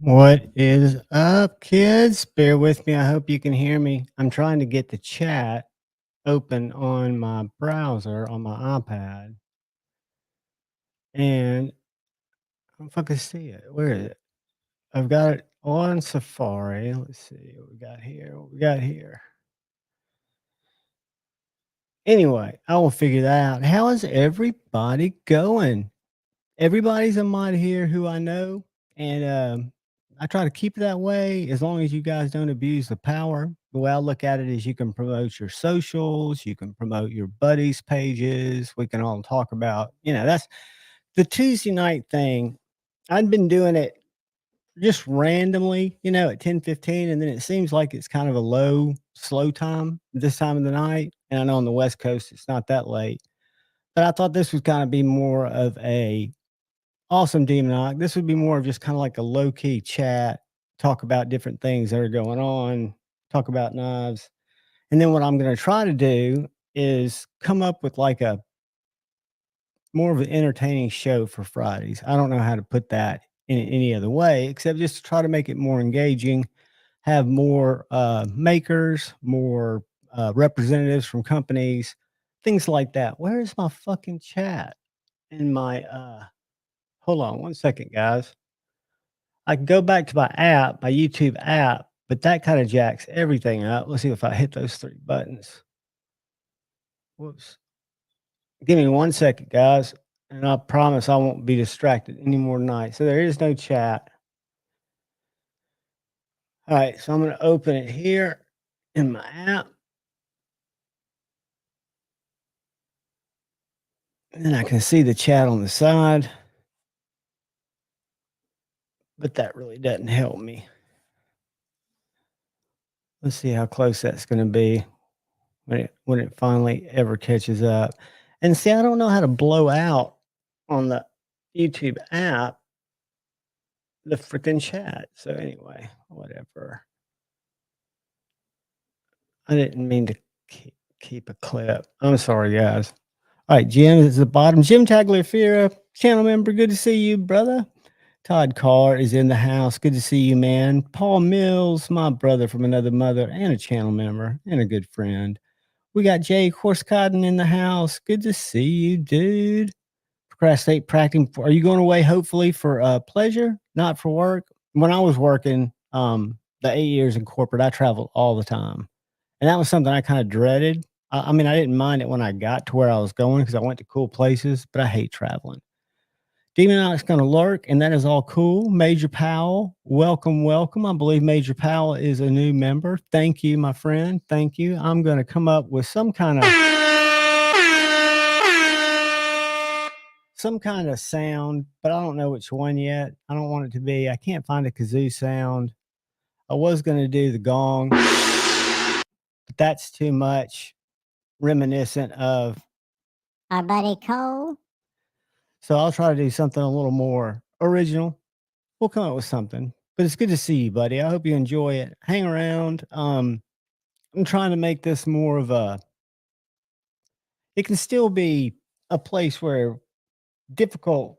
What is up, kids? Bear with me. I hope you can hear me. I'm trying to get the chat open on my browser on my iPad, and I don't fucking see it. Where is it? I've got it on Safari. Let's see what we got here. What we got here. Anyway, I will figure that out. How is everybody going? Everybody's a mod here who I know, and I try to keep it that way as long as you guys don't abuse the power. The way I look at it is you can promote your socials, you can promote your buddies' pages. We can all talk about, that's the Tuesday night thing. I've been doing it just randomly, at 10:15, and then it seems like it's kind of a low, slow time this time of the night. And I know on the West Coast it's not that late, but I thought this would kind of be more of a awesome demonic. This would be more of just kind of like a low key chat, talk about different things that are going on, talk about knives. And then what I'm going to try to do is come up with like a more of an entertaining show for Fridays. I don't know how to put that in any other way except just to try to make it more engaging, have more makers, more representatives from companies, things like that. Where is my fucking chat in my hold on one second, guys. I can go back to my app, my YouTube app, but that kind of jacks everything up. Let's see if I hit those three buttons. Whoops. Give me one second, guys, and I promise I won't be distracted any more tonight. So there is no chat. All right, so I'm going to open it here in my app. And then I can see the chat on the side. But that really doesn't help me. Let's see how close that's going to be when it finally ever catches up. And see, I don't know how to blow out on the YouTube app the freaking chat. So anyway, whatever. I didn't mean to keep a clip. I'm sorry, guys. All right, Jim is at the bottom. Jim Tagliafiera, channel member. Good to see you, brother. Todd Carr is in the house. Good to see you, man. Paul Mills, my brother from another mother and a channel member and a good friend. We got Jay Horscotton in the house. Good to see you, dude. Procrastinate practicing. Are you going away hopefully for pleasure, not for work? When I was working the 8 years in corporate, I traveled all the time. And that was something I kind of dreaded. I mean, I didn't mind it when I got to where I was going because I went to cool places, but I hate traveling. Demonoc's going to lurk, and that is all cool. Major Powell, welcome, welcome. I believe Major Powell is a new member. Thank you, my friend. Thank you. I'm going to come up with some kind of sound, but I don't know which one yet. I don't want it to be. I can't find a kazoo sound. I was going to do the gong, but that's too much reminiscent of our buddy Cole. So I'll try to do something a little more original. We'll come up with something. But it's good to see you, buddy. I hope you enjoy it. Hang around. I'm trying to make this more of a it can still be a place where difficult,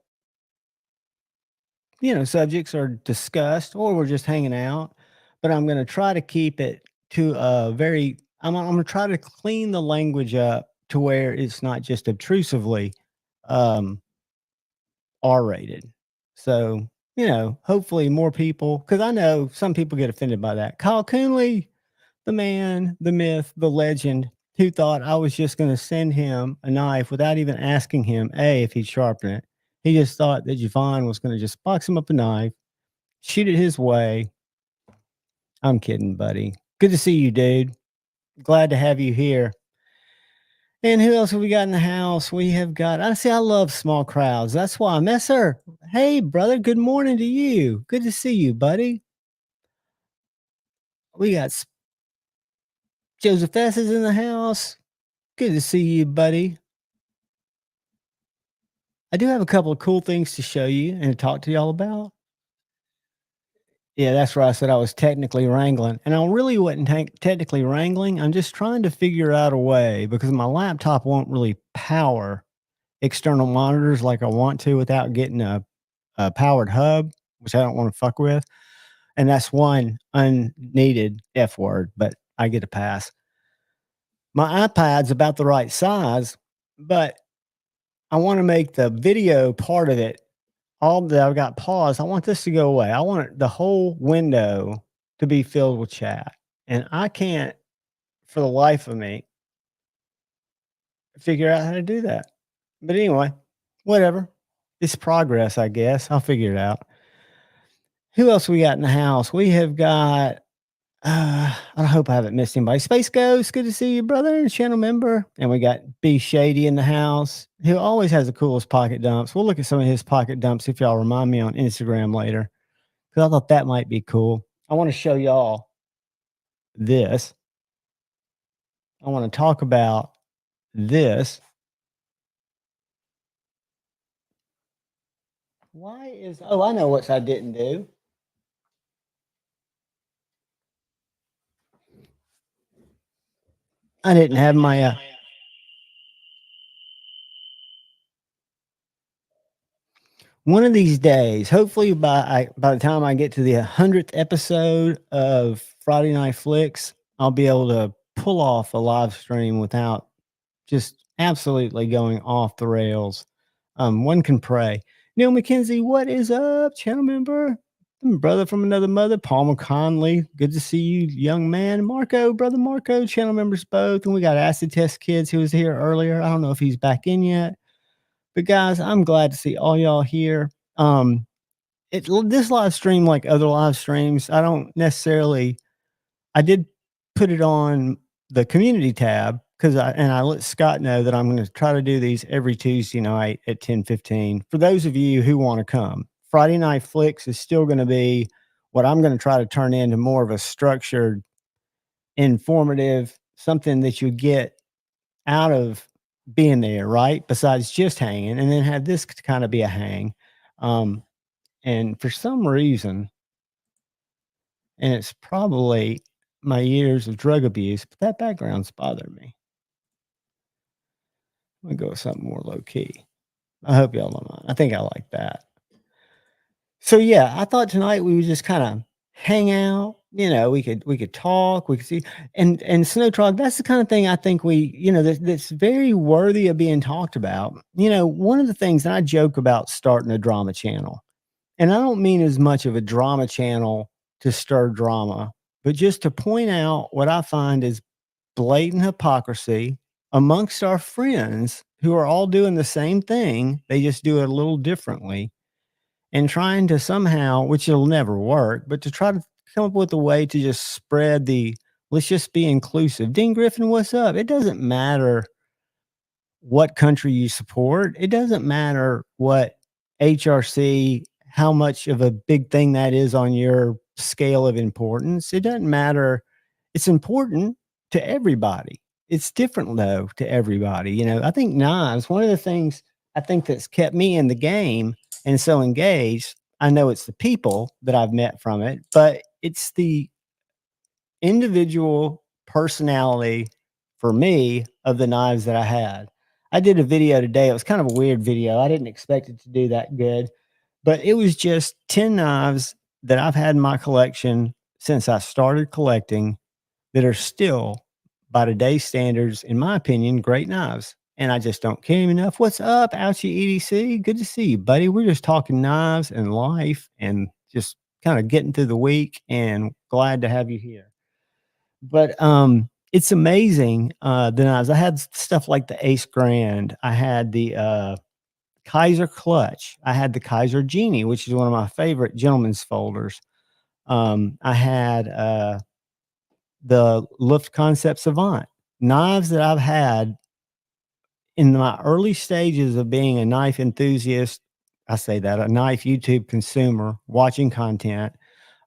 subjects are discussed or we're just hanging out. But I'm going to try to keep it to a very I'm going to try to clean the language up to where it's not just obtrusively um R-rated. So, hopefully more people, because I know some people get offended by that. Kyle Coonley, the man, the myth, the legend, who thought I was just going to send him a knife without even asking him, A, if he'd sharpen it. He just thought that Javon was going to just box him up a knife, shoot it his way. I'm kidding, buddy. Good to see you, dude. Glad to have you here. And who else have we got in the house? We have got, I love small crowds. That's why. Messer, hey, brother, good morning to you. Good to see you, buddy. We got Joseph S. is in the house. Good to see you, buddy. I do have a couple of cool things to show you and to talk to y'all about. Yeah, that's right. I said I was technically wrangling. And I really wasn't technically wrangling. I'm just trying to figure out a way because my laptop won't really power external monitors like I want to without getting a powered hub, which I don't want to fuck with. and that's one unneeded F word, but I get a pass. My iPad's about the right size, but I want to make the video part of it all that I've got paused. I want this to go away. I want the whole window to be filled with chat. And I can't, for the life of me, figure out how to do that. But anyway, whatever. It's progress, I guess. I'll figure it out. Who else we got in the house? We have got I hope I haven't missed anybody. Space Ghost, good to see you, brother, and channel member. And we got B Shady in the house, who always has the coolest pocket dumps. We'll look at some of his pocket dumps if y'all remind me on Instagram later, because I thought that might be cool. I want to show y'all this. I want to talk about this. Why is, oh, I know what I didn't do. I didn't have my one of these days, hopefully by the time I get to the 100th episode of Friday Night Flicks, I'll be able to pull off a live stream without just absolutely going off the rails. One can pray. Neil McKenzie, what is up, channel member? Brother from another mother, Palmer Conley. Good to see you, young man. Marco, brother Marco, channel members both. And we got Acid Test Kids who was here earlier. I don't know if he's back in yet. But guys, I'm glad to see all y'all here. This live stream, like other live streams, I don't necessarily. I did put it on the community tab because I let Scott know that I'm going to try to do these every Tuesday night at 10:15. For those of you who want to come, Friday Night Flicks is still going to be what I'm going to try to turn into more of a structured, informative, something that you get out of being there, right? Besides just hanging, and then have this kind of be a hang. And for some reason, and it's probably my years of drug abuse, but that background's bothering me. I'm gonna go with something more low key. I hope y'all don't mind. I think I like that. So yeah, I thought tonight we would just kind of hang out. You know, we could talk, we could see, and Snow Trog. That's the kind of thing I think that's very worthy of being talked about. You know, one of the things, and I joke about starting a drama channel, and I don't mean as much of a drama channel to stir drama, but just to point out what I find is blatant hypocrisy amongst our friends who are all doing the same thing. They just do it a little differently and trying to somehow, which will never work, but to try to come up with a way to just spread let's just be inclusive. Dean Griffin, what's up? It doesn't matter what country you support. It doesn't matter what HRC, how much of a big thing that is on your scale of importance. It doesn't matter. It's important to everybody. It's different though to everybody. You know, I think Knives, one of the things I think that's kept me in the game and so engaged, I know it's the people that I've met from it, but it's the individual personality for me of the knives that I had. I did a video today. It was kind of a weird video. I didn't expect it to do that good, but it was just 10 knives that I've had in my collection since I started collecting that are still, by today's standards, in my opinion, great knives. And I just don't care enough. What's up, Ouchie EDC? Good to see you, buddy. We're just talking knives and life and just kind of getting through the week, and glad to have you here. But it's amazing, the knives. I had stuff like the Ace Grand. I had the Kaiser Clutch. I had the Kaiser Genie, which is one of my favorite gentleman's folders. I had the Luft Concept Savant. Knives that I've had in my early stages of being a knife enthusiast. I say that, a knife YouTube consumer, watching content,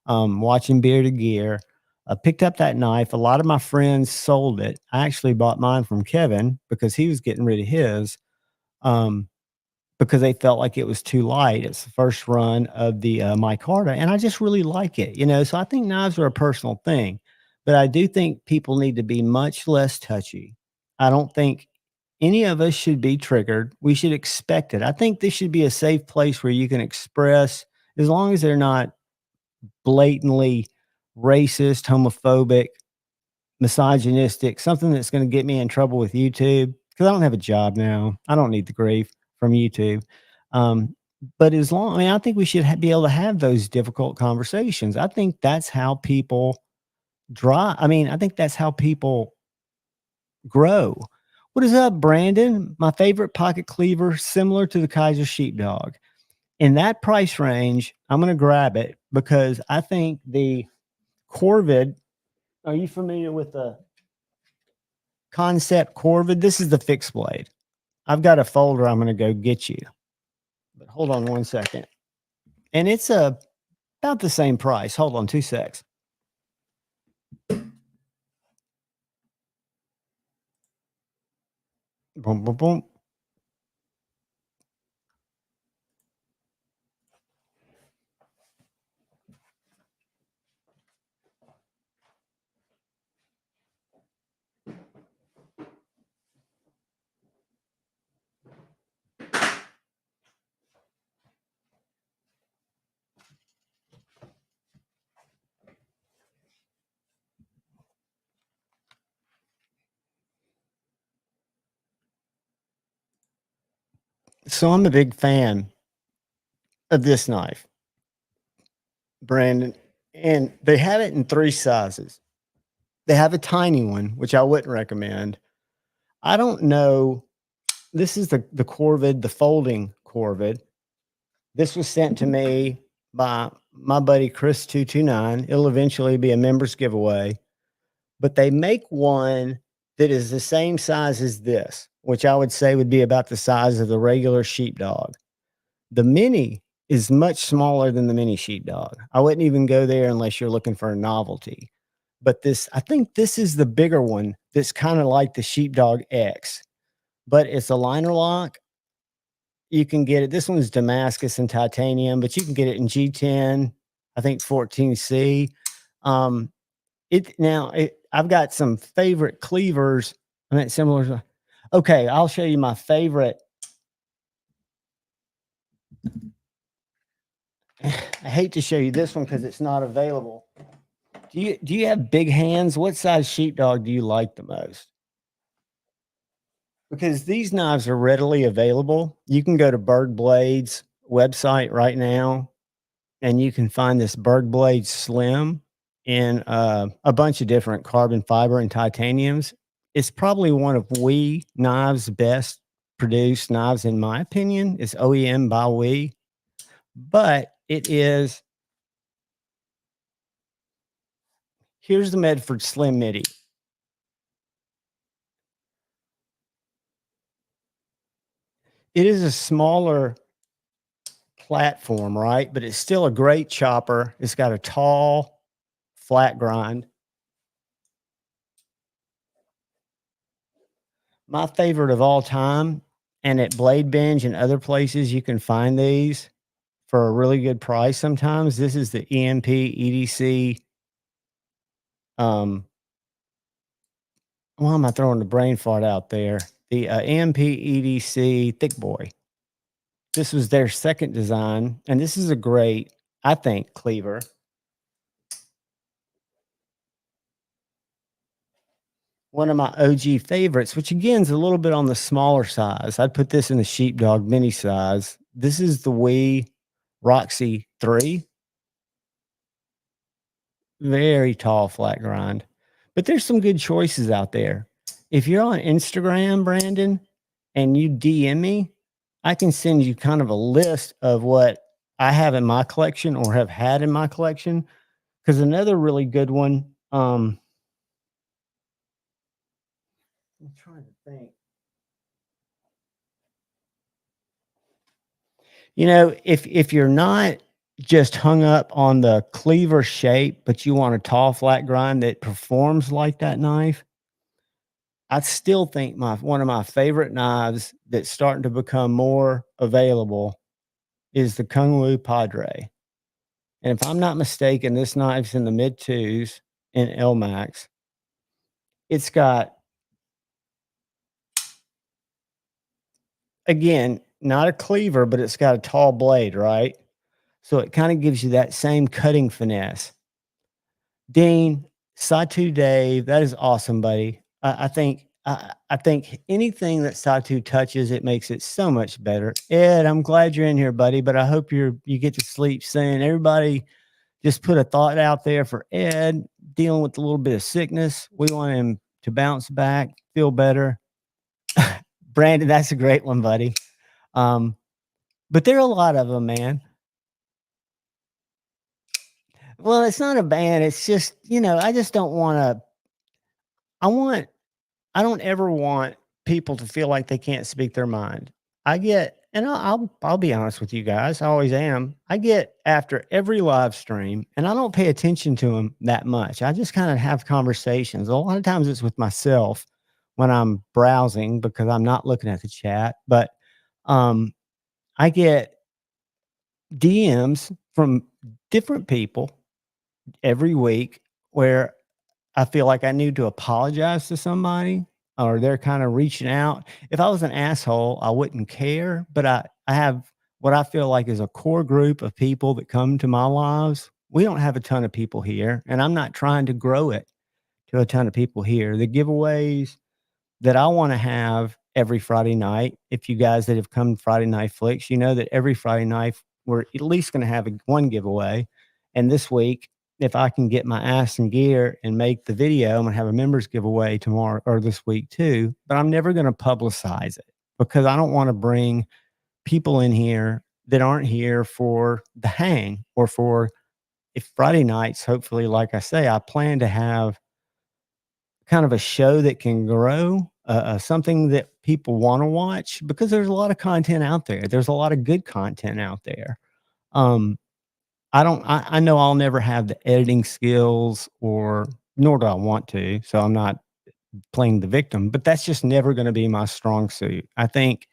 watching Beer to Gear. I picked up that knife. A lot of my friends sold it. I actually bought mine from Kevin because he was getting rid of his, because they felt like it was too light. It's the first run of the micarta, and I just really like it, you know. So I think knives are a personal thing, but I do think people need to be much less touchy. I don't think any of us should be triggered. We should expect it. I think this should be a safe place where you can express, as long as they're not blatantly racist, homophobic, misogynistic, something that's going to get me in trouble with YouTube because I don't have a job now. I don't need the grief from YouTube. Um, but as long, I mean, I think we should be able to have those difficult conversations. I think that's how people I mean, I think that's how people grow. What is up, Brandon? My favorite pocket cleaver, similar to the Kaiser Sheepdog. In that price range, I'm going to grab it because I think the Corvid. Are you familiar with the Concept Corvid? This is the fixed blade. I've got a folder I'm going to go get you, but hold on one second. And it's about the same price. Hold on 2 secs. Boom, boom, boom. So I'm a big fan of this knife, Brandon, and they have it in 3 sizes. They have a tiny one, which I wouldn't recommend. I don't know. This is the Corvid, the folding Corvid. This was sent to me by my buddy Chris229. It'll eventually be a members giveaway, but they make one that is the same size as this, which I would say would be about the size of the regular sheepdog. The mini is much smaller than the mini sheepdog. I wouldn't even go there unless you're looking for a novelty. But I think this is the bigger one that's kind of like the Sheepdog X, but it's a liner lock. You can get it. This one's Damascus and titanium, but you can get it in G10, I think 14C. I've got some favorite cleavers. I mean, similar. Okay, I'll show you my favorite. I hate to show you this one because it's not available. Do you have big hands? What size sheepdog do you like the most? Because these knives are readily available. You can go to Berg Blades website right now, and you can find this Berg Blade Slim in a bunch of different carbon fiber and titaniums. It's probably one of knives' best produced knives, in my opinion. It's OEM by but it is. Here's the Medford Slim MIDI. It is a smaller platform, right? But it's still a great chopper. It's got a tall, flat grind. My favorite of all time, and at Blade Binge and other places, you can find these for a really good price sometimes. This is the EMP EDC. Why am I throwing the brain fart out there? The EMP EDC Thick Boy. This was their second design, and this is a great, I think, cleaver. One of my OG favorites, which again is a little bit on the smaller size. I'd put this in the Sheepdog mini size. This is the Roxy 3. Very tall flat grind. But there's some good choices out there. If you're on Instagram, Brandon, and you DM me, I can send you kind of a list of what I have in my collection or have had in my collection. Because another really good one, I'm trying to think. You know, if you're not just hung up on the cleaver shape, but you want a tall flat grind that performs like that knife, I still think one of my favorite knives that's starting to become more available is the Kung Wu Padre. And if I'm not mistaken, this knife's in the mid twos in LMAX. It's got, again, not a cleaver, but it's got a tall blade, right? So it kind of gives you that same cutting finesse. Dean, Satu Dave, that is awesome, buddy. I think anything that Satu touches, it makes it so much better. Ed, I'm glad you're in here, buddy, but I hope you get to sleep soon. Everybody just put a thought out there for Ed dealing with a little bit of sickness. We want him to bounce back, feel better. Brandon, that's a great one, buddy. But there are a lot of them, man. Well, it's not a ban. It's just, I just don't want to. I want I don't ever want people to feel like they can't speak their mind. I get, and I'll be honest with you guys. I always am. I get after every live stream, and I don't pay attention to them that much. I just kind of have conversations. A lot of times it's with myself when I'm browsing because I'm not looking at the chat. But um, I get DMs from different people every week where I feel like I need to apologize to somebody or they're kind of reaching out. If I was an asshole, I wouldn't care, but I have what I feel like is a core group of people that come to my lives. We don't have a ton of people here, and I'm not trying to grow it to a ton of people here. The giveaways that I want to have every Friday night. If you guys that have come Friday Night Flicks, you know that every Friday night we're at least going to have one giveaway. And this week, if I can get my ass in gear and make the video, I'm going to have a members giveaway tomorrow or this week too. But I'm never going to publicize it because I don't want to bring people in here that aren't here for the hang or for if Friday nights, hopefully, like I say, I plan to have kind of a show that can grow, something that people want to watch because there's a lot of content out there. There's a lot of good content out there. Um, I know I'll never have the editing skills or nor do I want to. So I'm not playing the victim, but that's just never going to be my strong suit. I think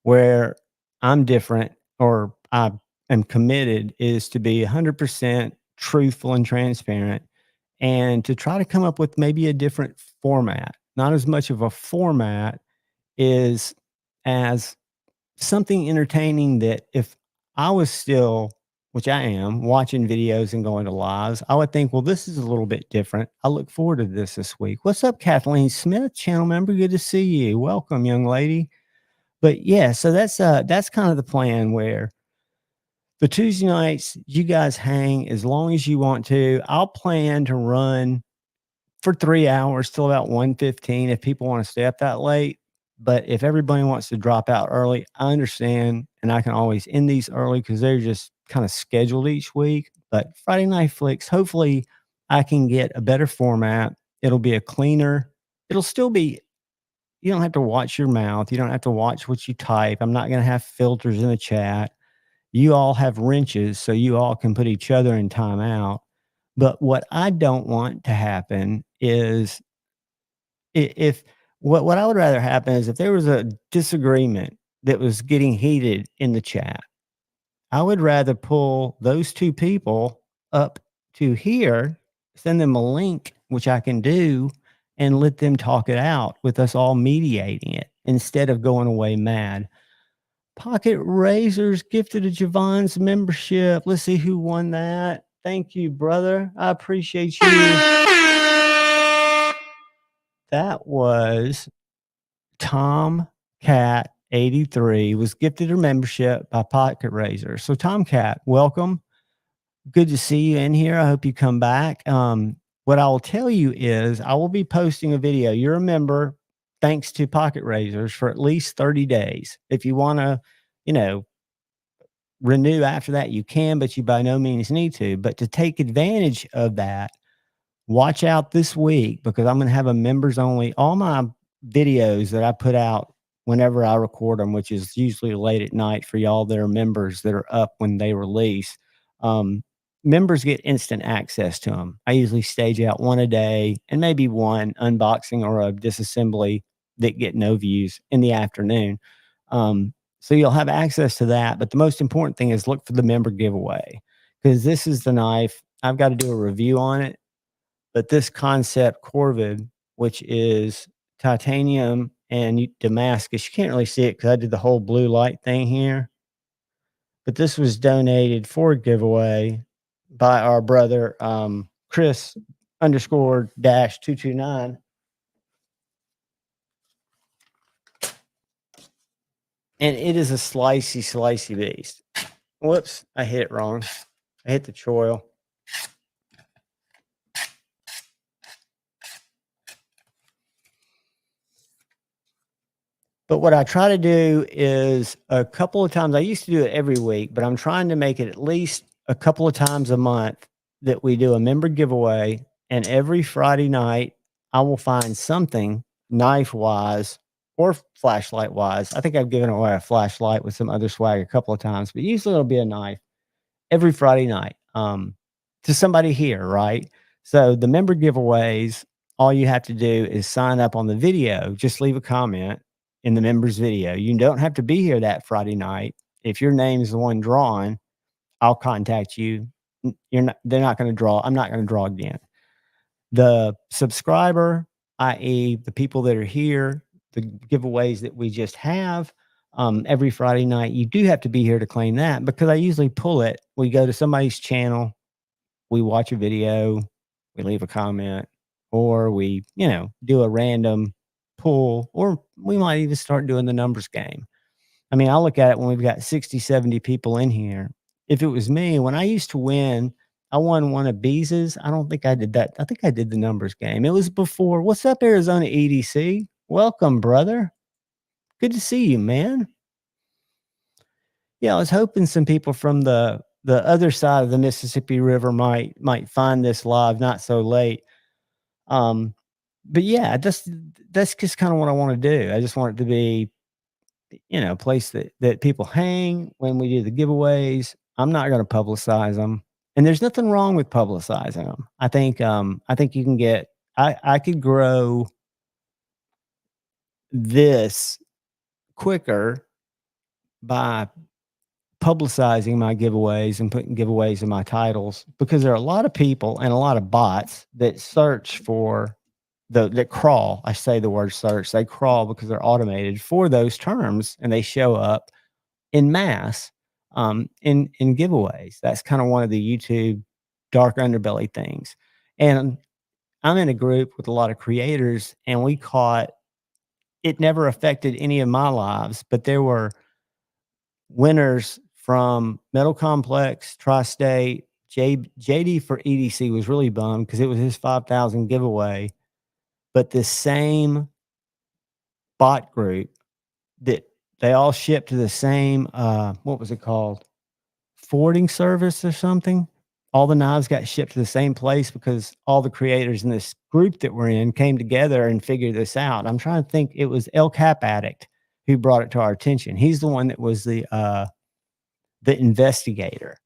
where I'm different or I am committed is to be 100% truthful and transparent and to try to come up with maybe a different format, not as much of a format is as something entertaining that if I was still, which I am, watching videos and going to lives, I would think, well, this is a little bit different. I look forward to this week. What's up, Kathleen Smith, channel member? Good to see you. Welcome, young lady. But yeah, so that's kind of the plan where the Tuesday nights, you guys hang as long as you want to. I'll plan to run for 3 hours till about 1:15 if people want to stay up that late. But if everybody wants to drop out early, I understand. And I can always end these early because they're just kind of scheduled each week. But Friday Night Flicks, hopefully I can get a better format. It'll be a cleaner, it'll still be, you don't have to watch your mouth. You don't have to watch what you type. I'm not going to have filters in the chat. You all have wrenches, so you all can put each other in timeout. But what I don't want to happen is if what I would rather happen is if there was a disagreement that was getting heated in the chat, I would rather pull those two people up to here, send them a link, which I can do, and let them talk it out with us all mediating it instead of going away mad. Pocket Razors gifted a Javon's membership. Let's see who won that. Thank you, brother. I appreciate you. That was Tom Cat 83 was gifted a membership by Pocket Razors. So Tomcat, welcome. Good to see you in here. I hope you come back. What I will tell you is I will be posting a video. You're a member thanks to Pocket Razors for at least 30 days. If you want to, you know, renew after that, you can, but you by no means need to. But to take advantage of that, watch out this week because I'm going to have a members only. All my videos that I put out whenever I record them, which is usually late at night for y'all that are members that are up when they release. Members get instant access to them. I usually stage out one a day and maybe one unboxing or a disassembly that get no views in the afternoon. So you'll have access to that. But the most important thing is look for the member giveaway because this is the knife. I've got to do a review on it. But this concept Corvid, which is titanium and Damascus, you can't really see it because I did the whole blue light thing here. but this was donated for a giveaway by our brother, Chris underscore dash 229. And it is a slicey beast. Whoops, I hit it wrong. I hit the choil. But what I try to do is a couple of times, I used to do it every week, but I'm trying to make it at least a couple of times a month that we do a member giveaway. And every Friday night, I will find something knife wise or flashlight wise. I think I've given away a flashlight with some other swag a couple of times, but usually it'll be a knife every Friday night to somebody here, right? So the member giveaways, all you have to do is sign up on the video. Just leave a comment in the members video. You don't have to be here that Friday night. If your name is the one drawn, I'll contact you. They're not going to draw. I'm not going to draw again. The subscriber, i.e., the people that are here, the giveaways that we just have every Friday night, you do have to be here to claim that because I usually pull it. We go to somebody's channel, we watch a video, we leave a comment, or we, do a random pull, or we might even start doing the numbers game. I mean, I look at it when we've got 60, 70 people in here. If it was me, when I used to win, I won one of Bees's. I don't think I did that. I think I did the numbers game. It was before. What's up, Arizona EDC? Welcome, brother. Good to see you, man. Yeah, I was hoping some people from the other side of the Mississippi River might find this live not so late. But yeah, that's just kind of what I want to do. I just want it to be a place that people hang when we do the giveaways. I'm not going to publicize them, and there's nothing wrong with publicizing them. I think you can get. I could grow this quicker by publicizing my giveaways and putting giveaways in my titles because there are a lot of people and a lot of bots that search for that crawl. I say the word search. They crawl because they're automated for those terms, and they show up in mass in giveaways. That's kind of one of the YouTube dark underbelly things. And I'm in a group with a lot of creators, and we caught it never affected any of my lives, but there were winners from Metal Complex, Tri-State. JD for EDC was really bummed because it was his 5,000 giveaway. But this same bot group that they all shipped to the same, what was it called? Forwarding service or something. All the knives got shipped to the same place because all the creators in this group that we're in came together and figured this out. I'm trying to think. It was El Cap Addict who brought it to our attention. He's the one that was the investigator.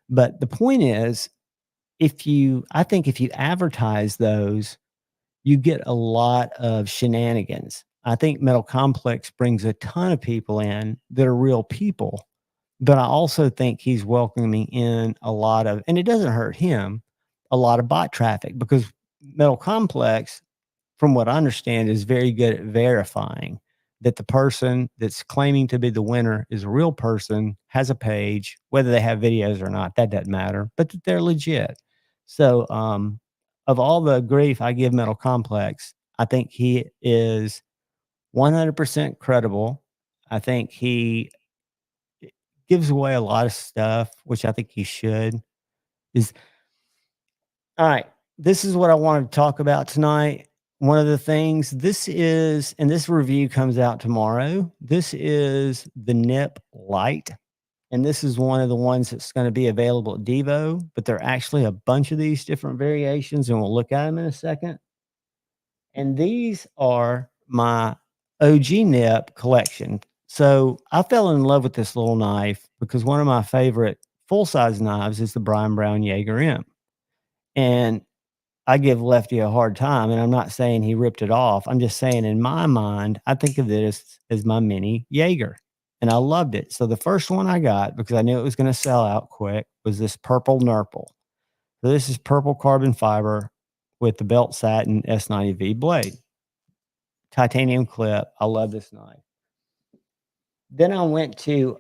But the point is, I think if you advertise those, you get a lot of shenanigans. I think Metal Complex brings a ton of people in that are real people, but I also think he's welcoming in a lot of, and it doesn't hurt him, a lot of bot traffic because Metal Complex, from what I understand, is very good at verifying that the person that's claiming to be the winner is a real person, has a page, whether they have videos or not, that doesn't matter, but that they're legit. So, of all the grief I give Metal Complex, I think he is 100% credible. I think he gives away a lot of stuff, which I think he should. Is all right. This is what I wanted to talk about tonight. One of the things, and this review comes out tomorrow. This is the Nip Light. And this is one of the ones that's going to be available at Devo, but there are actually a bunch of these different variations, and we'll look at them in a second. And these are my OG Nip collection. So I fell in love with this little knife because one of my favorite full-size knives is the Brian Brown Jaeger M. And I give Lefty a hard time, and I'm not saying he ripped it off. I'm just saying in my mind, I think of this as my mini Jaeger, and I loved it. So the first one I got, because I knew it was going to sell out quick, was this purple Nurple. So this is purple carbon fiber with the belt satin S90V blade. Titanium clip. I love this knife. Then I went to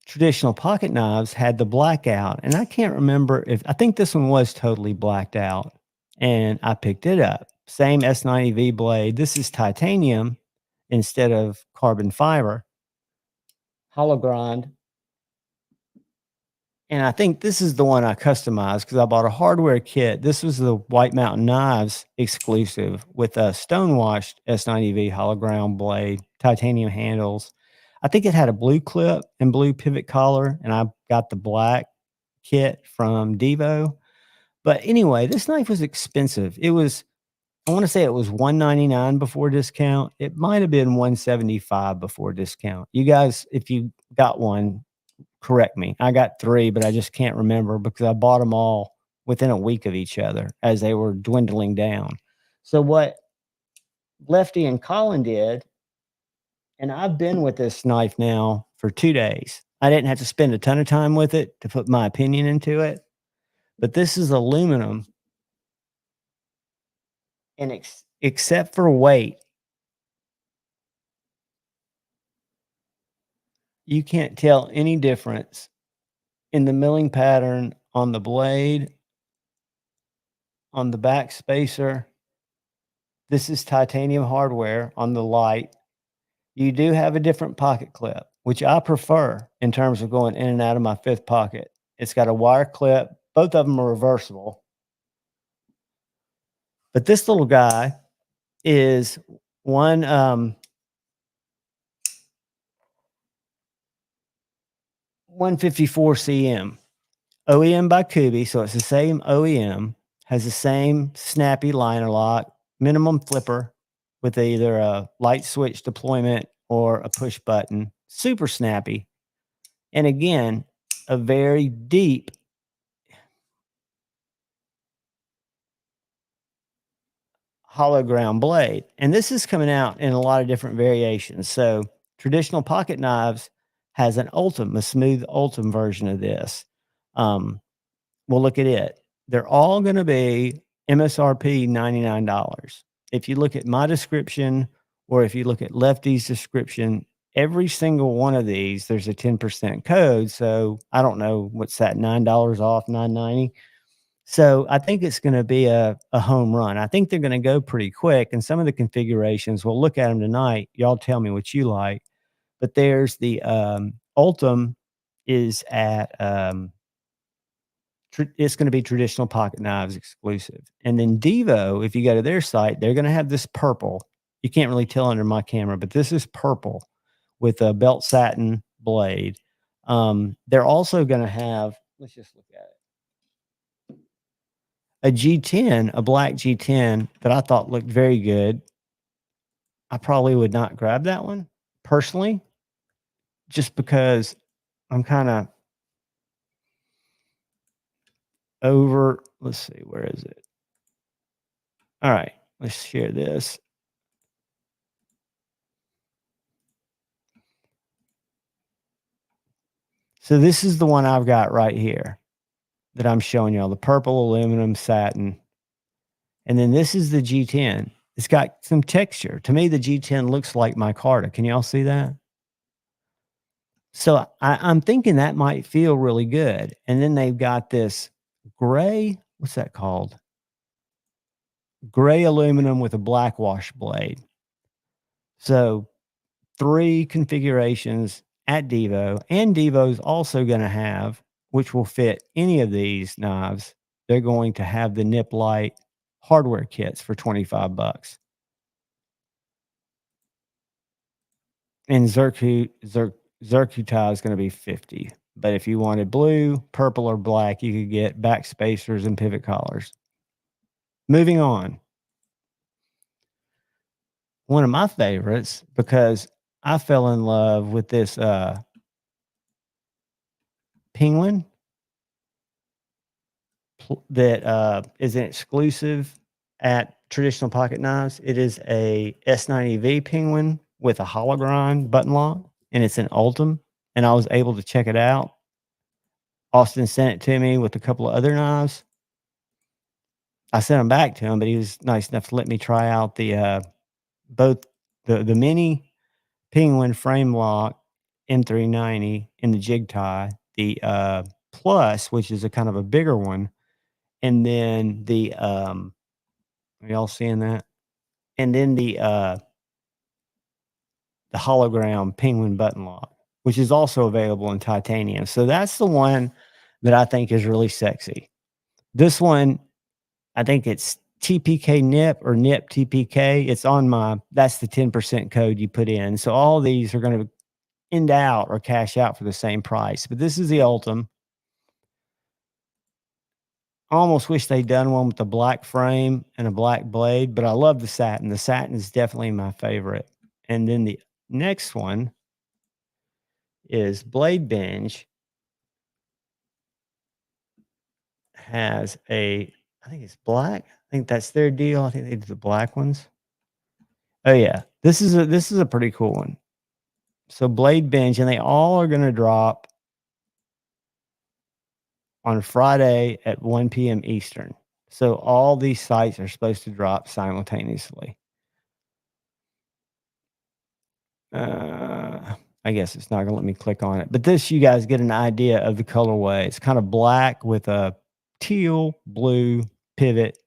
traditional pocket knives had the blackout, and I can't remember if I think this one was totally blacked out, and I picked it up. Same S90V blade. This is titanium instead of carbon fiber, hollow grind. And I think this is the one I customized because I bought a hardware kit. This was the White Mountain Knives exclusive with a stonewashed S90V hollow ground blade, titanium handles. I think it had a blue clip and blue pivot collar, and I got the black kit from Devo. But anyway, this knife was expensive. It was, I want to say it was $199 before discount. It might have been $175 before discount. You guys, if you got one, correct me. I got 3, but I just can't remember because I bought them all within a week of each other as they were dwindling down. So what Lefty and Colin did, and I've been with this knife now for 2 days. I didn't have to spend a ton of time with it to put my opinion into it, but this is aluminum, and except for weight, you can't tell any difference in the milling pattern on the blade, on the back spacer. This is titanium hardware on the light. You do have a different pocket clip, which I prefer in terms of going in and out of my 5th pocket. It's got a wire clip. Both of them are reversible. But this little guy is one 154 cm. OEM by Kubi, so it's the same OEM, has the same snappy liner lock, minimum flipper with either a light switch deployment or a push button, super snappy. And again, a very deep hollow ground blade. And this is coming out in a lot of different variations. So traditional pocket knives has an Ultim, a smooth Ultim version of this. Well, look at it. They're all going to be MSRP $99. If you look at my description or if you look at Lefty's description, every single one of these, there's a 10% code. So I don't know what's that, $9 off, $9.90. So I think it's going to be a home run. I think they're going to go pretty quick. And some of the configurations, we'll look at them tonight. Y'all tell me what you like. But there's the Ultim is at it's going to be traditional pocket knives exclusive. And then Devo, if you go to their site, they're going to have this purple. You can't really tell under my camera, but this is purple with a belt satin blade. They're also going to have, let's just look at it, a G10, a black G10 that I thought looked very good. I probably would not grab that one personally, just because I'm kind of over, let's see, where is it? All right, let's share this. So this is the one I've got right here that I'm showing y'all, the purple aluminum satin. And then this is the G10. It's got some texture. To me, the G10 looks like micarta. Can y'all see that? So I'm thinking that might feel really good. And then they've got this gray, what's that called? Gray aluminum with a black wash blade. So 3 configurations at Devo, and Devo's also going to have, which will fit any of these knives, they're going to have the Nip Light hardware kits for $25. And Zircuitai is going to be 50. But if you wanted blue, purple, or black, you could get back spacers and pivot collars. Moving on. One of my favorites, because I fell in love with this penguin that is an exclusive at Traditional Pocket Knives. It is a S90V penguin with a hologram button lock, and it's an Ultim, and I was able to check it out. Austin sent it to me with a couple of other knives. I sent them back to him, but he was nice enough to let me try out the both the mini penguin frame lock M390 in the jig tie, the Plus, which is a kind of a bigger one, and then the are y'all seeing that? And then the hologram penguin button lock, which is also available in titanium. So that's the one that I think is really sexy. This one, I think it's TPK NIP or NIP TPK. It's on that's the 10% code you put in. So all these are going to end out or cash out for the same price. But this is the Ultim. I almost wish they'd done one with a black frame and a black blade, but I love the satin. The satin is definitely my favorite. And then the next one is Blade Binge. Has I think it's black. I think that's their deal. I think they do the black ones. Oh yeah, this is a pretty cool one. So Blade Binge, and they all are going to drop on Friday at 1 p.m. Eastern. So all these sites are supposed to drop simultaneously. I guess it's not going to let me click on it, but this, you guys get an idea of the colorway. It's kind of black with a teal blue pivot.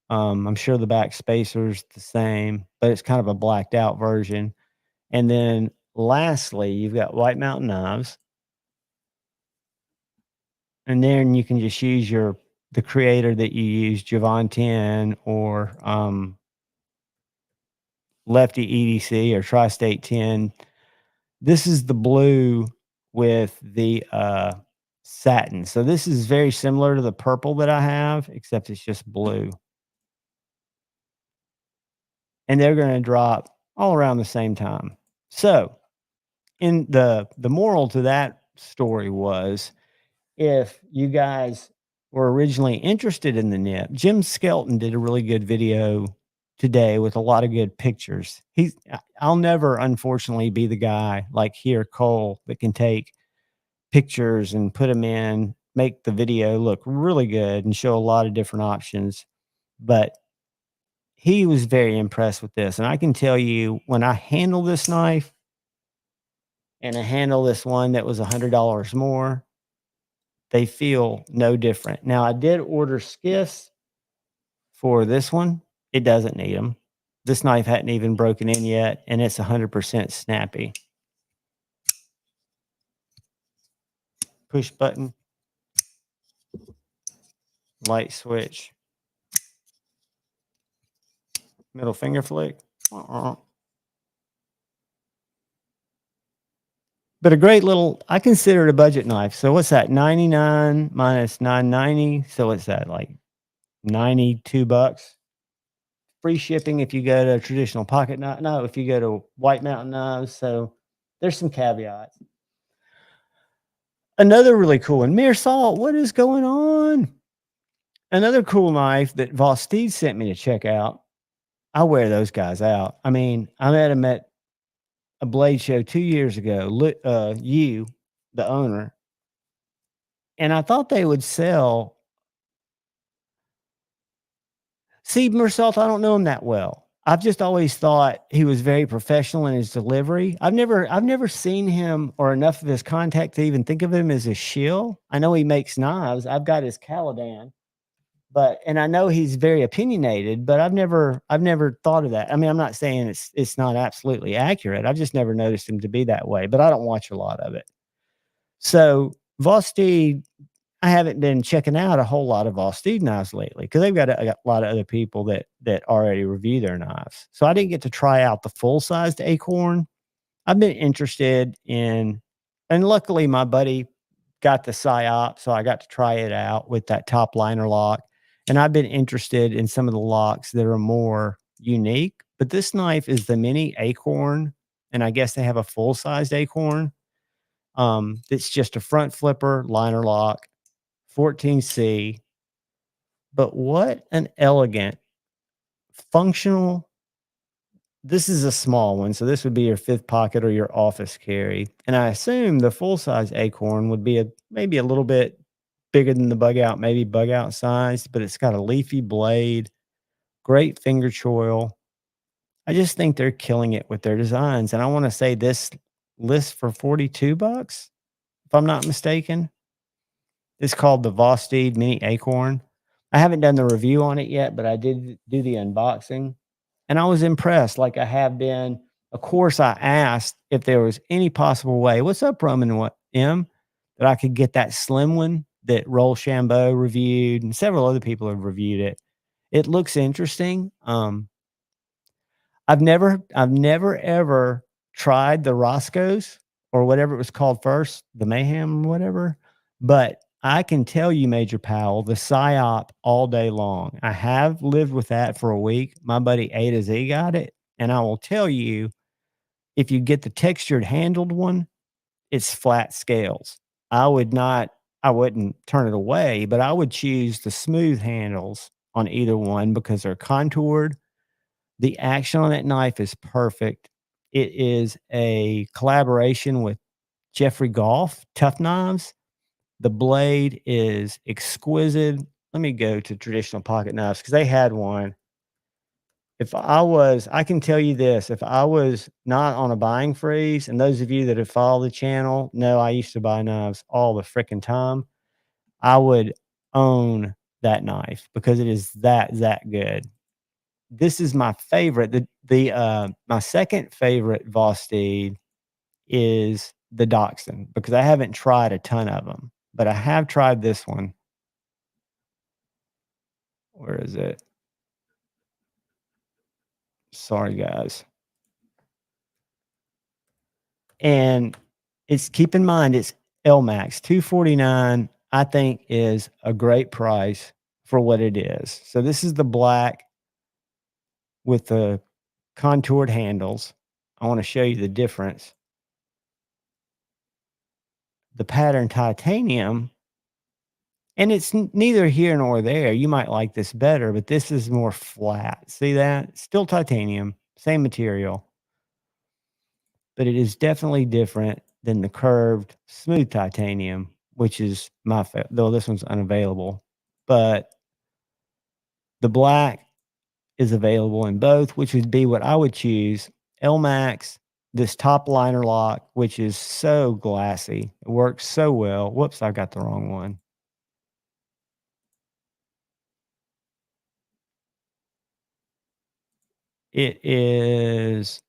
I'm sure the back spacer's the same, but it's kind of a blacked out version. And then lastly, you've got White Mountain knives. And then you can just use the creator that you use, Javon 10 or Lefty EDC or Tri-State 10. This is the blue with the satin. So this is very similar to the purple that I have, except it's just blue. And they're going to drop all around the same time. So in the moral to that story was, if you guys were originally interested in the nip, Jim Skelton did a really good video today with a lot of good pictures. I'll never, unfortunately, be the guy like here, Cole, that can take pictures and put them in, make the video look really good and show a lot of different options. But he was very impressed with this. And I can tell you, when I handle this knife and I handle this one that was $100 more, they feel no different. Now, I did order skiffs for this one. It doesn't need them. This knife hadn't even broken in yet, and it's 100% snappy. Push button, light switch, middle finger flick. But a great little, I consider it a budget knife. So what's that? 99 minus 990. So what's that, like $92? Free shipping if you go to a traditional pocket knife. No, if you go to White Mountain Knives. So there's some caveats. Another really cool one, Mere Salt. What is going on? Another cool knife that Vosteed sent me to check out. I wear those guys out. I mean, I met him at a blade show 2 years ago. You, the owner, and I thought they would sell. See, Mersault, I don't know him that well. I've just always thought he was very professional in his delivery. I've never seen him or enough of his contact to even think of him as a shill. I know he makes knives. I've got his Caladan, and I know he's very opinionated, but I've never thought of that. I mean, I'm not saying it's not absolutely accurate. I've just never noticed him to be that way, but I don't watch a lot of it. So Vosteed, I haven't been checking out a whole lot of Vosteed knives lately because they've got a lot of other people that already review their knives. So I didn't get to try out the full-sized Acorn. I've been interested in, and luckily my buddy got the PSYOP, so I got to try it out with that top liner lock. And I've been interested in some of the locks that are more unique. But this knife is the mini Acorn, and I guess they have a full-sized Acorn. It's just a front flipper liner lock. 14C, but what an elegant, functional. This is a small one, so this would be your fifth pocket or your office carry. And I assume the full-size Acorn would be maybe a little bit bigger than the bug out, maybe bug out size, but it's got a leafy blade, great finger choil. I just think they're killing it with their designs. And I want to say this lists for $42, if I'm not mistaken. It's called the Vosteed Mini Acorn. I haven't done the review on it yet, but I did do the unboxing, and I was impressed like I have been. Of course, I asked if there was any possible way, "What's up, Roman what M?" that I could get that slim one that Roll Shambo reviewed, and several other people have reviewed it. It looks interesting. I've never ever tried the Roscoe's or whatever it was called first, the Mayhem or whatever, but I can tell you, Major Powell, the PSYOP all day long. I have lived with that for a week. My buddy A to Z got it, and I will tell you, if you get the textured handled one, it's flat scales. I wouldn't turn it away, but I would choose the smooth handles on either one because they're contoured. The action on that knife is perfect. It is a collaboration with Jeffrey Golf Tough Knives. The blade is exquisite. Let me go to Traditional Pocket Knives because they had one. I can tell you this, if I was not on a buying freeze, and those of you that have followed the channel know I used to buy knives all the freaking time, I would own that knife because it is that good. This is my favorite. My second favorite Vosteed is the Dachshund because I haven't tried a ton of them, but I have tried this one. Where is it? Sorry, guys. And keep in mind, it's LMAX 249, I think is a great price for what it is. So this is the black with the contoured handles. I want to show you the difference. The pattern titanium, and it's neither here nor there. You might like this better, but this is more flat. See that? Still titanium, same material, but it is definitely different than the curved smooth titanium, which is though this one's unavailable. But the black is available in both, which would be what I would choose. LMAX, this top liner lock, which is so glassy. It works so well. Whoops, I got the wrong one. It is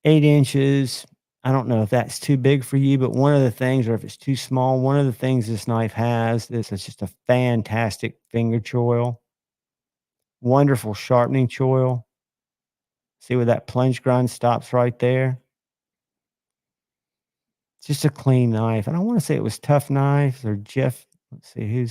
8 inches. I don't know if that's too big for you, but one of the things, or if it's too small, one of the things this knife has, this is just a fantastic finger choil, wonderful sharpening choil. See where that plunge grind stops right there? It's just a clean knife. And I want to say it was Tough Knives or Jeff. Let's see,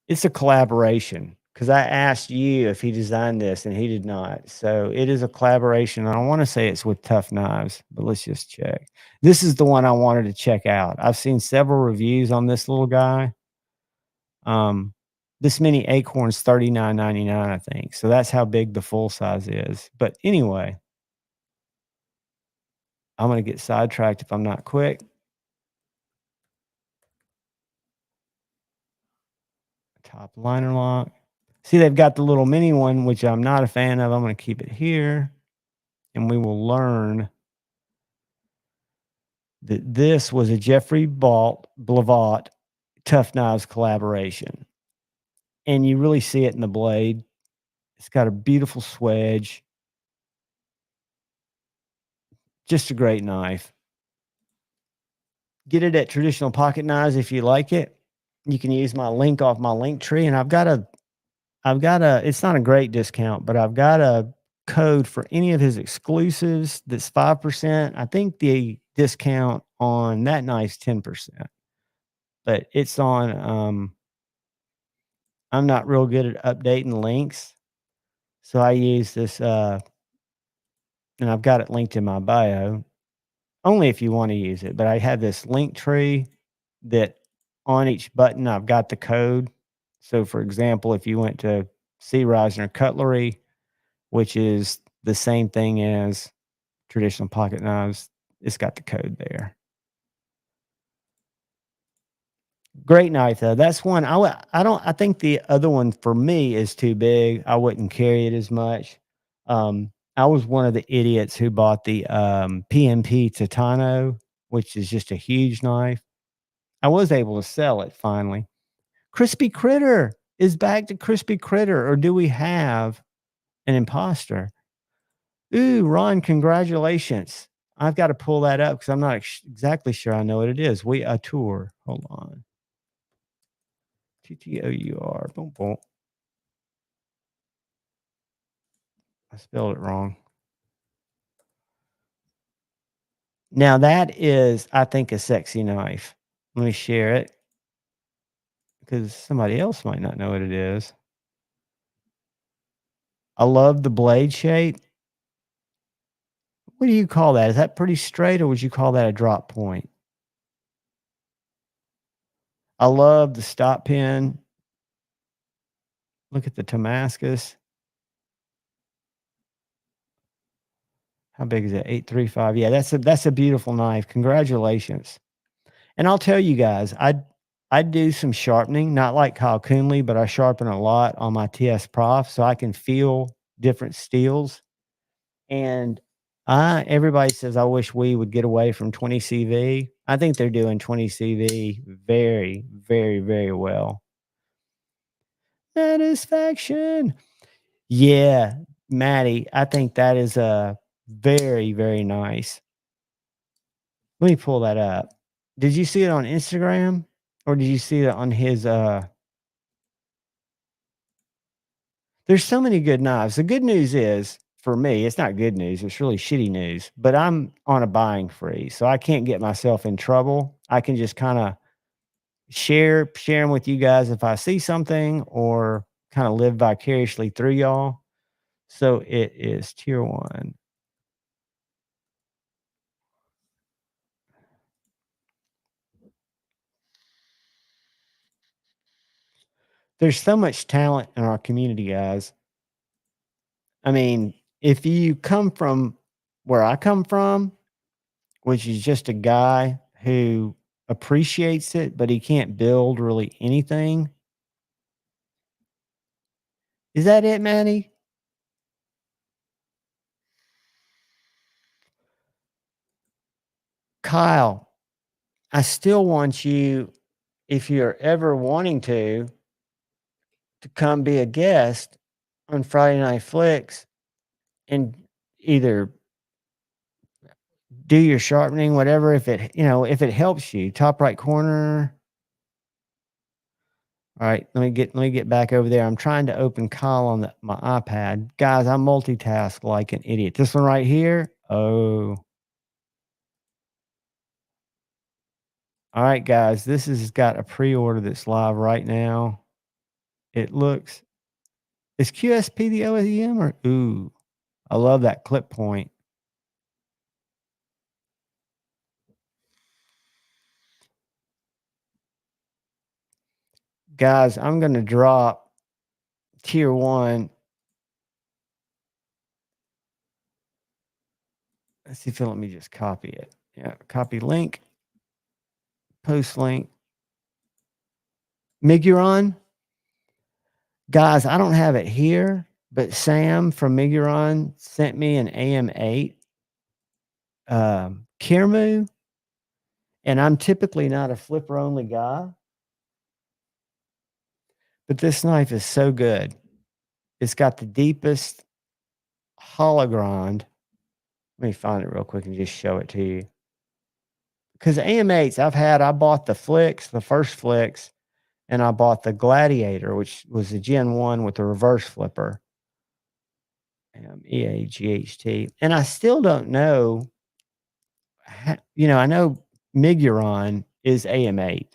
it's a collaboration because I asked you if he designed this and he did not. So it is a collaboration. I don't want to say it's with Tough Knives, but let's just check. This is the one I wanted to check out. I've seen several reviews on this little guy. This mini acorn's $39.99, I think. So that's how big the full size is. But anyway, I'm going to get sidetracked if I'm not quick. Top liner lock. See, they've got the little mini one, which I'm not a fan of. I'm going to keep it here, and we will learn that this was a Jeffrey Blavat Tough Knives collaboration. And you really see it in the blade. It's got a beautiful swedge. Just a great knife. Get it at Traditional Pocket Knives if you like it. You can use my link off my link tree, and I've got a it's not a great discount, but I've got a code for any of his exclusives that's 5%. I think the discount on that knife's 10%. But it's on I'm not real good at updating links. So I use this and I've got it linked in my bio. Only if you want to use it, but I have this link tree that on each button I've got the code. So for example, if you went to C. Reisner Cutlery, which is the same thing as Traditional Pocket Knives, it's got the code there. Great knife though. That's one I don't I think the other one for me is too big. I wouldn't carry it as much. I was one of the idiots who bought the PMP Titano, which is just a huge knife. I was able to sell it finally. Crispy Critter is back to Crispy Critter, or do we have an imposter? Ooh, Ron, congratulations. I've got to pull that up because I'm not exactly sure I know what it is. We a tour. Hold on. TTOUR. Boom, boom. I spelled it wrong. Now that is, I think, a sexy knife. Let me share it because somebody else might not know what it is. I love the blade shape. What do you call that? Is that pretty straight, or would you call that a drop point? I love the stop pin. Look at the Damascus. How big is it? 835. Yeah, that's a beautiful knife. Congratulations. And I'll tell you guys, I do some sharpening, not like Kyle Coonley, but I sharpen a lot on my TS Prof so I can feel different steels. And everybody says I wish we would get away from 20 CV. I think they're doing 20 CV very, very, very well. Satisfaction. Yeah, Maddie, I think that is very, very nice. Let me pull that up. Did you see it on Instagram or did you see it on his there's so many good knives. The good news is for me, it's not good news, it's really shitty news, but I'm on a buying freeze, so I can't get myself in trouble. I can just kind of share them with you guys if I see something or kind of live vicariously through y'all. So it is tier 1. There's so much talent in our community, guys. I mean, if you come from where I come from, which is just a guy who appreciates it, but he can't build really anything. Is that it, Manny? Kyle, I still want you, if you're ever wanting to come be a guest on Friday Night Flicks and either do your sharpening, whatever, if it, if it helps you. Top right corner. All right, let me get back over there. I'm trying to open Kyle on my iPad. Guys, I multitask like an idiot. This one right here. Oh. All right, guys. This has got a pre-order that's live right now. It looks is QSP the OEM or ooh. I love that clip point. Guys, I'm gonna drop tier 1. Let's see if it'll let me just copy it. Yeah, copy link, post link. Miguron. Guys, I don't have it here, but Sam from Miguron sent me an AM8 Kirmu, and I'm typically not a flipper only guy, but this knife is so good. It's got the deepest hollow grind. Let me find it real quick and just show it to you. Because AM8s I bought the Flicks, the first Flicks, and I bought the Gladiator, which was the Gen 1 with the reverse flipper. EAGHT. And I still don't know, I know Miguron is AM8,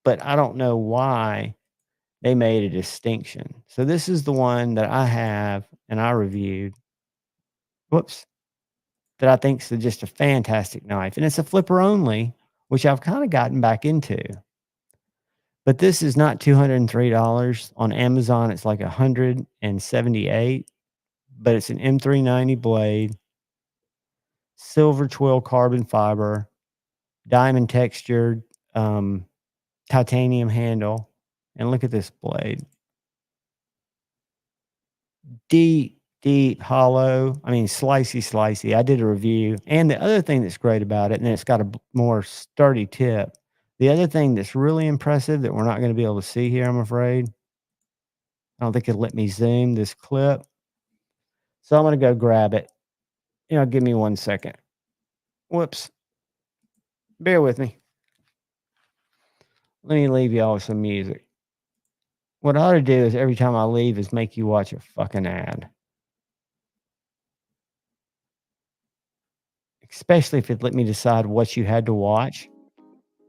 but I don't know why they made a distinction. So this is the one that I have and I reviewed. Whoops. That I think is just a fantastic knife. And it's a flipper only, which I've kind of gotten back into. But this is not $203 on Amazon. It's like $178, but it's an M390 blade, silver twill carbon fiber, diamond textured titanium handle, and look at this blade. Deep, deep hollow. I mean, slicey. I did a review. And the other thing that's great about it, and it's got a more sturdy tip. The other thing that's really impressive that we're not going to be able to see here, I'm afraid. I don't think it'll let me zoom this clip. So I'm going to go grab it. Give me 1 second. Whoops. Bear with me. Let me leave y'all with some music. What I ought to do is every time I leave is make you watch a fucking ad. Especially if it let me decide what you had to watch.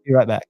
Be right back.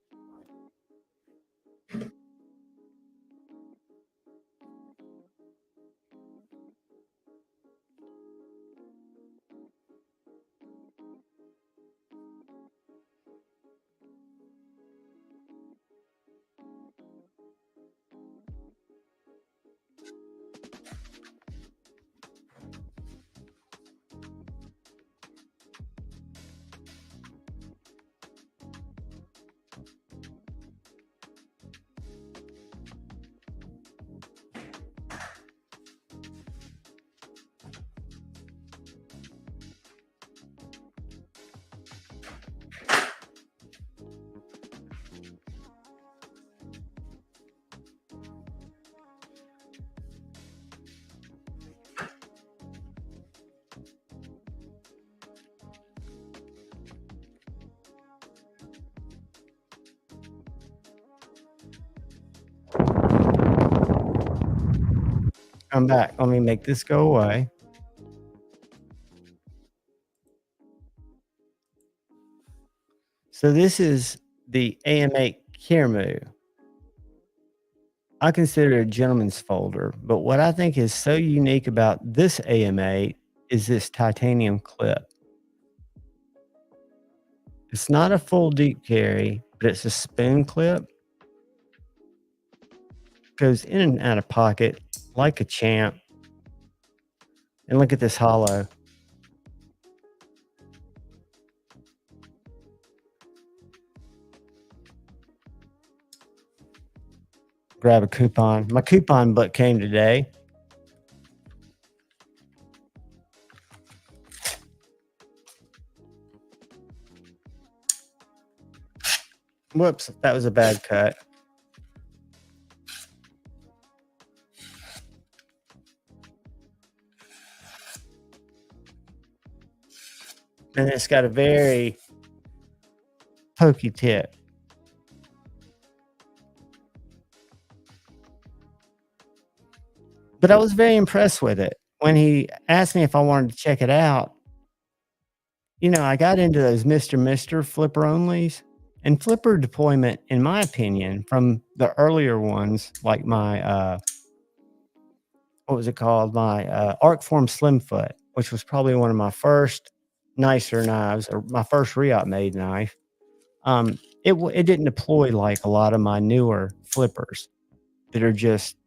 I'm back. Let me make this go away. So this is the AM8 Kirmu. I consider it a gentleman's folder, but what I think is so unique about this AM8 is this titanium clip. It's not a full deep carry, but it's a spoon clip. Goes in and out of pocket like a champ. And look at this hollow. Grab a coupon. My coupon book came today. Whoops, that was a bad cut. And it's got a very pokey tip. But I was very impressed with it. When he asked me if I wanted to check it out, I got into those Mr. flipper onlys. And flipper deployment, in my opinion, from the earlier ones, like my, what was it called? My Arcform Slimfoot, which was probably one of my first nicer knives, or my first Riot made knife. It didn't deploy like a lot of my newer flippers that are just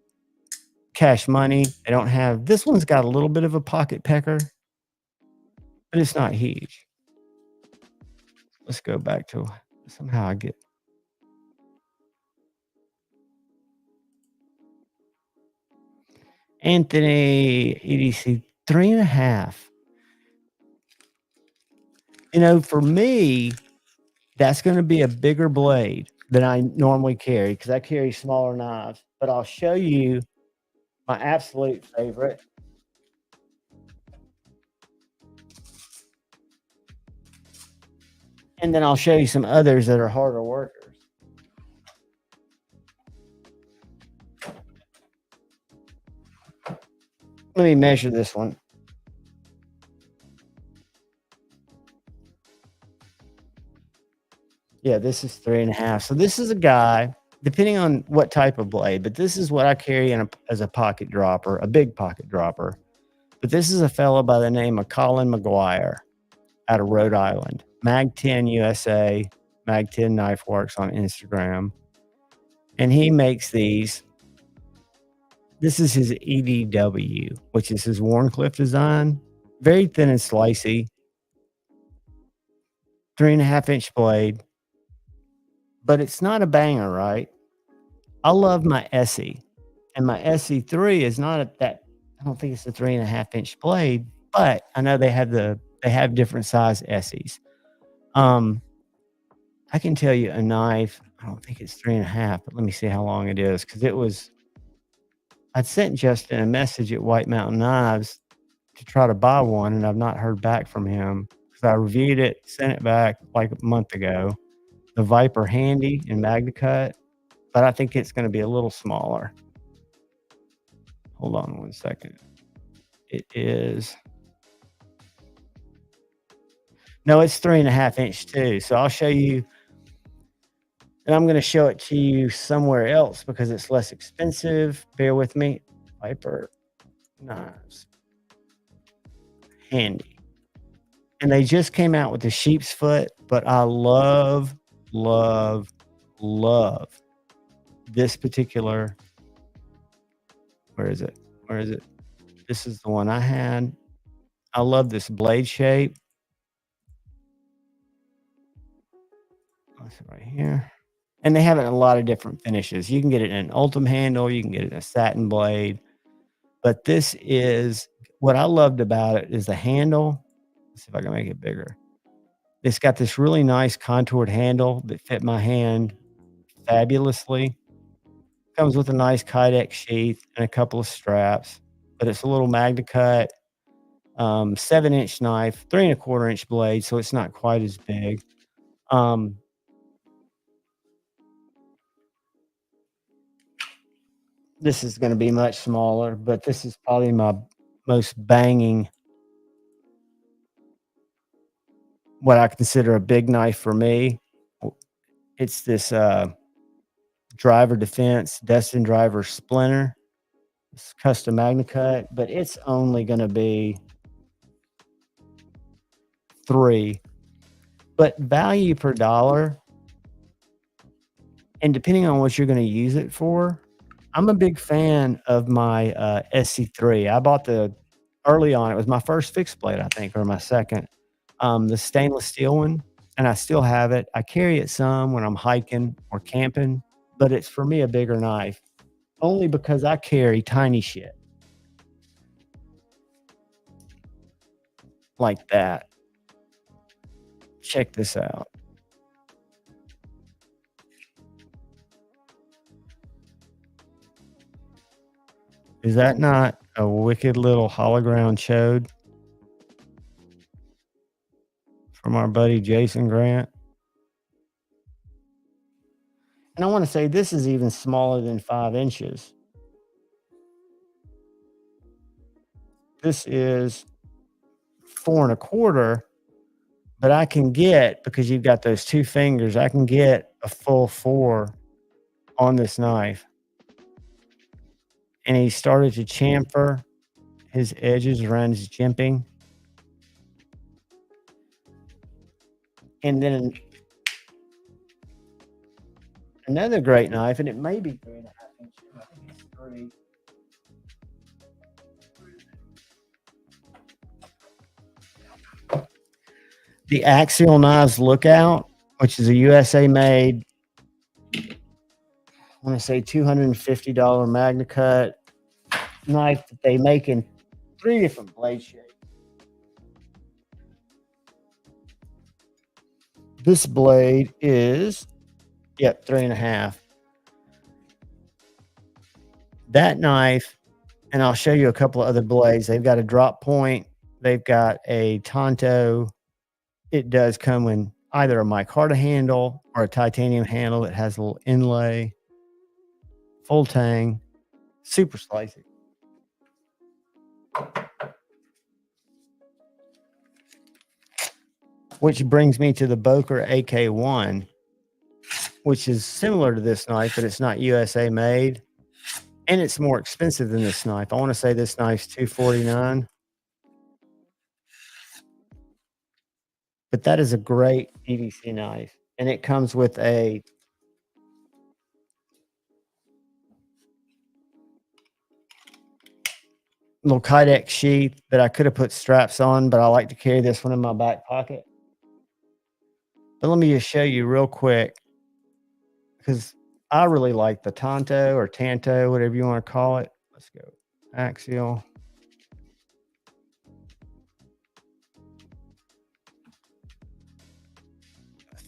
cash money. They don't have, this one's got a little bit of a pocket pecker, but it's not huge. Let's go back to somehow I get. Anthony EDC 3.5. For me, that's going to be a bigger blade than I normally carry because I carry smaller knives. But I'll show you my absolute favorite. And then I'll show you some others that are harder workers. Let me measure this one. Yeah, this is 3.5. So this is a guy, depending on what type of blade, but this is what I carry as a pocket dropper, a big pocket dropper. But this is a fellow by the name of Colin McGuire out of Rhode Island. Mag 10 USA, Mag 10 Knife Works on Instagram. And he makes these. This is his EDW, which is his Warncliffe design. Very thin and slicey. 3.5-inch blade. but it's not a banger, right? I love my Essie, and my SE3 is not that. I don't think it's a 3.5-inch blade, but I know they have different size Essies. I can tell you a knife. I don't think it's 3.5, but let me see how long it is, because I'd sent Justin a message at White Mountain Knives to try to buy one, and I've not heard back from him because I reviewed it, sent it back like a month ago. The Viper Handy in MagnaCut, but I think it's going to be a little smaller. Hold on one second. It is. No, it's 3.5-inch too. So I'll show you, and I'm going to show it to you somewhere else because it's less expensive. Bear with me. Viper Knives Handy. And they just came out with the sheep's foot, but I love this particular. Where is it? This is the one I had. I love this blade shape. That's right here. And they have it in a lot of different finishes. You can get it in an Ultim handle. You can get it in a satin blade. But this is, what I loved about it is the handle. Let's see if I can make it bigger. It's got this really nice contoured handle that fit my hand fabulously. Comes with a nice Kydex sheath and a couple of straps. But it's a little MagnaCut, 7-inch knife, 3.25-inch blade, so it's not quite as big. This is going to be much smaller, but this is probably my most banging, what I consider a big knife for me. It's this Driver Defense Destin Driver Splinter. It's custom MagnaCut, but it's only going to be $3. But value per dollar, and depending on what you're going to use it for, I'm a big fan of my SC3. I bought early on, it was my first fixed blade, I think, or my second, the stainless steel one, and I still have it. I carry it some when I'm hiking or camping, but it's for me a bigger knife, only because I carry tiny shit like that. Check this out. Is that not a wicked little hologram chode from our buddy Jason Grant? And I want to say this is even smaller than 5 inches. This is 4.25, but I can get, because you've got those two fingers, I can get a full 4 on this knife. And he started to chamfer his edges around his jimping. And then another great knife, and it may be 3.5 inches. I think it's 3. The Axial Knives Lookout, which is a USA made, I want to say $250 MagnaCut knife that they make in 3 different blade shapes. This blade is, 3.5. That knife, and I'll show you a couple of other blades. They've got a drop point. They've got a Tonto. It does come in either a micarta handle or a titanium handle that has a little inlay. Full tang. Super slicey. Which brings me to the Boker AK1, which is similar to this knife, but it's not USA made. And it's more expensive than this knife. I want to say this knife's $249. But that is a great PVC knife. And it comes with a little Kydex sheath that I could have put straps on, but I like to carry this one in my back pocket. But let me just show you real quick because I really like the Tonto or Tanto, whatever you want to call it. Let's go axial.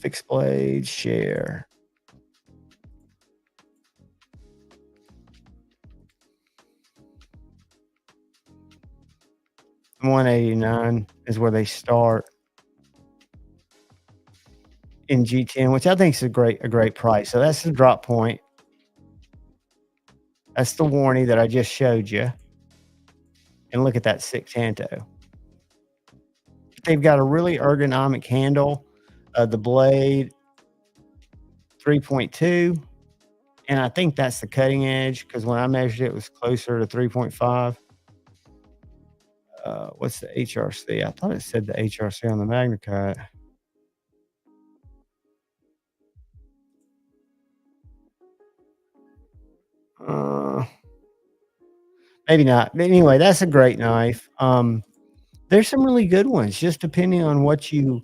Fixed blade, share. $189 is where they start in G10, which I think is a great price. So that's the drop point. That's the warranty that I just showed you. And look at that sick Tanto. They've got a really ergonomic handle. The blade 3.2, and I think that's the cutting edge because when I measured it, it was closer to 3.5. What's the HRC? I thought it said the HRC on the MagnaCut. Maybe not. But anyway, that's a great knife. There's some really good ones, just depending on what you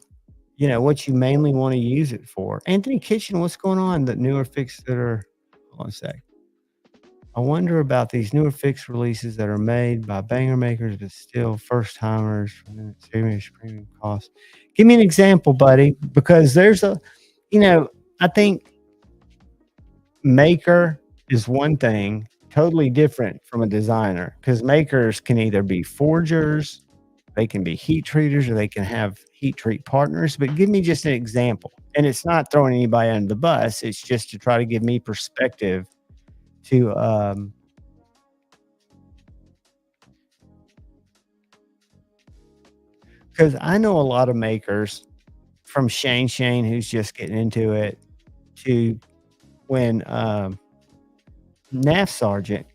mainly want to use it for. Anthony Kitchen, what's going on? The newer fixes that are, hold on a sec. I wonder about these newer fix releases that are made by banger makers, but still first timers for the serious premium cost. Give me an example, buddy, because there's I think maker is one thing totally different from a designer, because makers can either be forgers, they can be heat treaters, or they can have heat treat partners. But give me just an example. And it's not throwing anybody under the bus. It's just to try to give me perspective to because I know a lot of makers, from Shane, who's just getting into it, to when NAF Sergeant,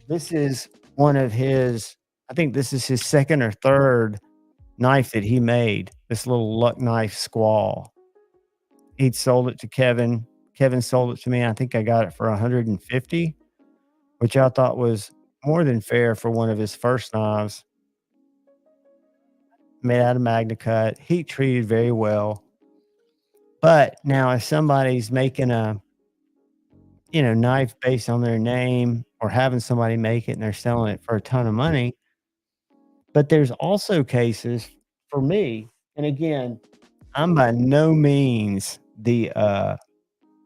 this is one of his, I think this is his second or third knife that he made, this little Luck Knife Squall. He'd sold it to Kevin. Kevin sold it to me. I think I got it for 150, which I thought was more than fair for one of his first knives. Made out of MagnaCut, heat treated very well. But now if somebody's making a knife based on their name, or having somebody make it and they're selling it for a ton of money, but there's also cases for me, and again, I'm by no means the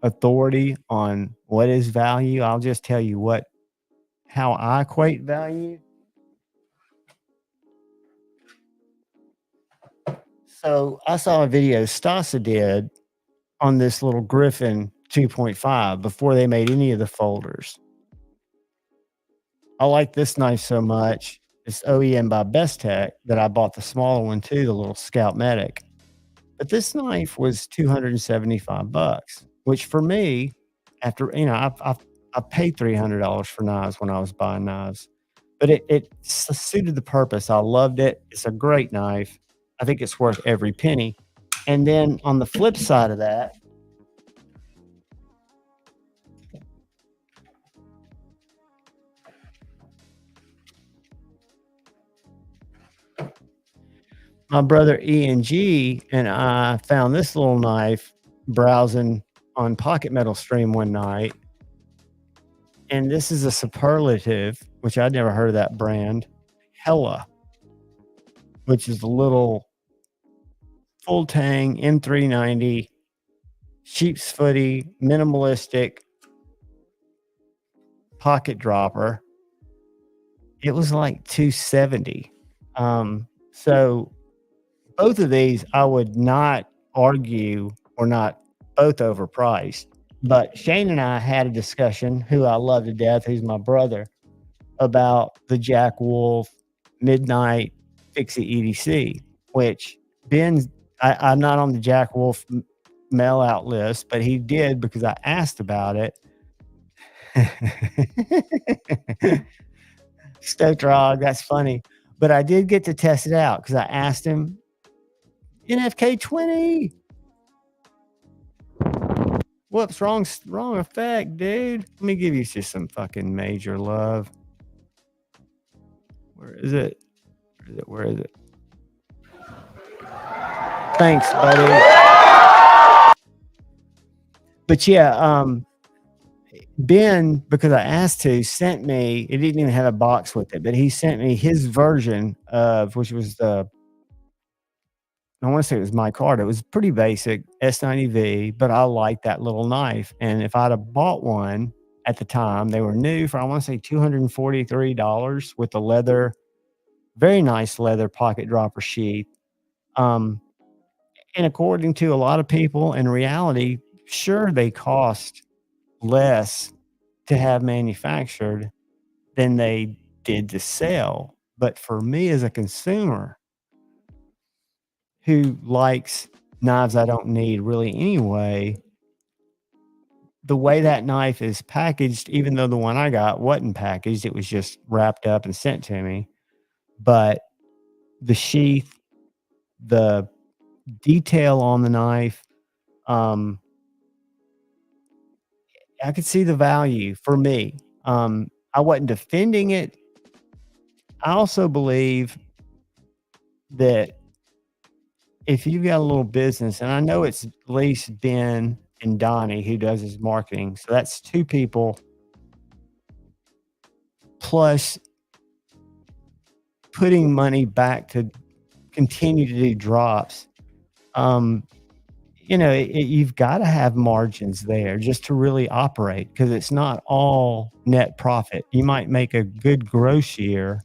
authority on what is value. I'll just tell you how I equate value. So I saw a video Stasa did on this little Griffin 2.5 before they made any of the folders. I like this knife so much, it's OEM by Best Tech, that I bought the smaller one too, the little Scout Medic. But this knife was $275, which for me, after I paid $300 for knives when I was buying knives, but it suited the purpose. I loved it. It's a great knife. I think it's worth every penny. And then on the flip side of that, my brother E&G and I found this little knife browsing on Pocket Metal Stream one night. And this is a superlative, which I'd never heard of that brand, Hella, which is a little full tang M390, sheep's footy, minimalistic pocket dropper. It was like $270. So both of these, I would not argue, or not both overpriced. But Shane and I had a discussion, who I love to death, who's my brother, about the Jack Wolf Midnight Fixie EDC, which I'm not on the Jack Wolf mail out list, but he did because I asked about it. Stotrog, that's funny. But I did get to test it out because I asked him, NFK 20. Whoops, wrong effect, dude. Let me give you just some fucking major love. Where is it? Where is it? Thanks, buddy. But yeah, Ben, because I asked to, sent me. It didn't even have a box with it, but he sent me his version of, which was the. I want to say it was my card. It was pretty basic S90V, but I liked that little knife. And if I'd have bought one at the time, they were new for I want to say $243 with the leather, very nice leather pocket dropper sheath. Um, and according to a lot of people, in reality, sure they cost less to have manufactured than they did to sell. But for me as a consumer who likes knives I don't need really anyway, the way that knife is packaged, even though the one I got wasn't packaged, it was just wrapped up and sent to me. But the sheath, the detail on the knife, um, I could see the value for me. I wasn't defending it. I also believe that if you've got a little business, and I know it's at least Ben and Donnie who does his marketing, so that's two people plus putting money back to continue to do drops. You've got to have margins there just to really operate because it's not all net profit. You might make a good gross year.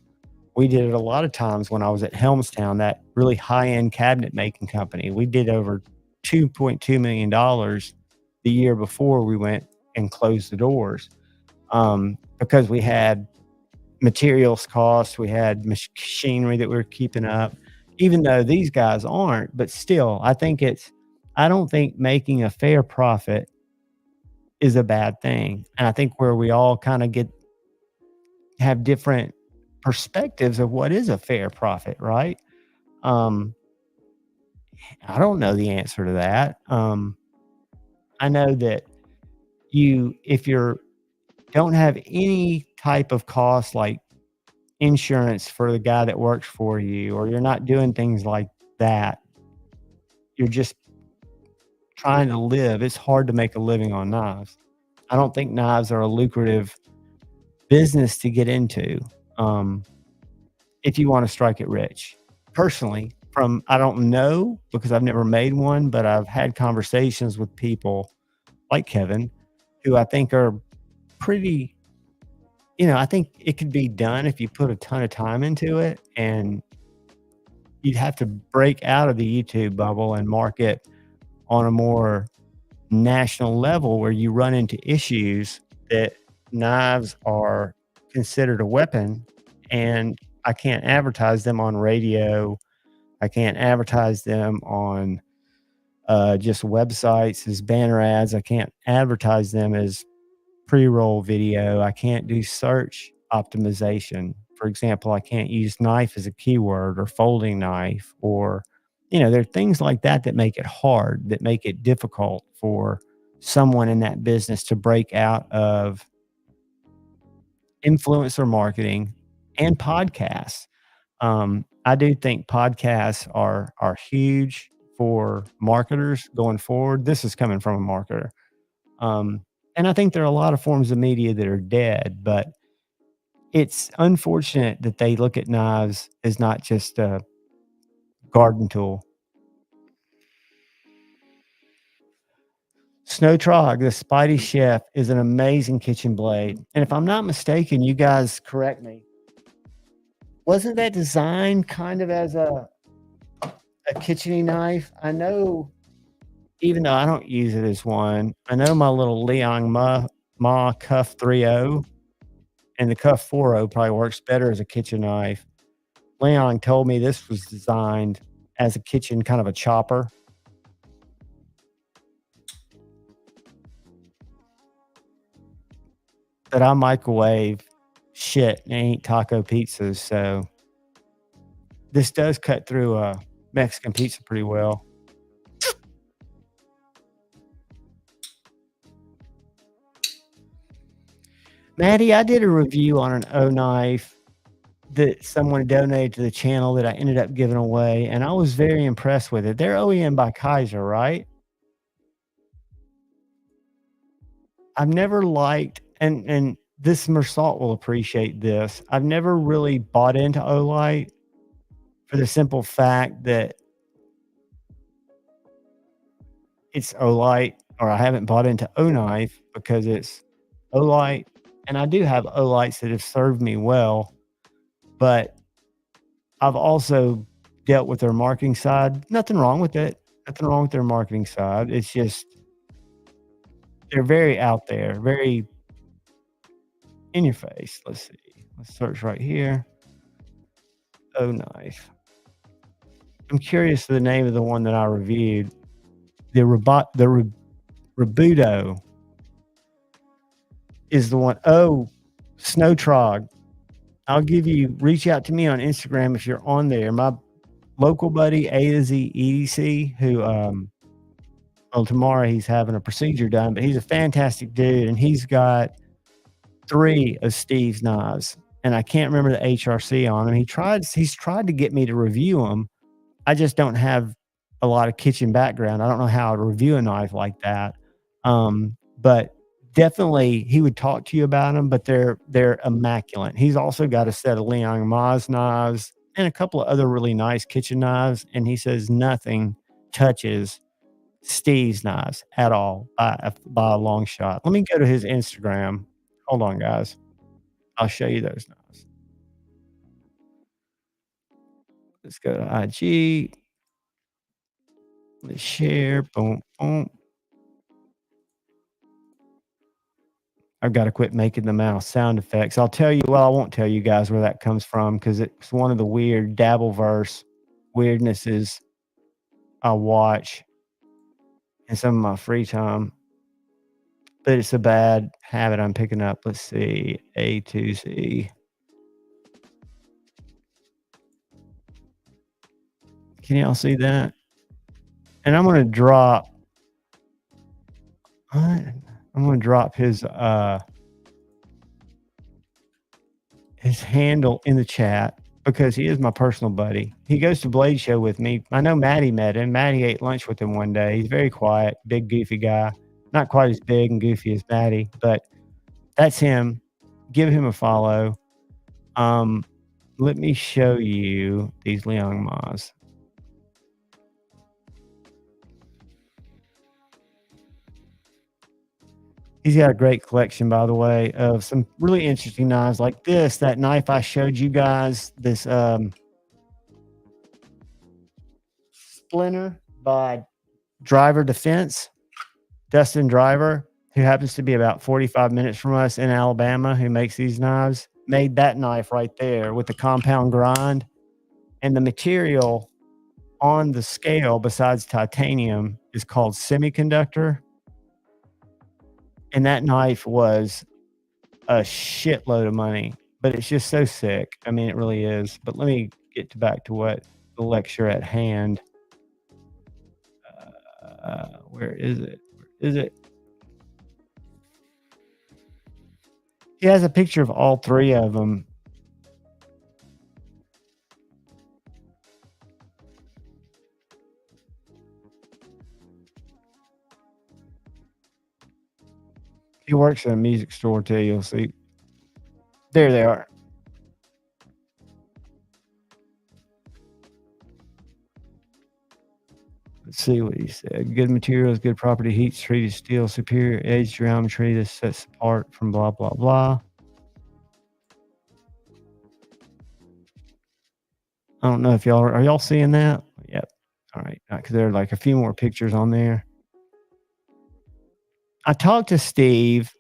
We did it a lot of times when I was at Helmstown, that really high-end cabinet making company. We did over $2.2 million the year before we went and closed the doors, because we had materials costs, we had machinery that we were keeping up, even though these guys aren't. But still, I don't think making a fair profit is a bad thing. And I think where we all kind of have different perspectives of what is a fair profit, right? Um, I don't know the answer to that. I know that if you don't have any type of cost like insurance for the guy that works for you, or you're not doing things like that, you're just trying to live. It's hard to make a living on knives. I don't think knives are a lucrative business to get into. If you want to strike it rich. Personally, I don't know because I've never made one, but I've had conversations with people like Kevin who I think are pretty, I think it could be done if you put a ton of time into it, and you'd have to break out of the YouTube bubble and market on a more national level where you run into issues that knives are considered a weapon, and I can't advertise them on radio. I can't advertise them on just websites as banner ads. I can't advertise them as pre-roll video. I can't do search optimization. For example, I can't use knife as a keyword or folding knife, or, there are things like that that make it hard, that make it difficult for someone in that business to break out of influencer marketing and podcasts. I do think podcasts are huge for marketers going forward. This is coming from a marketer. And I think there are a lot of forms of media that are dead, but it's unfortunate that they look at knives as not just a garden tool. Snow Trog, the Spidey Chef, is an amazing kitchen blade. And if I'm not mistaken, you guys correct me, wasn't that designed kind of as a kitchen knife? I know, even though I don't use it as one, I know my little Leon Ma Cuff 3.0 and the Cuff 4.0 probably works better as a kitchen knife. Leon told me this was designed as a kitchen kind of a chopper. But I microwave shit and ain't taco pizzas, so this does cut through a Mexican pizza pretty well. Maddie, I did a review on an O knife that someone donated to the channel that I ended up giving away, and I was very impressed with it. They're OEM by Kaiser, right? I've never liked, and this Mersalt will appreciate this. I've never really bought into Olight for the simple fact that it's Olight, or I haven't bought into O-Knife because it's Olight, and I do have Olights that have served me well, but I've also dealt with their marketing side. Nothing wrong with it. Nothing wrong with their marketing side. It's just they're very out there, very in your face. Let's see. Let's search right here. O-Knife. I'm curious the name of the one that I reviewed. The Rebudo is the one. Oh, Snow Trog. I'll give you, reach out to me on Instagram if you're on there. My local buddy, A to Z EDC, who, well, tomorrow he's having a procedure done, but he's a fantastic dude, and he's got 3 of Steve's knives, and I can't remember the HRC on them. He's tried to get me to review them. I just don't have a lot of kitchen background. I don't know how to review a knife like that. But definitely he would talk to you about them, but they're immaculate. He's also got a set of Liang Ma's knives and a couple of other really nice kitchen knives, and he says nothing touches Steve's knives at all by a long shot. Let me go to his Instagram. Hold on, guys. I'll show you those knives. Let's go to IG. Let's share. Boom, boom. I've got to quit making the mouse sound effects. I'll tell you, well, I won't tell you guys where that comes from because it's one of the weird Dabbleverse weirdnesses I watch in some of my free time. But it's a bad habit I'm picking up. Let's see. A to Z. Can y'all see that? And I'm going to drop. I'm going to drop his handle in the chat because he is my personal buddy. He goes to Blade Show with me. I know Maddie met him. Maddie ate lunch with him one day. He's very quiet, big, goofy guy. Not quite as big and goofy as Maddie, but that's him. Give him a follow. Let me show you these Liang Ma's. He's got a great collection, by the way, of some really interesting knives like this. That knife I showed you guys, this Splinter by Driver Defense, Dustin Driver, who happens to be about 45 minutes from us in Alabama, who makes these knives, made that knife right there with the compound grind. And the material on the scale, besides titanium, is called semiconductor. And that knife was a shitload of money, but it's just so sick. I mean, it really is. But let me get back to what the lecture at hand. Where is it? Where is it? He has a picture of all 3 of them. He works at a music store too. You'll see. There they are. Let's see what he said. Good materials, good property, heat treated steel, superior edge geometry that sets apart from blah, blah, blah. I don't know if y'all are y'all seeing that? Yep. All right. Because there are like a few more pictures on there. I talked to Steve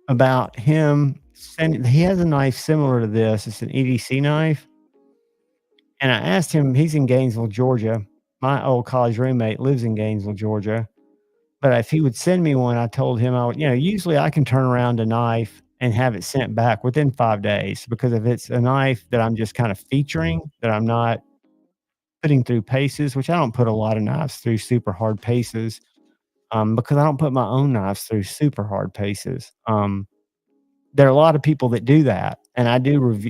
about him sending, he has a knife similar to this. It's an EDC knife. And I asked him, he's in Gainesville, Georgia. My old college roommate lives in Gainesville, Georgia. But if he would send me one, I told him I would, usually I can turn around a knife and have it sent back within 5 days, because if it's a knife that I'm just kind of featuring, that I'm not putting through paces, which I don't put a lot of knives through super hard paces, because I don't put my own knives through super hard paces. There are a lot of people that do that, and I do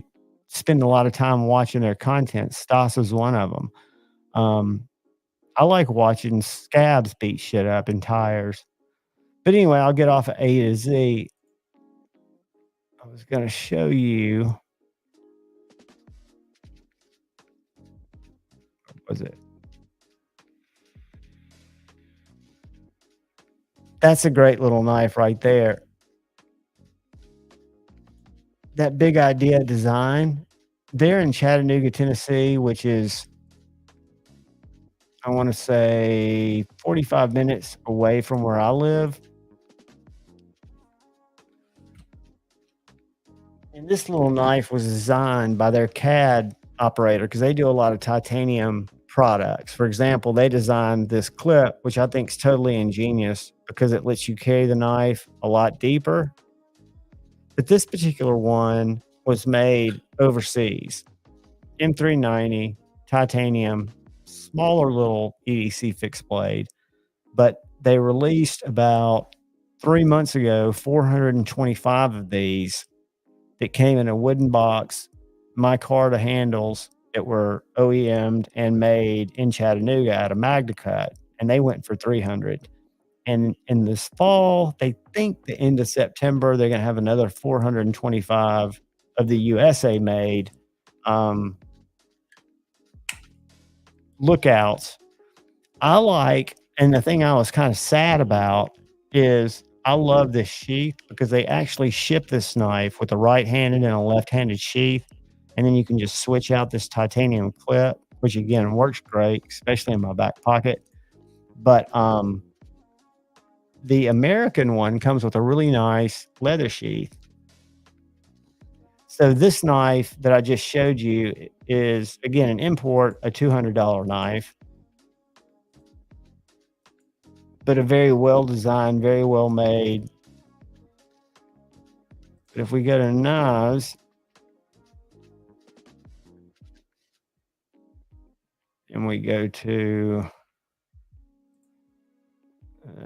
spend a lot of time watching their content. Stas is one of them. I like watching scabs beat shit up in tires. But anyway, I'll get off at A to Z. I was going to show you. What was it? That's a great little knife right there. That Big Idea Design, they're in Chattanooga, Tennessee, which is, I want to say, 45 minutes away from where I live. And this little knife was designed by their CAD operator because they do a lot of titanium products. For example, they designed this clip, which I think is totally ingenious because it lets you carry the knife a lot deeper. But this particular one was made overseas. M390, titanium, smaller little EDC fixed blade. But they released about 3 months ago 425 of these that came in a wooden box, micarta handles that were OEM'd and made in Chattanooga out of MagnaCut, and they went for 300. And in this fall, they think the end of September, they're going to have another 425 of the USA made lookouts. I like, and the thing I was kind of sad about is I love this sheath because they actually ship this knife with a right-handed and a left-handed sheath. And then you can just switch out this titanium clip, which again works great, especially in my back pocket. But the American one comes with a really nice leather sheath. So this knife that I just showed you is, again, an import, a $200 knife, but a very well designed, very well made. But if we go to knives, and we go to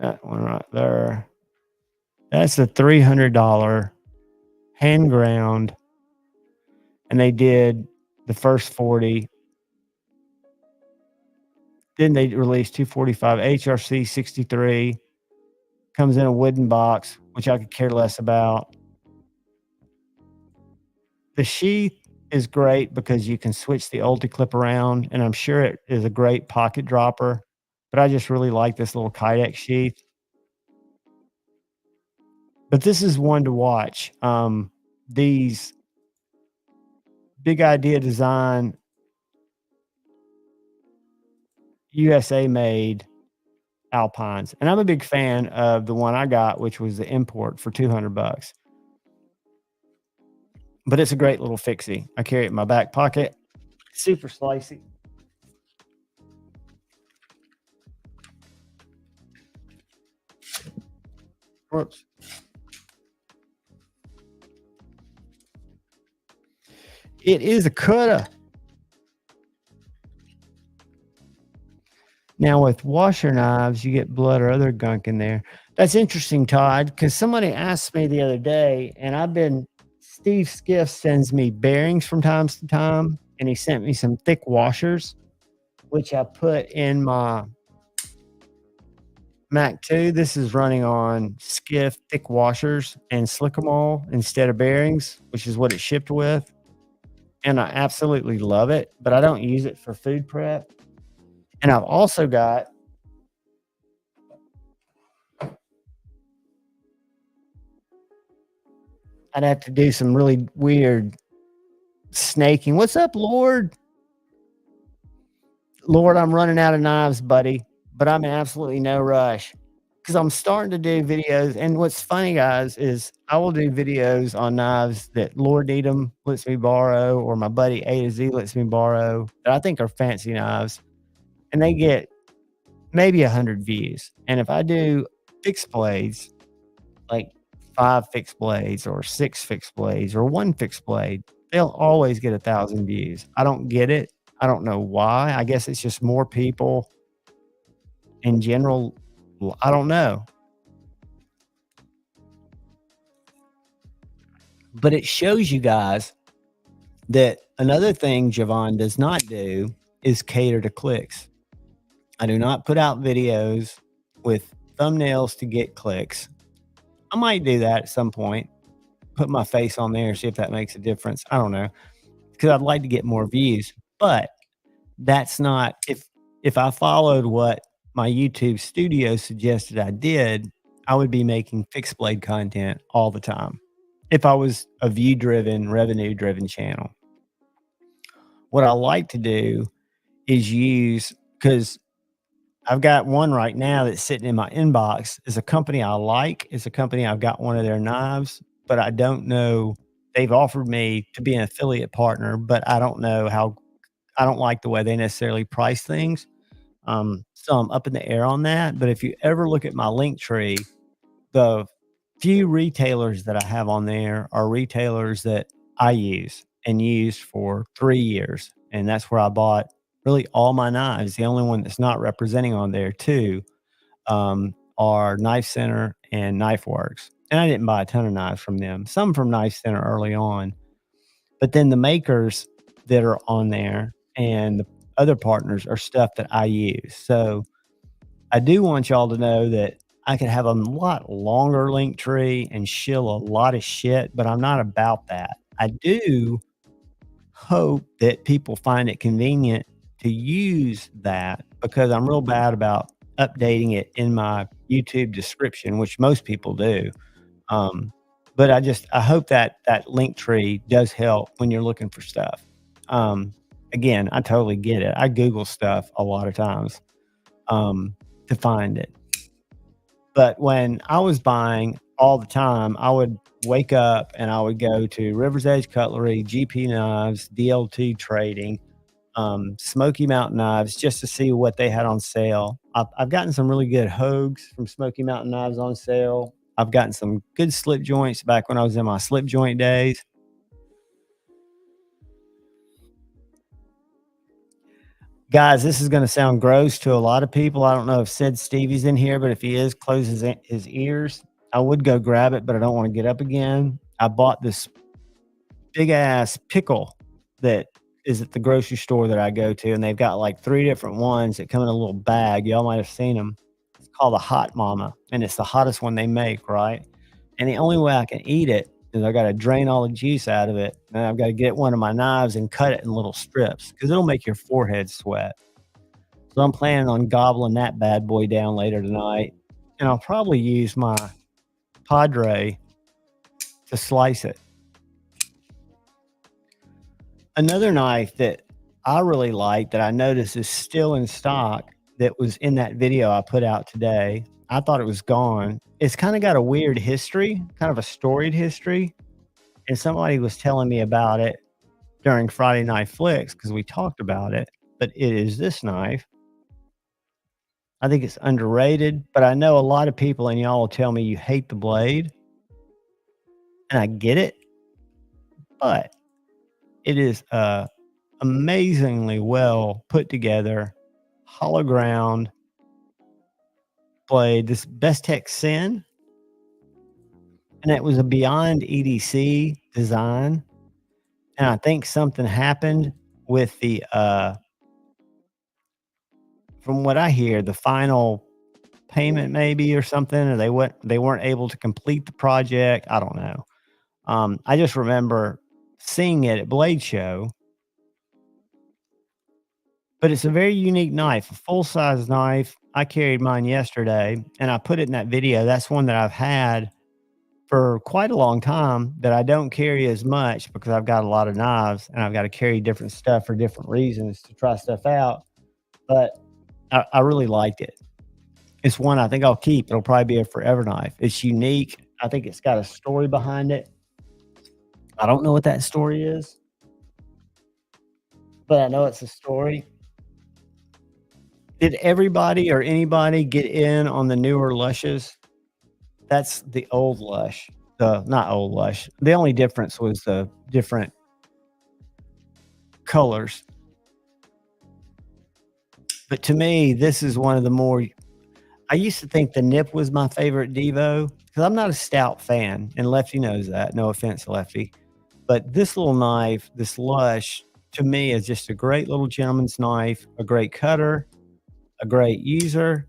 that one right there, that's a $300 hand ground. And they did the first 40. Then they released 245 HRC 63. Comes in a wooden box, which I could care less about. The sheath is great because you can switch the ulti clip around, and I'm sure it is a great pocket dropper. But I just really like this little Kydex sheath. But this is one to watch. These Big Idea Design USA made Alpines, and I'm a big fan of the one I got, which was the import for $200. But it's a great little fixie. I carry it in my back pocket. Super slicey. Whoops. It is a cutter. Now with washer knives, you get blood or other gunk in there. That's interesting, Todd, because somebody asked me the other day, and Steve Skiff sends me bearings from time to time, and he sent me some thick washers, which I put in my Mac 2. This is running on Skiff thick washers and slick them all instead of bearings, which is what it shipped with. And I absolutely love it, but I don't use it for food prep. And I've also got I'd have to do some really weird snaking. What's up, Lord? Lord, I'm running out of knives, buddy, but I'm in absolutely no rush because I'm starting to do videos. And what's funny, guys, is I will do videos on knives that Lord Needham lets me borrow, or my buddy A to Z lets me borrow, that I think are fancy knives, and they get maybe 100 views. And if I do fixed blades, like 5 fixed blades or 6 fixed blades or 1 fixed blade, they'll always get 1,000 views. I don't get it. I don't know why. I guess it's just more people in general. I don't know. But it shows you guys that another thing Javon does not do is cater to clicks. I do not put out videos with thumbnails to get clicks. I might do that at some point, put my face on there, see if that makes a difference. I don't know, because I'd like to get more views, but that's not if I followed what my YouTube studio suggested I did, I would be making fixed blade content all the time. If I was a view driven, revenue driven channel. What I like to do is use, because I've got one right now that's sitting in my inbox. Is a company I like. It's a company I've got one of their knives, but I don't know. They've offered me to be an affiliate partner, but I don't know how. I don't like the way they necessarily price things. So I'm up in the air on that. But if you ever look at my link tree, the few retailers that I have on there are retailers that I use and used for 3 years. And that's where I bought really all my knives. The only one that's not representing on there too are Knife Center and Knife Works. And I didn't buy a ton of knives from them, some from Knife Center early on. But then the makers that are on there and the other partners are stuff that I use. So I do want y'all to know that I could have a lot longer link tree and shill a lot of shit, but I'm not about that. I do hope that people find it convenient to use that, because I'm real bad about updating it in my YouTube description, which most people do. But I hope that that link tree does help when you're looking for stuff. Again, I totally get it. I Google stuff a lot of times to find it. But when I was buying all the time, I would wake up and I would go to River's Edge Cutlery, GP Knives, DLT Trading, Smoky Mountain Knives, just to see what they had on sale. I've gotten some really good Hogues from Smoky Mountain Knives on sale. I've gotten some good slip joints back when I was in my slip joint days. Guys, this is going to sound gross to a lot of people. I don't know if Sid Stevie's in here, but if he is, close his ears. I would go grab it, but I don't want to get up again. I bought this big ass pickle that is at the grocery store that I go to, and they've got like 3 different ones that come in a little bag. Y'all might have seen them. It's called a Hot Mama, and it's the hottest one they make, right? And the only way I can eat it is I got to drain all the juice out of it, and I've got to get one of my knives and cut it in little strips because it'll make your forehead sweat. So I'm planning on gobbling that bad boy down later tonight, and I'll probably use my Padre to slice it. Another knife that I really like that I noticed is still in stock that was in that video I put out today. I thought it was gone. It's kind of got a weird history, kind of a storied history. And somebody was telling me about it during Friday Night Flicks because we talked about it. But it is this knife. I think it's underrated, but I know a lot of people, and y'all will tell me you hate the blade. And I get it. But it is amazingly well put together, hollow ground blade, this Bestech Sin. And it was a beyond EDC design. And I think something happened with the, from what I hear, the final payment maybe or something, or they weren't able to complete the project. I don't know. I just remember seeing it at Blade Show. But it's a very unique knife, a full-size knife. I carried mine yesterday, and I put it in that video. That's one that I've had for quite a long time that I don't carry as much because I've got a lot of knives, and I've got to carry different stuff for different reasons to try stuff out. But I really liked it. It's one I think I'll keep. It'll probably be a forever knife. It's unique. I think it's got a story behind it. I don't know what that story is, but I know it's a story. Did everybody or anybody get in on the newer Lushes? That's the old Lush. Not old Lush. The only difference was the different colors. But to me, this is one of the more. I used to think the Nip was my favorite Devo because I'm not a stout fan, and Lefty knows that. No offense, Lefty. But this little knife, this Lush, to me is just a great little gentleman's knife, a great cutter, a great user.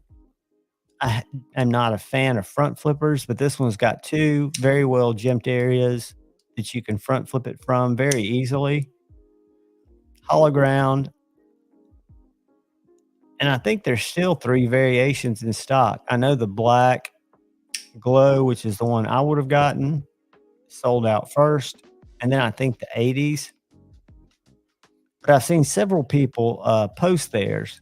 I am not a fan of front flippers, but this one's got 2 very well gemmed areas that you can front flip it from very easily. Hollow ground, and I think there's still 3 variations in stock. I know the black glow, which is the one I would have gotten, sold out first, and then I think the 80s. But I've seen several people, post theirs,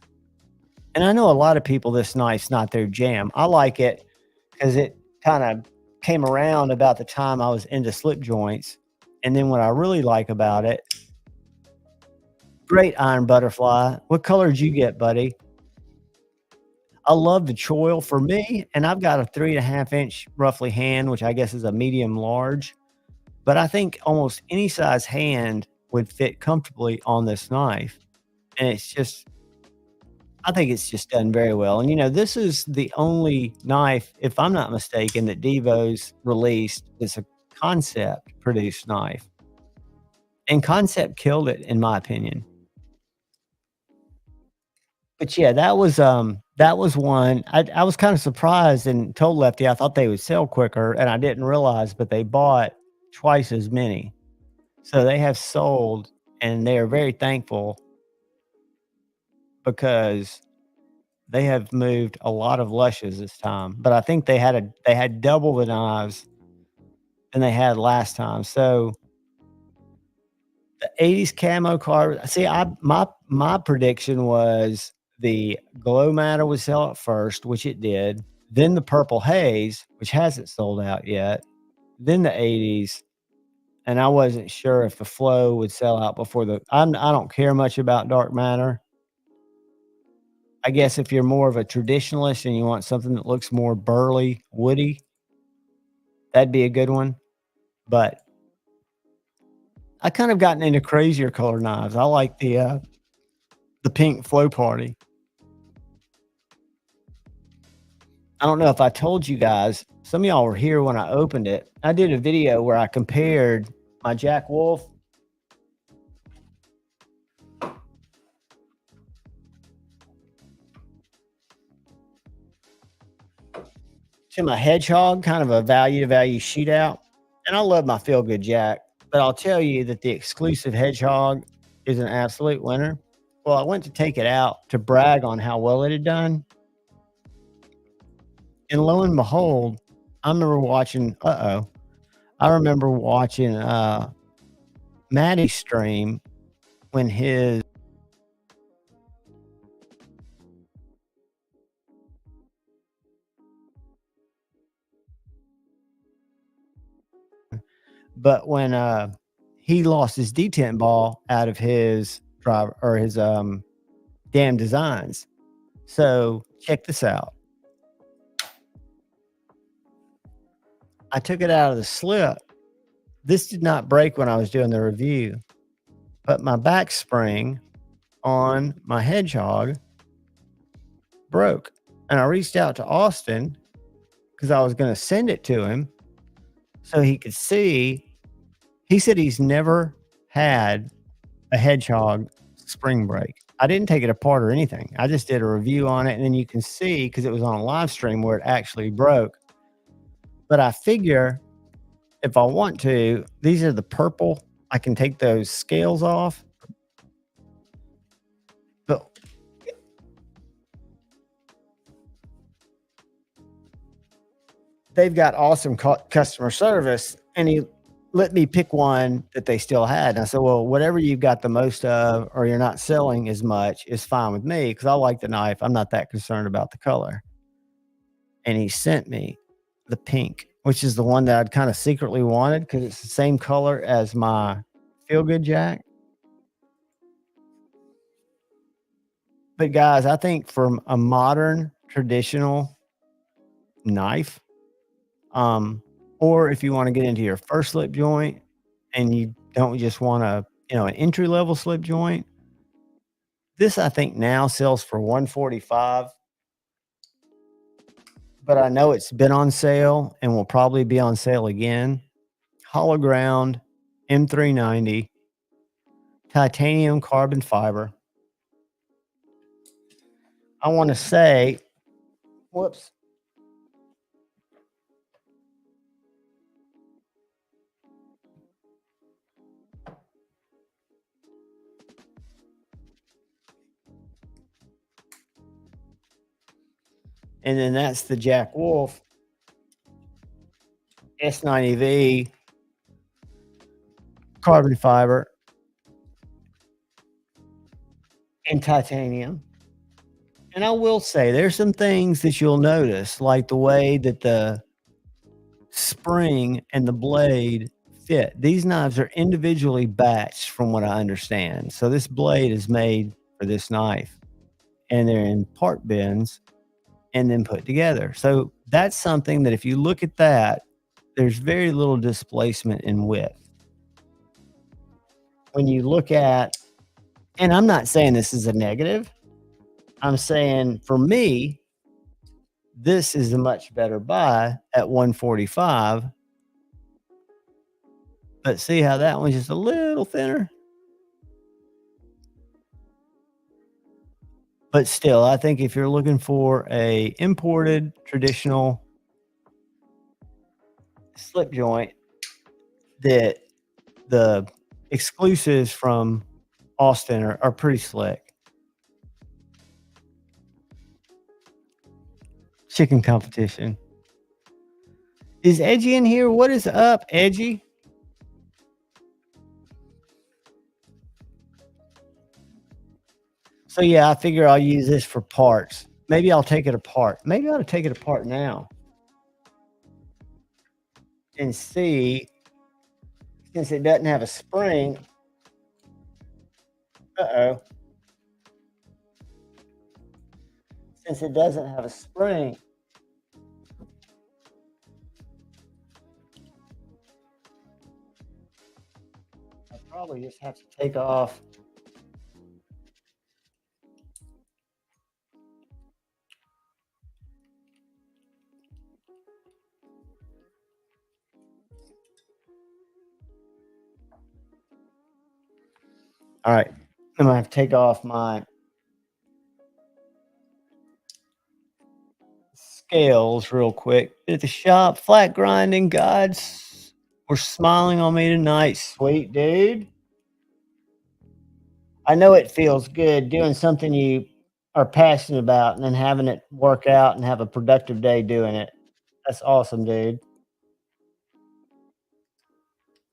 and I know a lot of people this knife's not their jam. I like it because it kinda came around about the time I was into slip joints, and then what I really like about it, great iron butterfly. What color did you get, buddy? I love the choil for me, and I've got a 3.5-inch roughly hand, which I guess is a medium large, but I think almost any size hand would fit comfortably on this knife, and it's just I think it's just done very well, and, this is the only knife, if I'm not mistaken, that Devo's released that's a concept-produced knife, and Concept killed it, in my opinion. But, yeah, that was one I was kinda surprised and told Lefty I thought they would sell quicker, and I didn't realize, but they bought twice as many. So they have sold, and they are very thankful because they have moved a lot of lushes this time, but I think they had double the knives than they had last time. So the 80s camo card. See, my prediction was the glow matter would sell it first, which it did. Then the purple haze, which hasn't sold out yet. Then the 80s, and I wasn't sure if the flow would sell out before I don't care much about dark matter. I guess if you're more of a traditionalist and you want something that looks more burly, woody, that'd be a good one. But I kind of gotten into crazier color knives. I like the pink flow party. I don't know if I told you guys, some of y'all were here when I opened it. I did a video where I compared my Jack Wolf to my Hedgehog, kind of a value to value shootout. And I love my Feel Good Jack, but I'll tell you that the exclusive Hedgehog is an absolute winner. Well, I went to take it out to brag on how well it had done. And lo and behold, I remember watching, Maddie's stream when his but when he lost his detent ball out of his driver or his damn designs. So check this out. I took it out of the slip. This did not break when I was doing the review, but my back spring on my Hedgehog broke. And I reached out to Austin because I was going to send it to him so he could see. He said he's never had a Hedgehog spring break. I didn't take it apart or anything. I just did a review on it, and then you can see, because it was on a live stream, where it actually broke. But I figure if I want to, these are the purple. I can take those scales off. But they've got awesome customer service, and he let me pick one that they still had. And I said, well, whatever you've got the most of or you're not selling as much is fine with me because I like the knife. I'm not that concerned about the color. And he sent me the pink, which is the one that I'd kind of secretly wanted because it's the same color as my Feel Good Jack. But guys, I think from a modern traditional knife, or if you want to get into your first slip joint and you don't just want an entry level slip joint, this I think now sells for $145. But I know it's been on sale and will probably be on sale again. Hollow ground, M390, titanium carbon fiber. I want to say, whoops, And then that's the Jack Wolf S90V carbon fiber and titanium. And I will say there's some things that you'll notice, like the way that the spring and the blade fit. These knives are individually batched from what I understand. So this blade is made for this knife and they're in part bins and then put together. So that's something that if you look at that, there's very little displacement in width. When you look at, and I'm not saying this is a negative, I'm saying for me, this is a much better buy at 145. But see how that one's just a little thinner? But still, I think if you're looking for a imported traditional slip joint, that the exclusives from Austin are pretty slick. Chicken competition. Is Edgy in here? What is up, Edgy? So yeah, I figure I'll use this for parts. Maybe I'll take it apart. Maybe I ought to take it apart now and see, since it doesn't have a spring. Uh-oh. Since it doesn't have a spring, I probably just have to take off all right. I'm gonna have to take off my scales real quick. At the shop, flat grinding gods were smiling on me tonight. Sweet dude. I know it feels good doing something you are passionate about and then having it work out and have a productive day doing it. That's awesome, dude.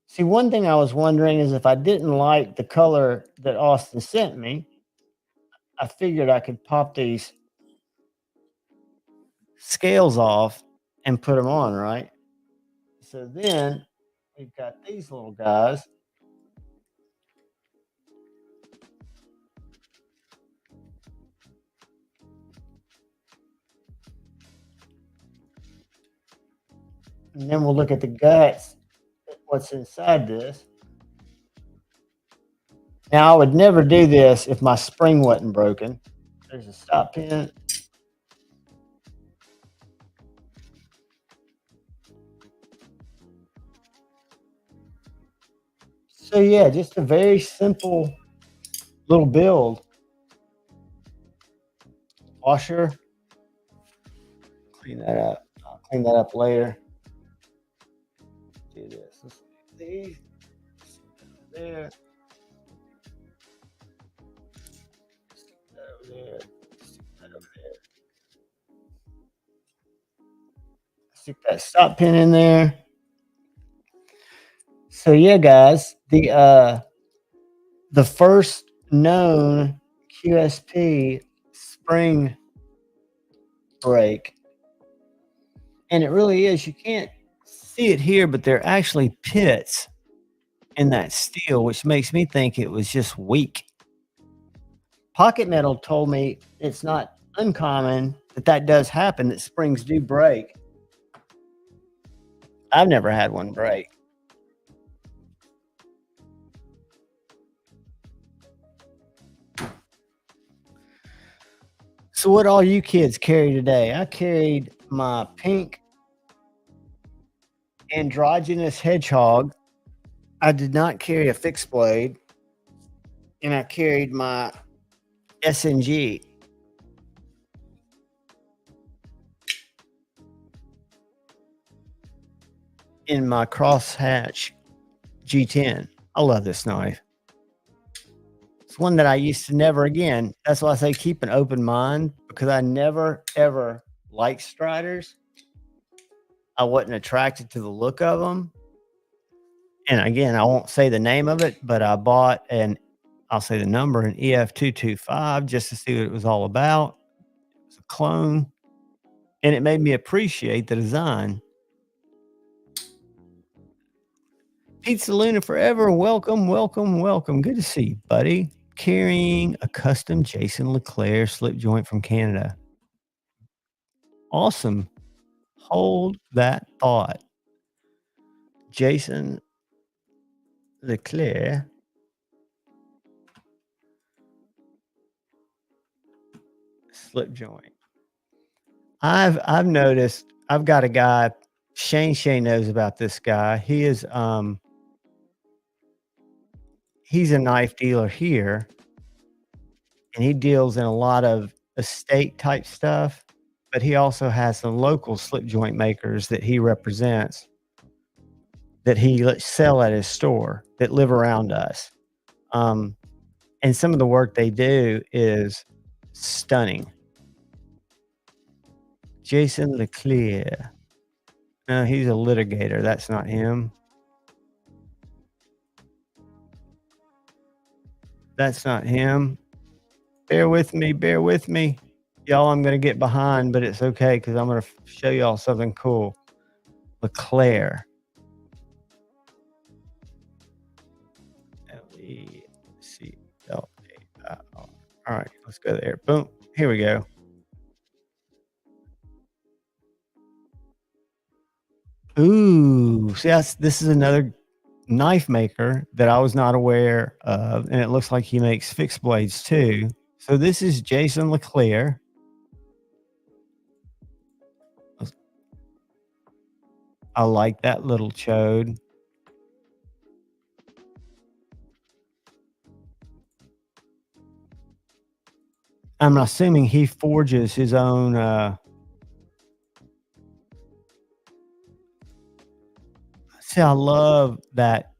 See, one thing I was wondering is if I didn't like the color that Austin sent me, I figured I could pop these scales off and put them on, right? So then we've got these little guys. And then we'll look at the guts, what's inside this. Now, I would never do this if my spring wasn't broken. There's a stop pin. So yeah, just a very simple little build. Washer. Clean that up. I'll clean that up later. Do this. Let's do these. There. Stick that over there. Stick that over there. Stick that stop pin in there. So yeah, guys, the first known QSP spring break, and it really is. You can't see it here, but there are actually pits in that steel, which makes me think it was just weak. Pocket Metal told me it's not uncommon that does happen, that springs do break. I've never had one break. So what all you kids carry today? I carried my pink androgynous hedgehog. I did not carry a fixed blade. And I carried my SNG. In my crosshatch G10. I love this knife. It's one that I used to never again. That's why I say keep an open mind, because I never, ever like striders. I wasn't attracted to the look of them. And again, I won't say the name of it, but I bought I'll say the number, an EF225, just to see what it was all about. It was a clone, and it made me appreciate the design. Pizza Luna forever. Welcome, welcome, welcome. Good to see you, buddy. Carrying a custom Jason Leclerc slip joint from Canada. Awesome. Hold that thought. Jason Leclerc slip joint. I've noticed I've got a guy, Shane knows about this guy. He's a knife dealer here, and he deals in a lot of estate type stuff, but he also has some local slip joint makers that he represents that he lets sell at his store that live around us. And some of the work they do is stunning. Jason Leclerc. No, he's a litigator. That's not him. That's not him. Bear with me. Bear with me. Y'all, I'm going to get behind, but it's okay because I'm going to show y'all something cool. Leclerc. Leclerc. All right, let's go there. Boom. Here we go. Ooh, see, this is another knife maker that I was not aware of, and it looks like he makes fixed blades too. So this is Jason Leclerc. I like that little chode. I'm assuming he forges his own. See, I love that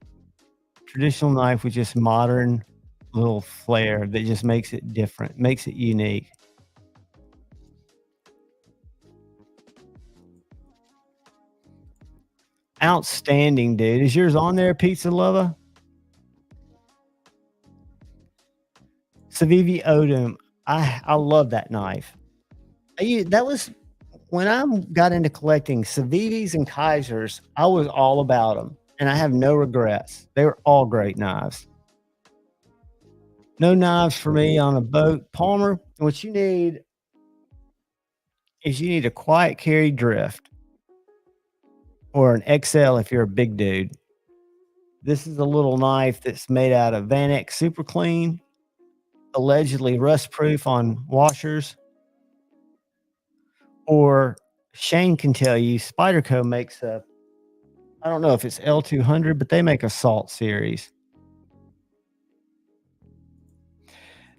traditional knife with just modern little flair that just makes it different, makes it unique. Outstanding, dude. Is yours on there, Pizza Lover? Civivi Odom. I love that knife. That was when I got into collecting Civivis and Kaisers. I was all about them, and I have no regrets. They were all great knives. No knives for me on a boat. Palmer, what you need is you need a quiet carry drift or an XL if you're a big dude. This is a little knife that's made out of Van Eyck Super Clean, allegedly rust proof on washers. Or Shane can tell you, Spyderco makes I don't know if it's L200, but they make a Salt series.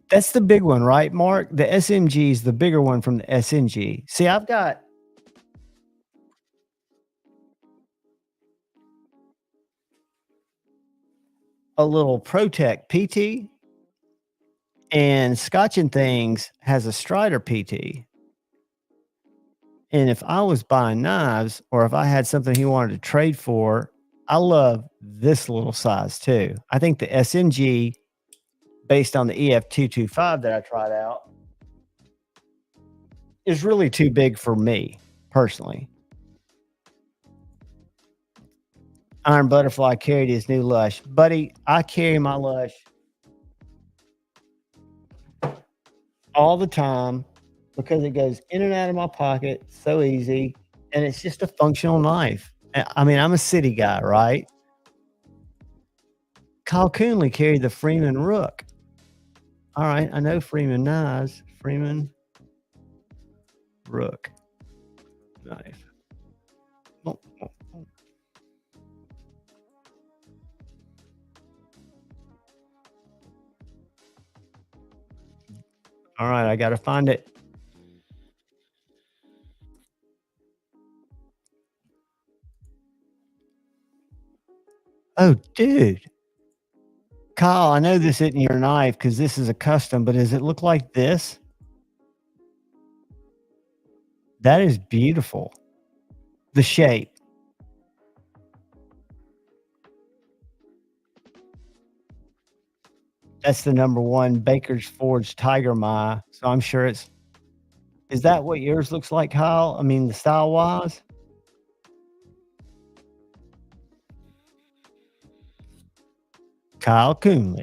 That's the big one, right, Mark? The SMG is the bigger one from the SNG. See, I've got a little ProTech PT, and Scotch and Things has a Strider PT. And if I was buying knives or if I had something he wanted to trade for, I love this little size too. I think the SNG, based on the EF225 that I tried out, is really too big for me personally. Iron Butterfly carried his new Lush. Buddy, I carry my Lush all the time because it goes in and out of my pocket so easy, and it's just a functional knife. I mean, I'm a city guy, right? Kyle Coonley carried the Freeman Rook. All right, I know Freeman knives. Freeman Rook knife. Oh, oh, oh. All right, I got to find it. Oh, dude. Kyle, I know this isn't your knife because this is a custom, but does it look like this? That is beautiful. The shape. That's the number one Baker's Forge Tiger Mile. So I'm sure it's. Is that what yours looks like, Kyle? I mean, the style wise. Kyle Coonley.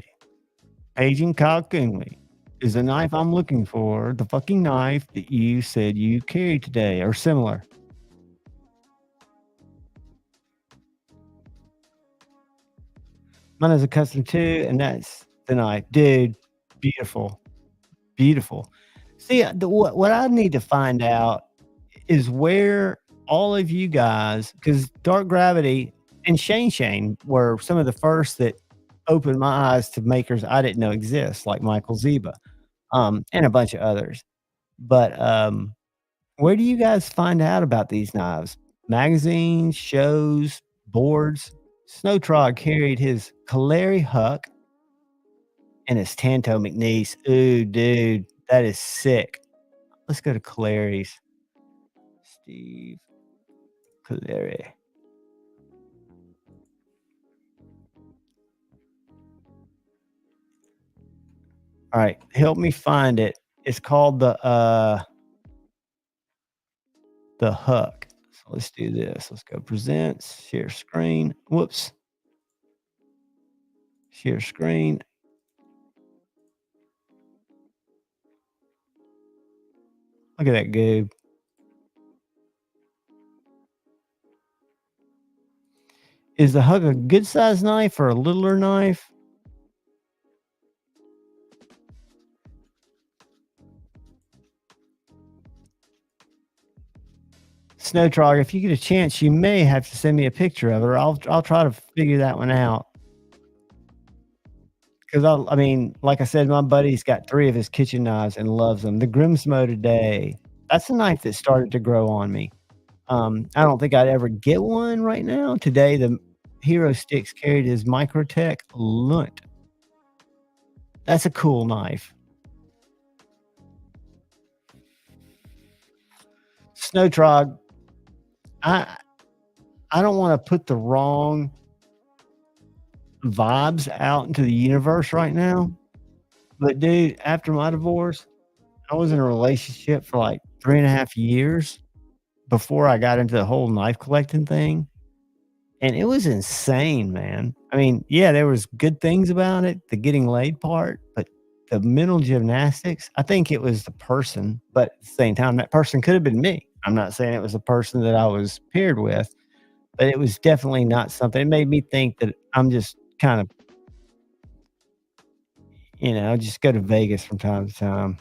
Agent Kyle Coonley. Is the knife I'm looking for the fucking knife that you said you carried today or similar? Mine is a custom too, and that's the knife. Dude, beautiful. Beautiful. See, what I need to find out is where all of you guys, because Dark Gravity and Shane were some of the first that opened my eyes to makers I didn't know exist, like Michael Ziba, and a bunch of others. But where do you guys find out about these knives? Magazines, shows, boards. Snowtrod carried his Kaleri Huck and his Tanto McNeese. Ooh, dude, that is sick. Let's go to Kaleri's. Steve Kaleri. All right, help me find it. It's called the Huck. So let's do this. Let's go presents, share screen. Whoops. Share screen. Look at that goob. Is the Huck a good size knife or a littler knife? Snow Trogger, if you get a chance, you may have to send me a picture of it, or I'll try to figure that one out. Because I mean, like I said, my buddy's got 3 of his kitchen knives and loves them. The Grimsmo today, that's a knife that started to grow on me. I don't think I'd ever get one right now. Today, the Hero Sticks carried his Microtech Lunt. That's a cool knife. Snowtrog, I I don't want to put the wrong vibes out into the universe right now. But dude, after my divorce, I was in a relationship for like 3.5 years before I got into the whole knife collecting thing. And it was insane, man. I mean, yeah, there was good things about it, the getting laid part, but the mental gymnastics, I think it was the person, but at the same time, that person could have been me. I'm not saying it was the person that I was paired with, but it was definitely not something. It made me think that I'm just kind of, just go to Vegas from time to time.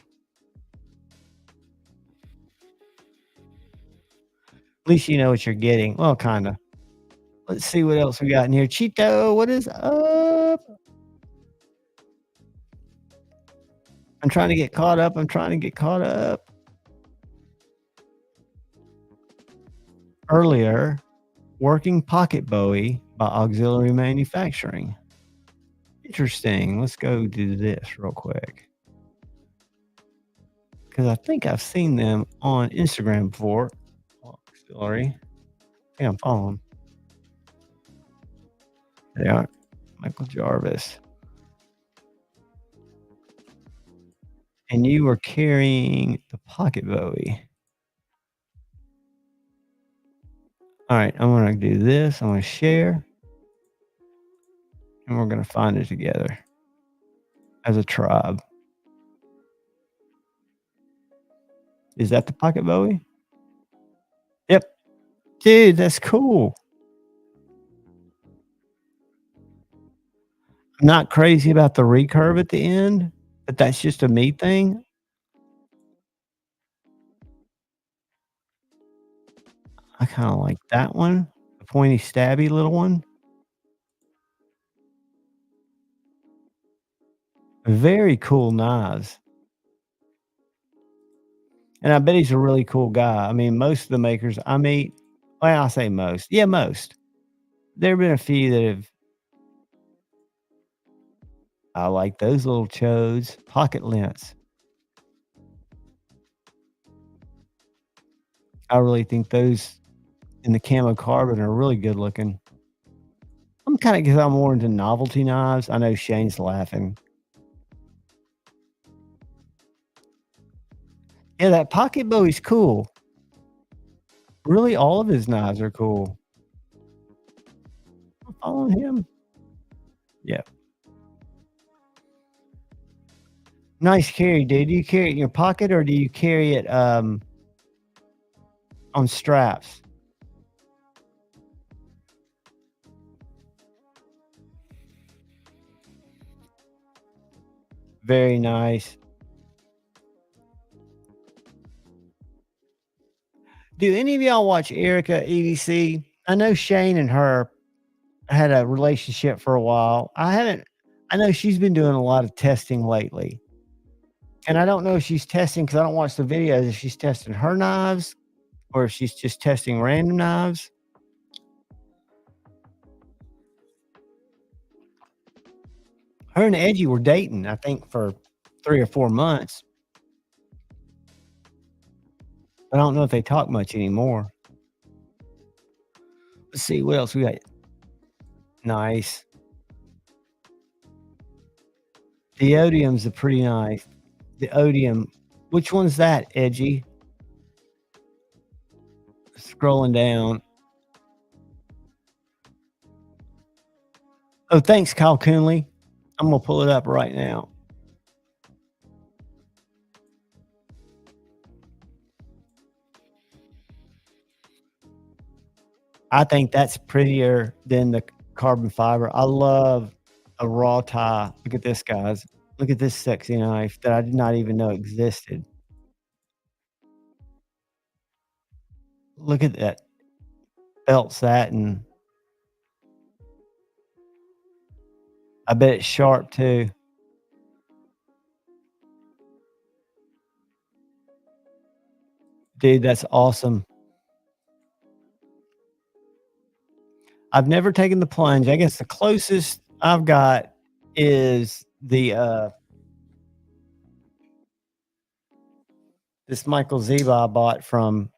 At least you know what you're getting. Well, kind of. Let's see what else we got in here. Cheeto, what is up? I'm trying to get caught up. I'm trying to get caught up. Earlier, working pocket Bowie by Auxiliary Manufacturing. Interesting. Let's go do this real quick. Because I think I've seen them on Instagram before. Auxiliary. I think I'm following. They are. Michael Jarvis. And you were carrying the pocket Bowie. All right, I'm going to do this. I'm going to share. And we're going to find it together as a tribe. Is that the pocket Bowie? Yep. Dude, that's cool. I'm not crazy about the recurve at the end, but that's just a me thing. I kind of like that one, the pointy, stabby little one. Very cool knives. And I bet he's a really cool guy. I mean, most of the makers I meet, well, I say most. Yeah, most. There have been a few that have. I like those little chodes, pocket lengths. I really think those in the camo carbon are really good looking. I'm kinda 'cause I'm more into novelty knives. I know Shane's laughing. Yeah, that pocket Bowie's cool. Really, all of his knives are cool. I'm following him. Yeah. Nice carry, dude. Do you carry it in your pocket or do you carry it, on straps? Very nice. Do any of y'all watch Erica EDC? I know Shane and her had a relationship for a while. I know she's been doing a lot of testing lately. And I don't know if she's testing because I don't watch the videos, if she's testing her knives or if she's just testing random knives. Her and Edgy were dating, I think, for 3 or 4 months, but I don't know if they talk much anymore. Let's see, what else we got? Nice. The Odium's a pretty nice. The Odium. Which one's that, Edgy? Scrolling down. Oh, thanks, Kyle Coonley. I'm gonna pull it up right now. I think that's prettier than the carbon fiber. I love a raw tie. Look at this, guys. Look at this sexy knife that I did not even know existed. Look at that felt satin. I bet it's sharp too. Dude, that's awesome. I've never taken the plunge. I guess the closest I've got is the this Michael Ziba I bought from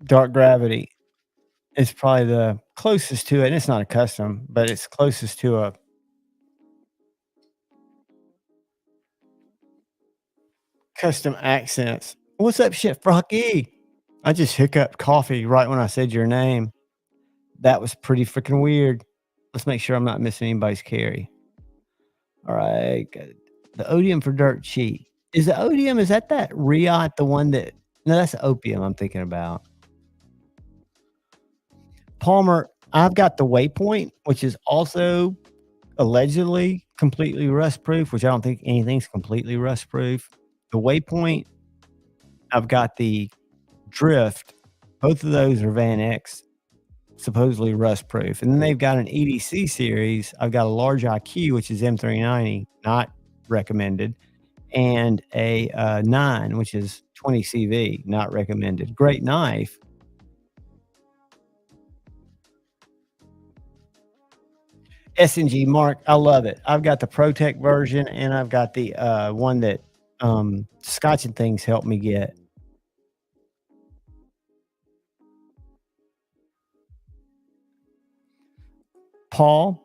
Dark Gravity. It's probably the closest to it. And it's not a custom, but it's closest to a custom accents. What's up, shit, Frocky? I just hiccuped coffee right when I said your name. That was pretty freaking weird. Let's make sure I'm not missing anybody's carry. All right, good. The odium for dirt cheap. Is the odium, is that Riot, the one that, no, that's opium I'm thinking about. Palmer, I've got the Waypoint, which is also allegedly completely rust proof, which I don't think anything's completely rust proof. The Waypoint, I've got the Drift. Both of those are Van X, supposedly rust proof. And then they've got an EDC series. I've got a large IQ, which is M390, not recommended, and a 9, which is 20 CV, not recommended. Great knife. SNG Mark, I love it. I've got the Protect version and I've got the one that Scotch and Things helped me get. Paul,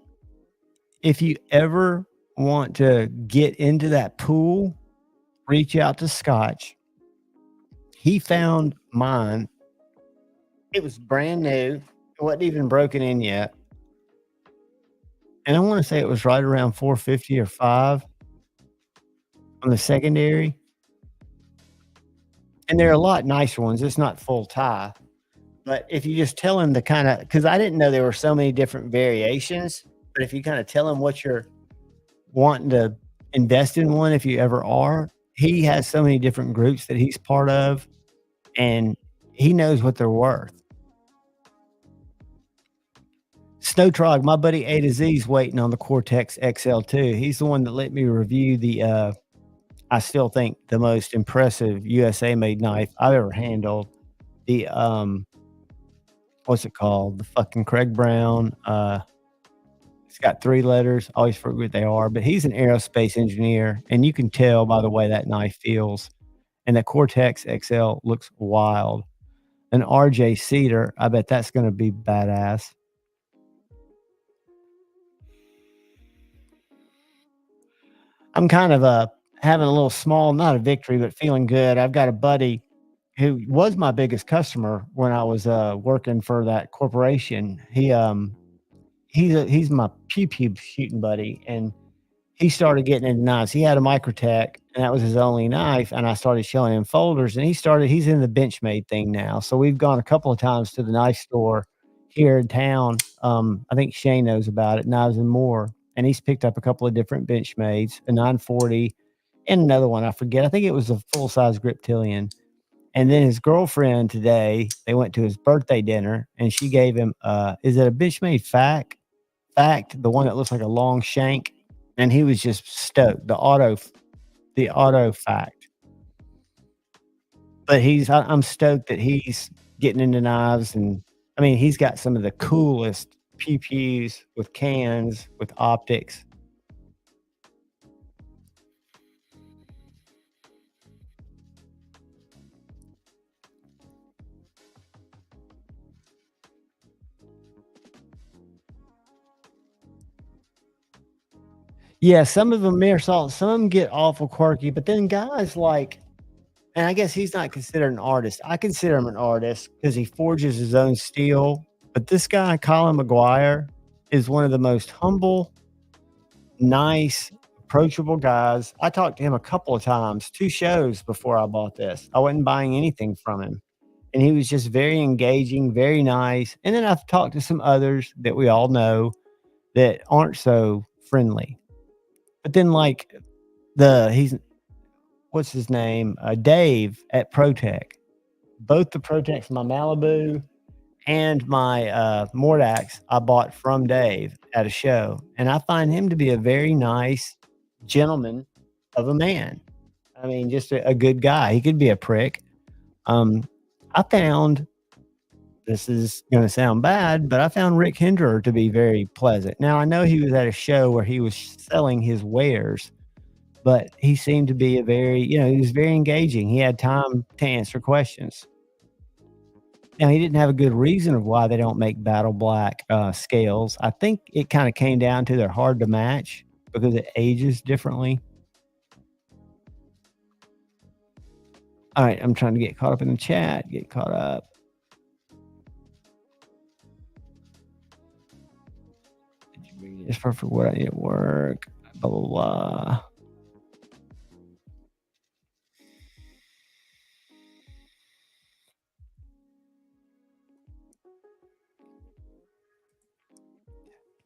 if you ever want to get into that pool, reach out to Scotch. He found mine. It was brand new. It wasn't even broken in yet. And I want to say it was right around 450 or 5 on the secondary. And there are a lot nicer ones. It's not full tie. But if you just tell him the kind of, because I didn't know there were so many different variations, but if you kind of tell him what you're wanting to invest in one, if you ever are, he has so many different groups that he's part of, and he knows what they're worth. Snowtrog, my buddy A to Z is waiting on the Cortex XL2. He's the one that let me review the, I still think the most impressive USA made knife I've ever handled. The, what's it called? The fucking Craig Brown. It's got 3 letters. I always forget what they are, but he's an aerospace engineer, and you can tell by the way that knife feels. And the Cortex XL looks wild. an RJ Cedar. I bet that's gonna be badass. I'm kind of, having a little small, not a victory, but feeling good. I've got a buddy who was my biggest customer when I was, working for that corporation. He's my pew pew shooting buddy, and he started getting into knives. He had a Microtech, and that was his only knife, and I started showing him folders, and he's in the Benchmade thing now. So we've gone a couple of times to the knife store here in town. I think Shane knows about it, Knives and More, and he's picked up a couple of different Benchmades, a 940 and another one, I forget. I think it was a full-size Griptilian. And then his girlfriend today, they went to his birthday dinner, and she gave him, is it a Benchmade Fact, the one that looks like a long shank, and he was just stoked. The auto fact. But I'm stoked that he's getting into knives, and I mean, he's got some of the coolest PPs with cans, with optics. Yeah, some of them mere salt, some of them get awful quirky, but then guys like, and I guess he's not considered an artist. I consider him an artist because he forges his own steel. But this guy, Colin McGuire, is one of the most humble, nice, approachable guys. I talked to him a couple of times, 2 shows before I bought this. I wasn't buying anything from him, and he was just very engaging, very nice. And then I've talked to some others that we all know that aren't so friendly. But then, like, he's what's his name? Dave at ProTech. Both the ProTechs, my Malibu and my Mordax, I bought from Dave at a show, and I find him to be a very nice gentleman of a man. I mean, just a good guy. He could be a prick. Um, I found this is going to sound bad, but I found Rick Hinderer to be very pleasant. Now I know he was at a show where he was selling his wares, but he seemed to be he was very engaging. He had time to answer questions. Now, he didn't have a good reason of why they don't make battle black, scales. I think it kinda came down to they're hard to match because it ages differently. Alright, I'm trying to get caught up in the chat, get caught up. Did you bring this for what I need at work? Blah, blah, blah.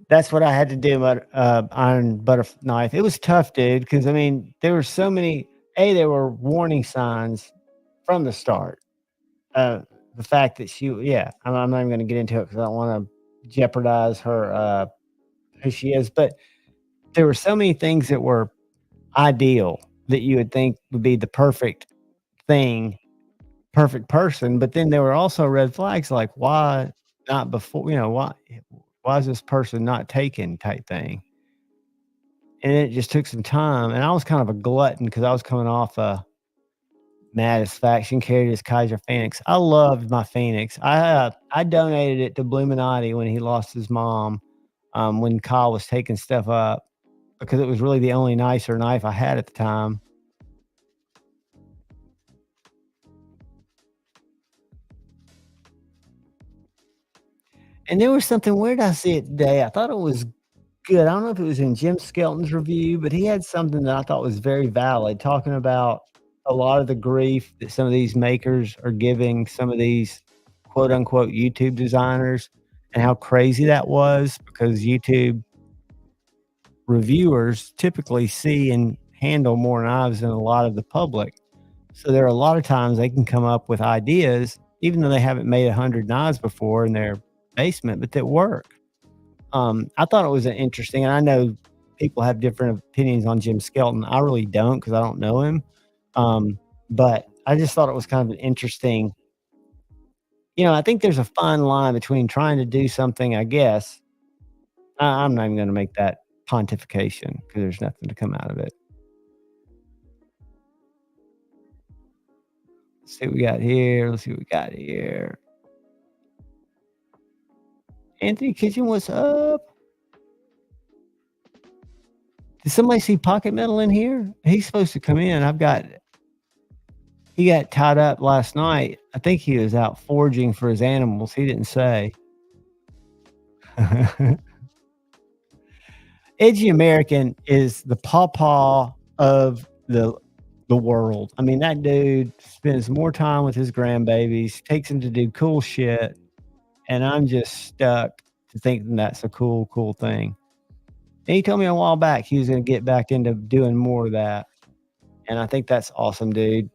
That's what I had to do, but, iron butter knife. It was tough, dude, because I mean, there were so many there were warning signs from the start. Uh, the fact that I'm not even gonna get into it because I don't wanna jeopardize her, who she is, but there were so many things that were ideal that you would think would be the perfect thing, perfect person, but then there were also red flags like, "Why not before?" Why is this person not taken type thing? And it just took some time, and I was kind of a glutton because I was coming off a Maddest Faction, carried his Kaiser Phoenix. I loved my Phoenix. I donated it to Bluminati when he lost his mom, when Kyle was taking stuff up because it was really the only nicer knife I had at the time. And there was something, where did I see it today? I thought it was good. I don't know if it was in Jim Skelton's review, but he had something that I thought was very valid, talking about a lot of the grief that some of these makers are giving some of these quote unquote YouTube designers, and how crazy that was because YouTube reviewers typically see and handle more knives than a lot of the public. So there are a lot of times they can come up with ideas, even though they haven't made 100 knives before in their basement, but that work. I thought it was an interesting, and I know people have different opinions on Jim Skelton. I really don't because I don't know him. But I just thought it was kind of an interesting. I think there's a fine line between trying to do something. I guess I'm not even going to make that pontification because there's nothing to come out of it. Let's see what we got here. Let's see what we got here. Anthony Kitchen, what's up? Did somebody see Pocket Metal in here? He's supposed to come in. He got tied up last night. I think he was out foraging for his animals. He didn't say. Edgy American is the pawpaw of the world. I mean, that dude spends more time with his grandbabies, takes them to do cool shit, and I'm just stuck to thinking that's a cool thing. And he told me a while back he was going to get back into doing more of that, and I think that's awesome, dude.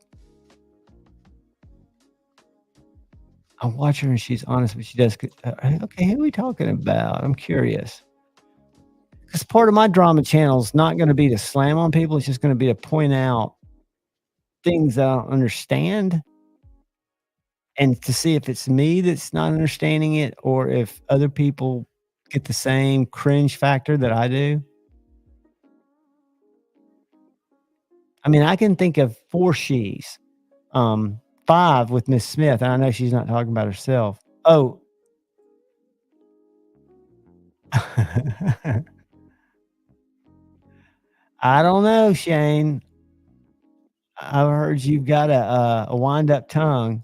I watch her and she's honest, but she does. Okay, who are we talking about? I'm curious. Because part of my drama channel is not going to be to slam on people. It's just going to be to point out things I don't understand and to see if it's me that's not understanding it or if other people get the same cringe factor that I do. I mean, I can think of 4 she's, 5 with Miss Smith, and I know she's not talking about herself. Oh. I don't know, Shane. I've heard you've got a wind-up tongue.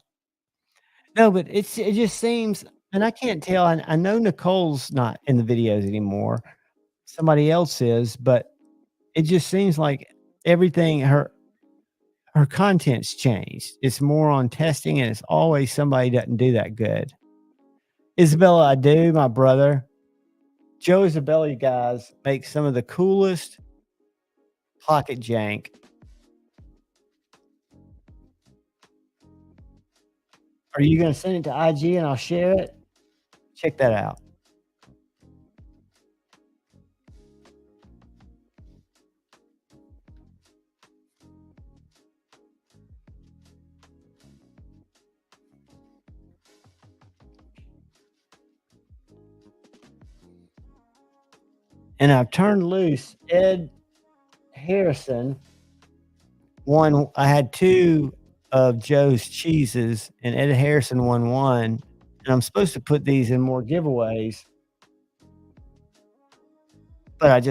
No, but it just seems, and I can't tell. I know Nicole's not in the videos anymore. Somebody else is, but it just seems like everything her content's changed. It's more on testing, and it's always somebody doesn't do that good. Isabella, I do, my brother. Joe Isabella, you guys, makes some of the coolest pocket jank. Are you going to send it to IG and I'll share it? Check that out. And I've turned loose Ed Harrison. One, I had 2 of Joe's cheeses, and Ed Harrison won 1. And I'm supposed to put these in more giveaways, but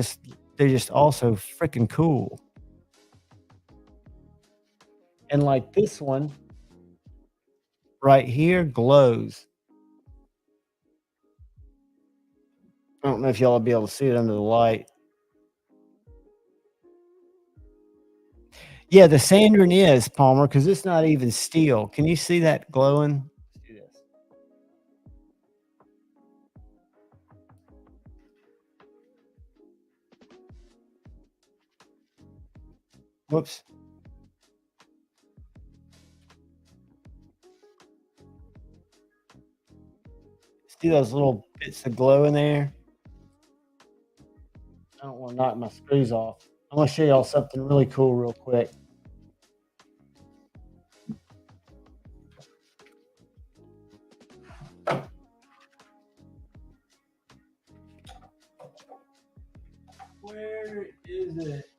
they're just also freaking cool. And like this one right here glows. I don't know if y'all will be able to see it under the light. Yeah, the Sandrin is, Palmer, because it's not even steel. Can you see that glowing? Let's do this. Whoops. See those little bits of glow in there? I don't want to knock my screws off. I'm going to show y'all something really cool real quick. Where is it?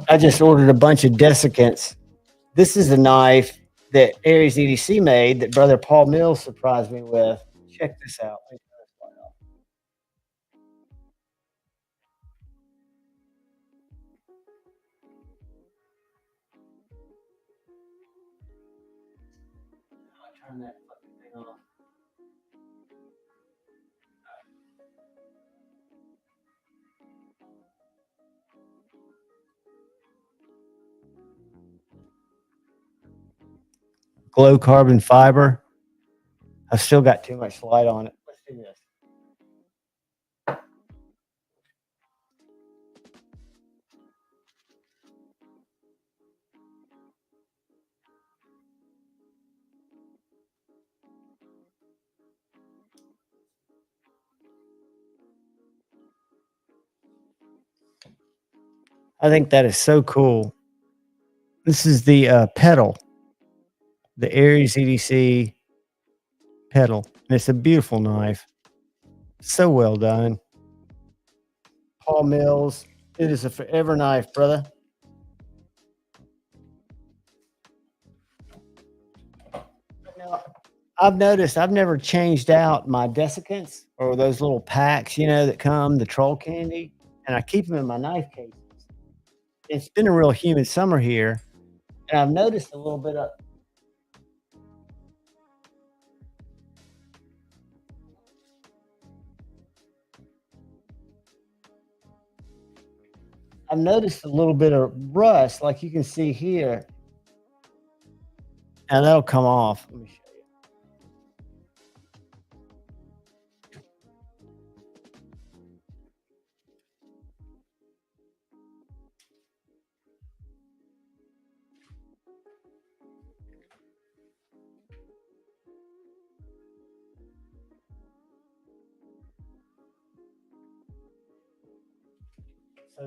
I just ordered a bunch of desiccants. This is a knife that Aries EDC made that Brother Paul Mills surprised me with. Check this out. Turn that fucking thing off. Glow carbon fiber. I've still got too much light on it. Let's do this. I think that is so cool. This is the pedal, the Aries EDC pedal. And it's a beautiful knife. So well done. Paul Mills. It is a forever knife, brother. Now, I've noticed I've never changed out my desiccants or those little packs, that come, the troll candy, and I keep them in my knife cases. It's been a real humid summer here, and I've noticed a little bit of rust, like you can see here, and that'll come off. Let me show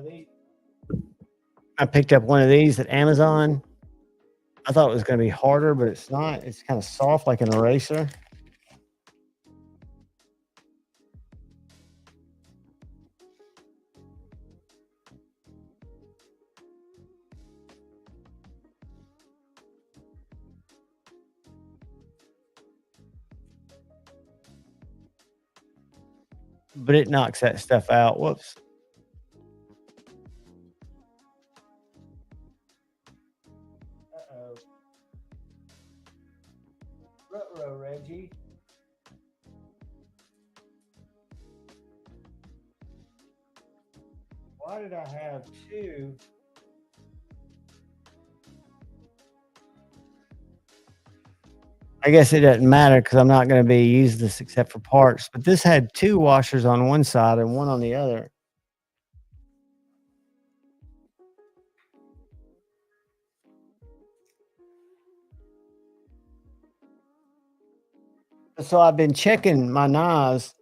you. I picked up one of these at Amazon. I thought it was going to be harder, but it's not. It's kind of soft like an eraser. But it knocks that stuff out. Whoops. Uh-oh. Ruh-roh, Reggie. Why did I have two? I guess it doesn't matter because I'm not going to be using this except for parts. But this had two washers on one side and one on the other. So I've been checking my knives,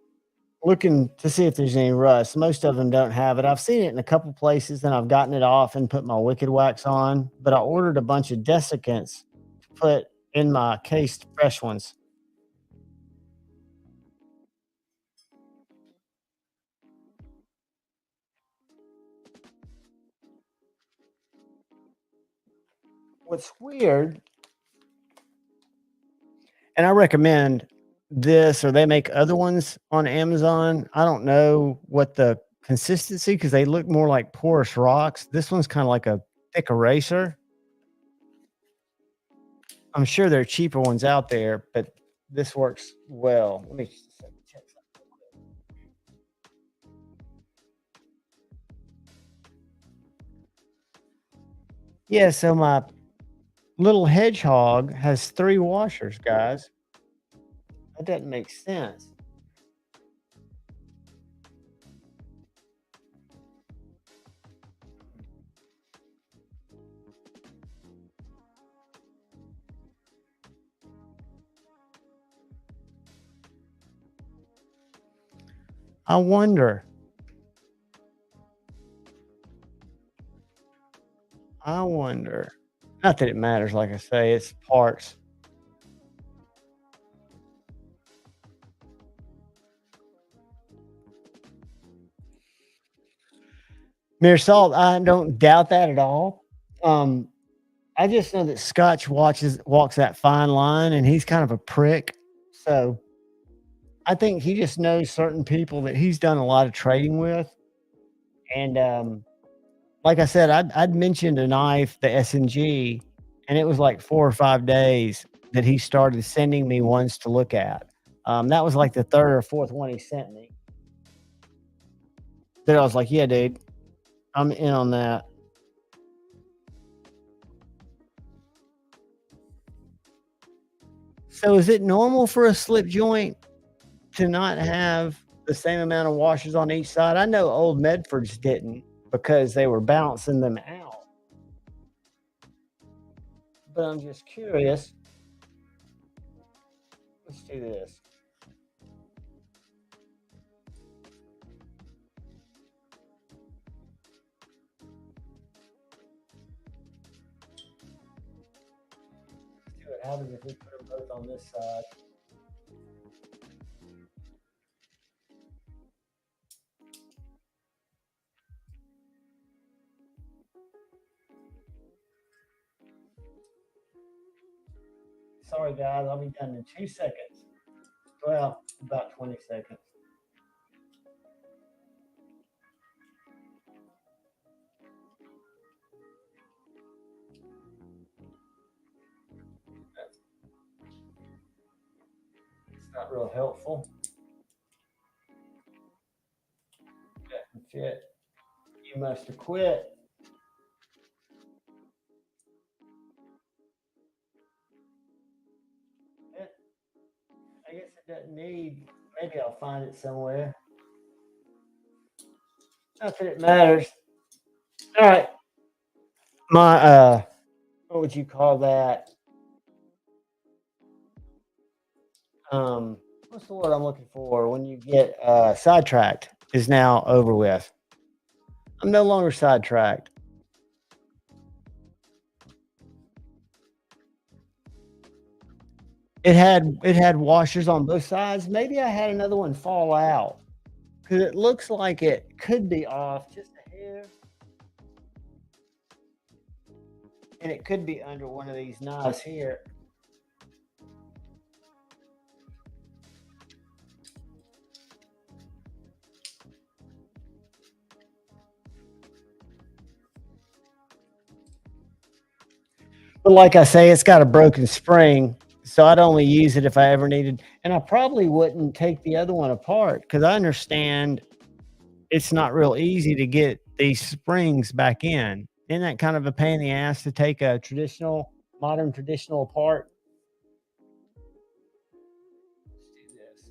looking to see if there's any rust. Most of them don't have it. I've seen it in a couple places, and I've gotten it off and put my Wicked Wax on. But I ordered a bunch of desiccants to put in my cased fresh ones. What's weird, and I recommend this, or they make other ones on Amazon. I don't know what the consistency, because they look more like porous rocks. This one's kind of like a thick eraser. I'm sure there are cheaper ones out there, but this works well. Let me just check something. Yeah, so my little hedgehog has 3 washers, guys. That doesn't make sense. I wonder. I wonder. Not that it matters, like I say, it's parts. Mere salt, I don't doubt that at all. Um, I just know that Scotch walks that fine line, and he's kind of a prick. So I think he just knows certain people that he's done a lot of trading with. And like I said, I'd mentioned a knife, the SNG, and it was like 4 or 5 days that he started sending me ones to look at. That was like the third or fourth one he sent me. That I was like, yeah, dude, I'm in on that. So is it normal for a slip joint to not have the same amount of washers on each side? I know old Medfords didn't because they were balancing them out. But I'm just curious. Let's do this. Let's see what happens if we put them both on this side. sorry guys, I'll be done in 2 seconds. Well, about 20 seconds. It's not real helpful. Doesn't fit. You must have quit. I guess it doesn't need. Maybe I'll find it somewhere. Not that it matters. All right. My what would you call that? What's the word I'm looking for when you get sidetracked is now over with. I'm no longer sidetracked. It had washers on both sides. Maybe I had another one fall out because it looks like it could be off just a hair, and it could be under one of these knives here. But like I say, it's got a broken spring, so I'd only use it if I ever needed. And I probably wouldn't take the other one apart because I understand it's not real easy to get these springs back in. Isn't that kind of a pain in the ass to take a modern traditional apart? Let's do this.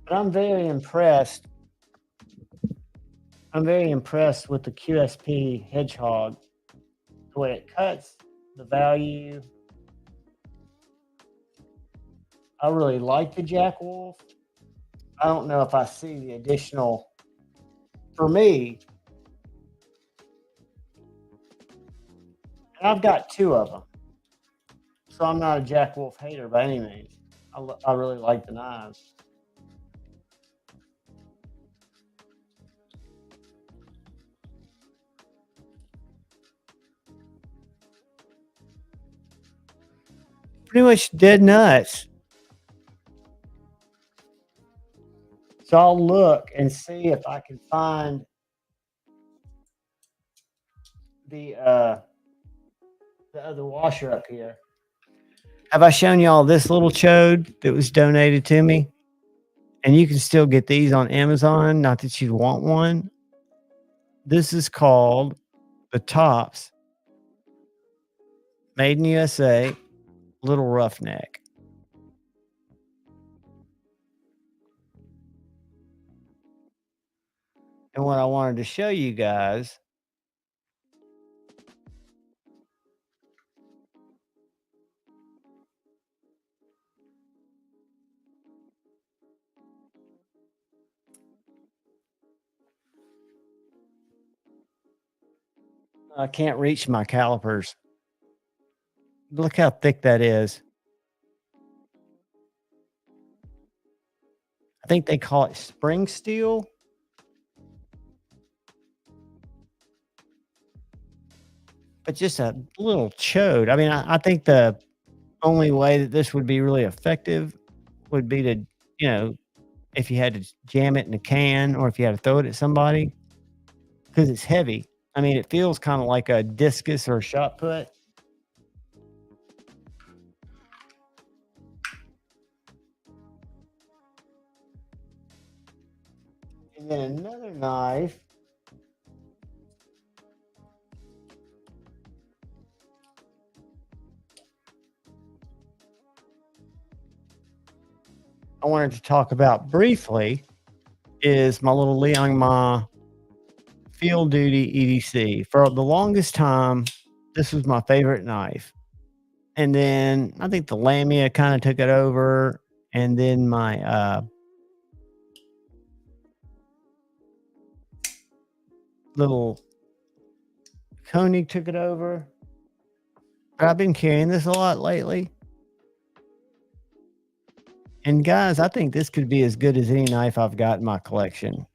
But I'm very impressed. I'm very impressed with the QSP Hedgehog, the way it cuts, the value. I really like the Jack Wolf. I don't know if I see the additional, for me, and I've got 2 of them. So I'm not a Jack Wolf hater by any means. I really like the knives. Pretty much dead nuts. So I'll look and see if I can find the other washer up here. Have I shown y'all this little chode that was donated to me? And you can still get these on Amazon. Not that you'd want one. This is called the Tops Made in USA Little Roughneck. And what I wanted to show you guys I can't reach my calipers. Look how thick that is. I think they call it spring steel. But just a little chode. I mean, I think the only way that this would be really effective would be to, if you had to jam it in a can or if you had to throw it at somebody because it's heavy. I mean, it feels kind of like a discus or a shot put. And then another knife. I wanted to talk about briefly is my little Liang Ma Field Duty EDC. For the longest time, this was my favorite knife. And then I think the Lamia kind of took it over. And then my little Koenig took it over. But I've been carrying this a lot lately. And guys, I think this could be as good as any knife I've got in my collection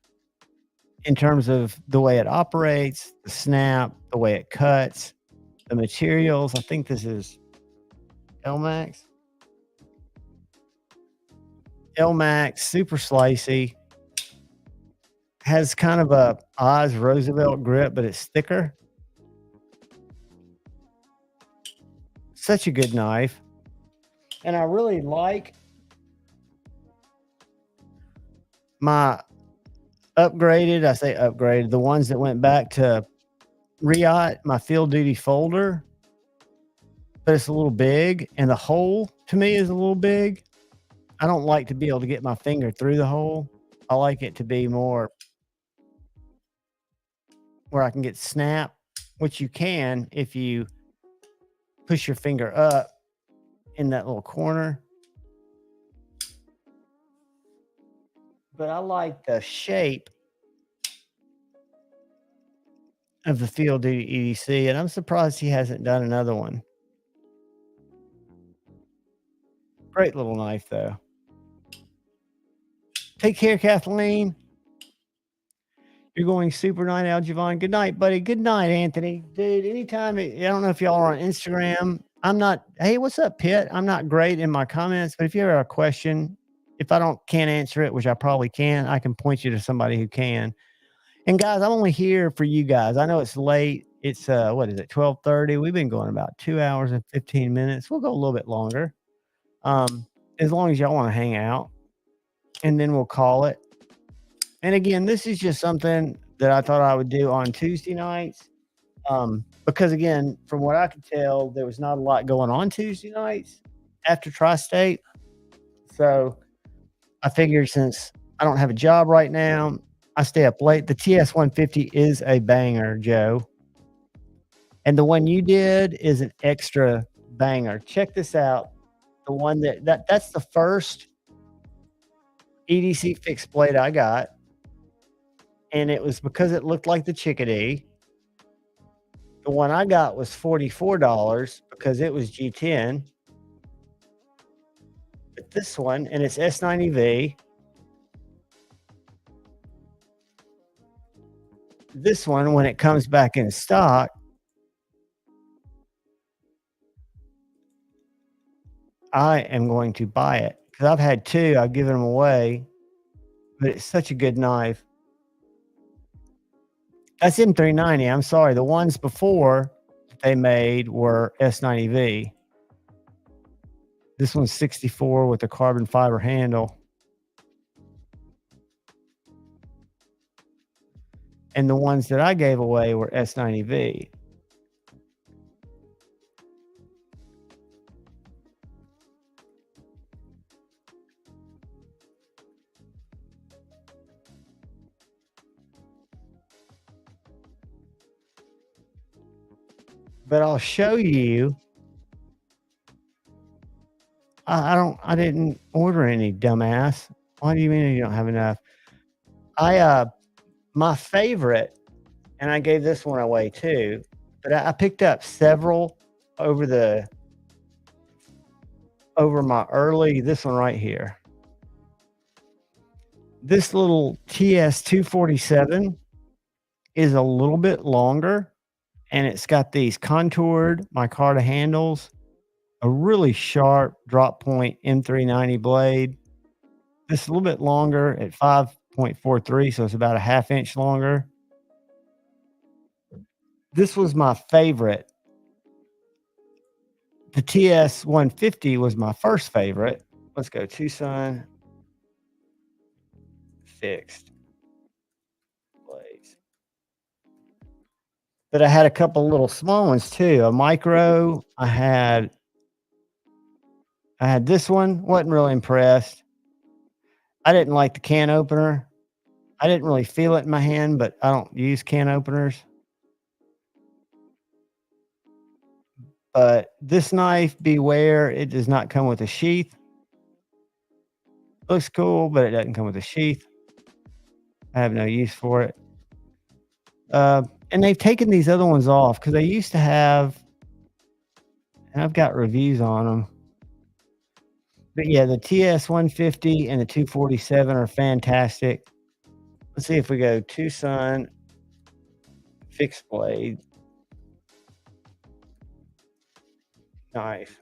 in terms of the way it operates, the snap, the way it cuts, the materials. I think this is Elmax. Elmax, super slicey, has kind of a Oz Roosevelt grip, but it's thicker. Such a good knife. And I really like my upgraded, I say upgraded, the ones that went back to Riot, my field duty folder, but it's a little big, and the hole to me is a little big. I don't like to be able to get my finger through the hole. I like it to be more where I can get snap, which you can if you push your finger up in that little corner. But I like the shape of the field duty EDC, and I'm surprised he hasn't done another one. Great little knife, though. Take care, Kathleen. You're going super night out, Javon. Good night, buddy. Good night, Anthony. Dude, anytime, I don't know if y'all are on Instagram. I'm not, hey, what's up, Pitt? I'm not great in my comments, but if you have a question, if I can't answer it, which I probably can, I can point you to somebody who can. And guys, I'm only here for you guys. I know it's late. It's, what is it, 12:30? We've been going about 2 hours and 15 minutes. We'll go a little bit longer. As long as y'all want to hang out, and then we'll call it. And again, this is just something that I thought I would do on Tuesday nights. Because again, from what I could tell, there was not a lot going on Tuesday nights after Tri-State. So I figured since I don't have a job right now, I stay up late. The TS 150 is a banger, Joe. And the one you did is an extra banger. Check this out. The one that's the first EDC fixed blade I got. And it was because it looked like the Chickadee. The one I got was $44 because it was G10. But this one, and it's S90V. This one, when it comes back in stock, I am going to buy it because I've had two. I've given them away, but it's such a good knife. That's M390. I'm sorry. The ones before they made were S90V. This one's 64 with a carbon fiber handle. And the ones that I gave away were S90V. But I'll show you. I didn't order any, dumbass. Why do you mean you don't have enough? My favorite, and I gave this one away too, but I picked up several over my early, this one right here. This little TS 247 is a little bit longer, and it's got these contoured micarta handles, a really sharp drop point M390 blade. This is a little bit longer at 5.43, so it's about a half inch longer. This was my favorite. The TS 150 was my first favorite. Let's go Tucson fixed blades. But I had a couple little small ones too. A micro. I had this one. Wasn't really impressed. I didn't like the can opener. I didn't really feel it in my hand, but I don't use can openers. But this knife, beware, it does not come with a sheath. Looks cool, but it doesn't come with a sheath. I have no use for it. And they've taken these other ones off because they used to have, and I've got reviews on them. But yeah, the TS-150 and the 247 are fantastic. Let's see if we go Tucson fixed blade knife.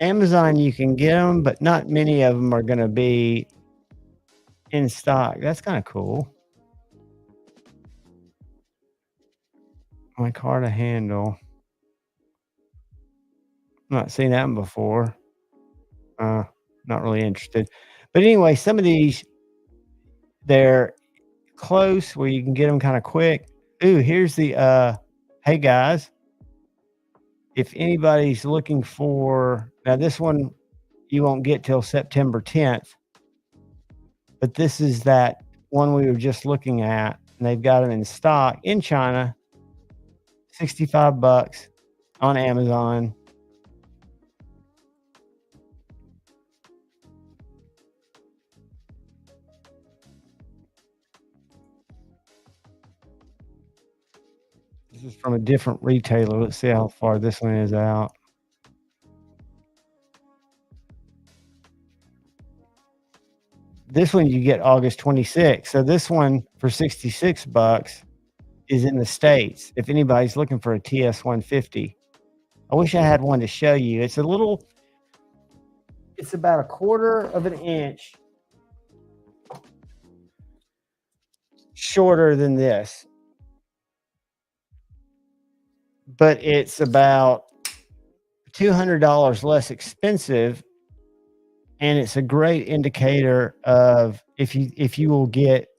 Amazon, you can get them, but not many of them are going to be in stock. That's kind of cool. My car to handle. Not seen that one before. Not really interested. But anyway, some of these, they're close where you can get them kind of quick. Ooh, here's the hey guys, if anybody's looking for, now this one you won't get till September 10th, but this is that one we were just looking at, and they've got them in stock in China, 65 bucks on Amazon. This is from a different retailer. Let's see how far this one is out. This one you get August 26th. So this one for 66 bucks is in the States. If anybody's looking for a TS-150, I wish I had one to show you. It's about a quarter of an inch shorter than this, but it's about $200 less expensive, and it's a great indicator of if you will get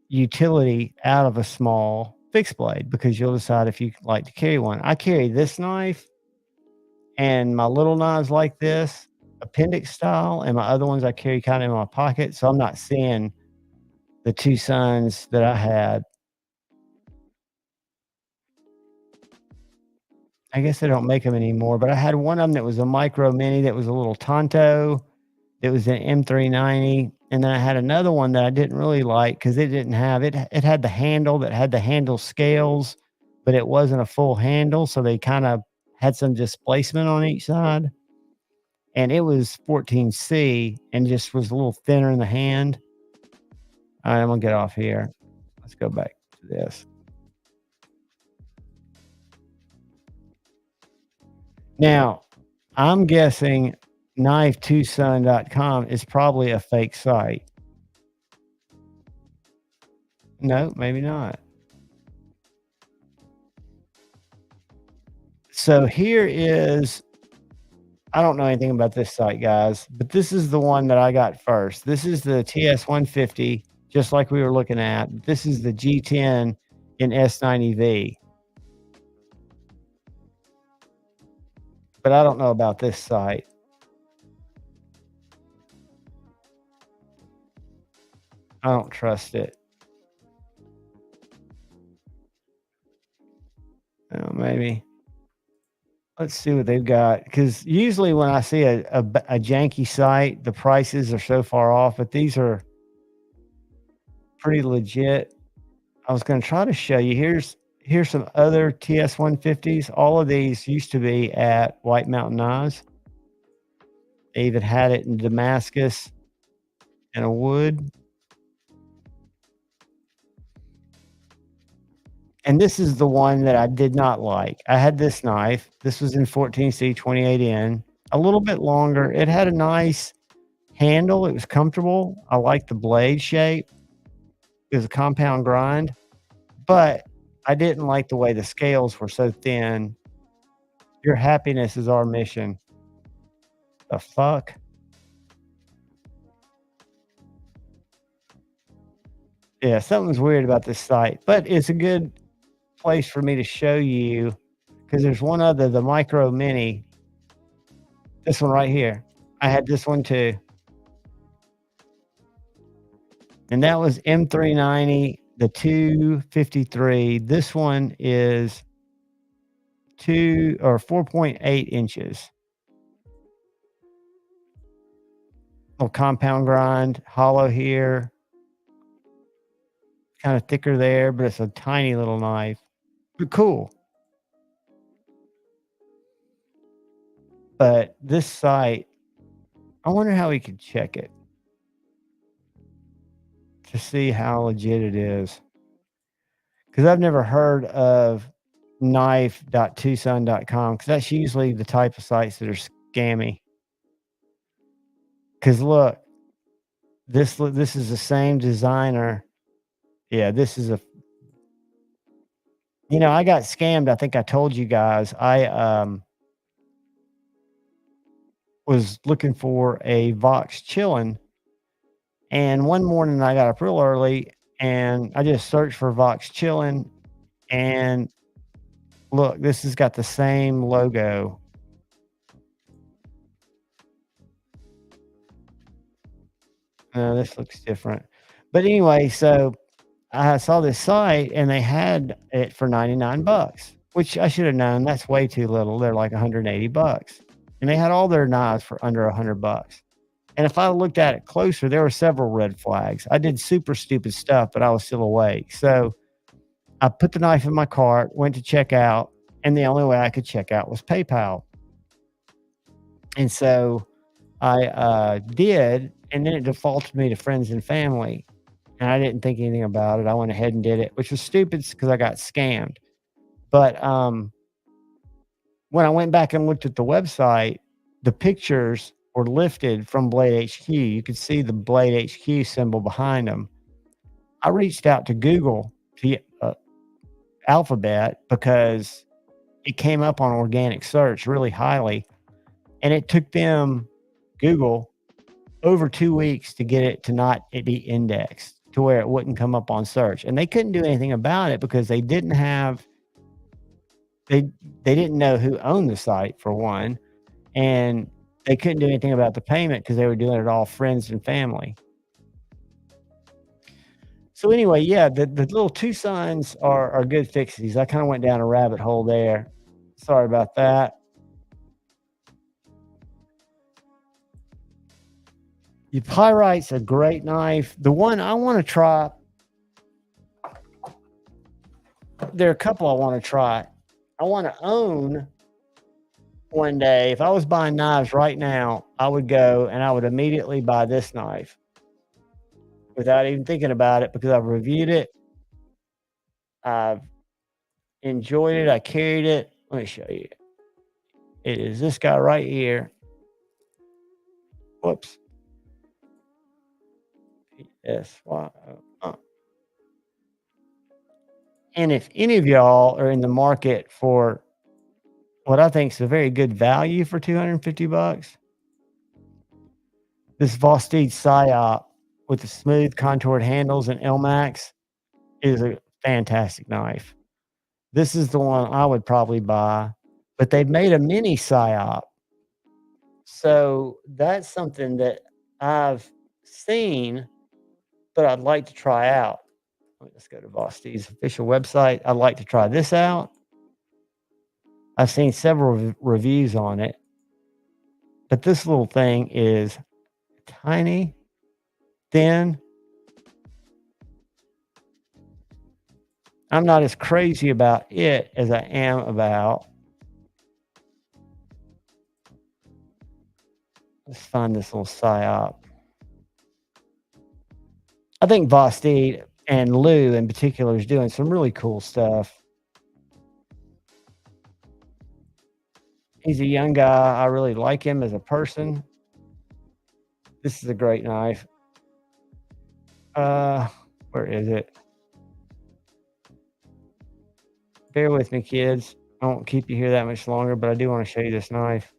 utility out of a small fixed blade, because you'll decide if you like to carry one. I carry this knife and my little knives like this, appendix style, and my other ones I carry kind of in my pocket, so I'm not seeing the Tucsons that I had. I guess they don't make them anymore, but I had one of them that was a micro mini that was a little Tonto. It was an M390, and then I had another one that I didn't really like because it didn't have it. It had the handle that had the handle scales, but it wasn't a full handle, so they kind of had some displacement on each side. And it was 14C and just was a little thinner in the hand. All right, I'm gonna get off here. Let's go back to this. Now, I'm guessing knifetucson.com is probably a fake site. No, maybe not. So here is, I don't know anything about this site, guys, but this is the one that I got first. This is the TS-150, just like we were looking at. This is the G10 in S90V. But I don't know about this site. I don't trust it. Oh, maybe. Let's see what they've got. Because usually when I see a janky site, the prices are so far off, but these are pretty legit. I was going to try to show you. Here's some other TS-150s. All of these used to be at White Mountain Knives. They even had it in Damascus and a wood. And this is the one that I did not like. I had this knife. This was in 14C 28N, a little bit longer. It had a nice handle. It was comfortable. I liked the blade shape. It was a compound grind, but I didn't like the way the scales were so thin. Your happiness is our mission. The fuck? Yeah, something's weird about this site, but it's a good place for me to show you, because there's one other, the micro mini. This one right here. I had this one too. And that was M390, the 253. This one is 4.8 inches. Little compound grind, hollow here, kind of thicker there, but it's a tiny little knife. But cool. But this site, I wonder how we could check it to see how legit it is. Because I've never heard of knife.tucson.com, because that's usually the type of sites that are scammy. Because look, this is the same designer. Yeah, this is a. I got scammed. I think I told you guys. I was looking for a Vox Chillin', and one morning I got up real early and I just searched for Vox Chillin', and look, this has got the same logo. No, this looks different. But anyway, so I saw this site and they had it for $99, which I should have known. That's way too little. They're like $180. And they had all their knives for under $100. And if I looked at it closer, there were several red flags. I did super stupid stuff, but I was still awake. So I put the knife in my cart, went to check out, and the only way I could check out was PayPal. And so I did, and then it defaulted me to friends and family. And I didn't think anything about it. I went ahead and did it, which was stupid because I got scammed. But when I went back and looked at the website, the pictures were lifted from Blade HQ. You could see the Blade HQ symbol behind them. I reached out to Google, to Alphabet, because it came up on organic search really highly. And it took them, Google, over 2 weeks to get it to not be indexed to where it wouldn't come up on search. And they couldn't do anything about it because they didn't know who owned the site, for one, and they couldn't do anything about the payment because they were doing it all friends and family. So anyway, yeah, the little Tucsons are good fixes. I kind of went down a rabbit hole there. Sorry about that. The Pyrite's a great knife. The one I want to try, there are a couple I want to try. I want to own one day. If I was buying knives right now, I would go and I would immediately buy this knife without even thinking about it, because I've reviewed it. I've enjoyed it. I carried it. Let me show you. It is this guy right here. Whoops. PSY. And if any of y'all are in the market for what I think is a very good value for $250, this Vostede Psyop with the smooth contoured handles and LMAX is a fantastic knife. This is the one I would probably buy, but they've made a mini Psyop. So that's something that I've seen, but I'd like to try out. Let's go to Vostede's official website. I'd like to try this out. I've seen several reviews on it, but this little thing is tiny, thin. I'm not as crazy about it as I am about. Let's find this little Psyop. I think Vostede and Lou in particular is doing some really cool stuff. He's a young guy. I really like him as a person. This is a great knife. Where is it? Bear with me, kids. I won't keep you here that much longer, but I do want to show you this knife.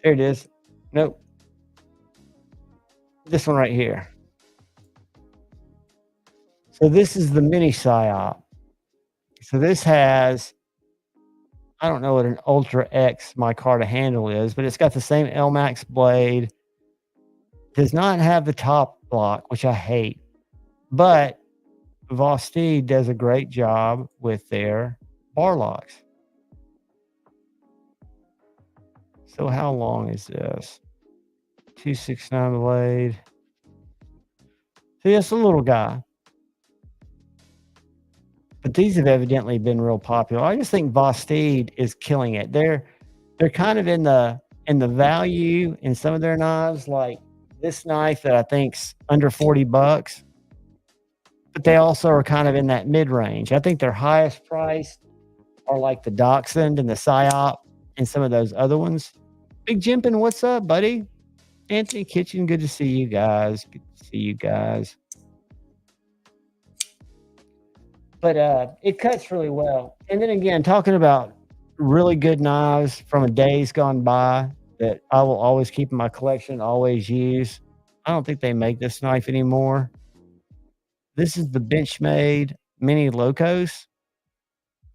There it is. Nope. This one right here. So this is the mini Psyop. So this has, I don't know what an Ultra X micarta handle is, but it's got the same LMAX blade. Does not have the top block, which I hate. But Vostede does a great job with their bar locks. So how long is this? 269 blade. See, it's a little guy. But these have evidently been real popular. I just think Vosteed is killing it. They're kind of in the value in some of their knives, like this knife that I think's under $40, but they also are kind of in that mid range. I think their highest price are like the Dachshund and the Psyop and some of those other ones. Big Jimpin, what's up, buddy? Anthony Kitchen, good to see you guys. Good to see you guys. But it cuts really well. And then again, talking about really good knives from a days gone by that I will always keep in my collection, always use. I don't think they make this knife anymore. This is the Benchmade Mini Locos.